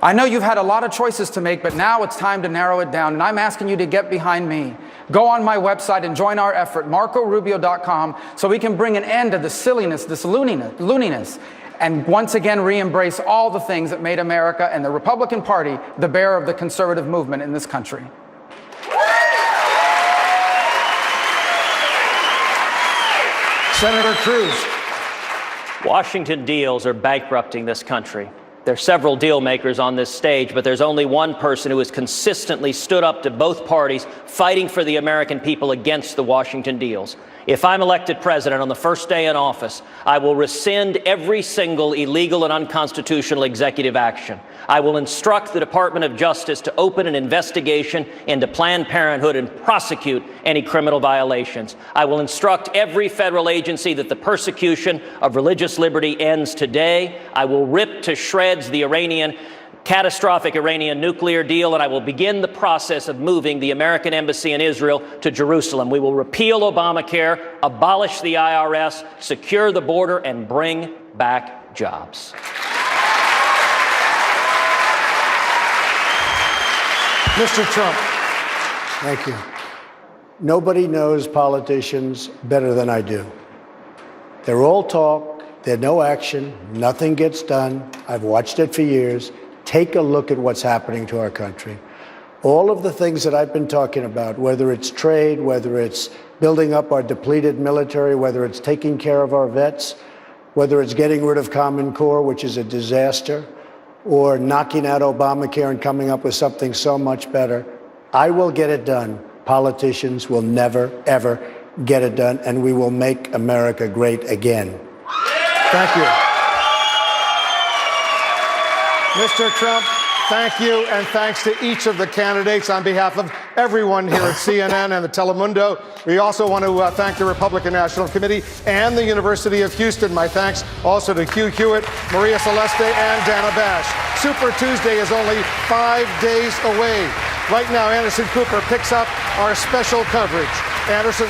I know you've had a lot of choices to make, but now it's time to narrow it down, and I'm asking you to get behind me. Go on my website and join our effort, MarcoRubio.com, so we can bring an end to the silliness, this looniness, and once again re-embrace all the things that made America and the Republican Party the bearer of the conservative movement in this country. Senator Cruz. Washington deals are bankrupting this country. There are several deal makers on this stage, but there's only one person who has consistently stood up to both parties, fighting for the American people against the Washington deals. If I'm elected president on the first day in office, I will rescind every single illegal and unconstitutional executive action. I will instruct the Department of Justice to open an investigation into Planned Parenthood and prosecute any criminal violations. I will instruct every federal agency that the persecution of religious liberty ends today. I will rip to shreds the catastrophic Iranian nuclear deal, and I will begin the process of moving the American embassy in Israel to Jerusalem. We will repeal Obamacare, abolish the IRS, secure the border, and bring back jobs. Mr. Trump. Thank you. Nobody knows politicians better than I do. They're all talk, they're no action, nothing gets done. I've watched it for years. Take a look at what's happening to our country. All of the things that I've been talking about, whether it's trade, whether it's building up our depleted military, whether it's taking care of our vets, whether it's getting rid of Common Core, which is a disaster, or knocking out Obamacare and coming up with something so much better, I will get it done. Politicians will never, ever get it done, and we will make America great again. Thank you. Mr. Trump, thank you, and thanks to each of the candidates on behalf of everyone here at CNN and the Telemundo. We also want to thank the Republican National Committee and the University of Houston. My thanks also to Hugh Hewitt, Maria Celeste, and Dana Bash. Super Tuesday is only 5 days away. Right now, Anderson Cooper picks up our special coverage. Anderson.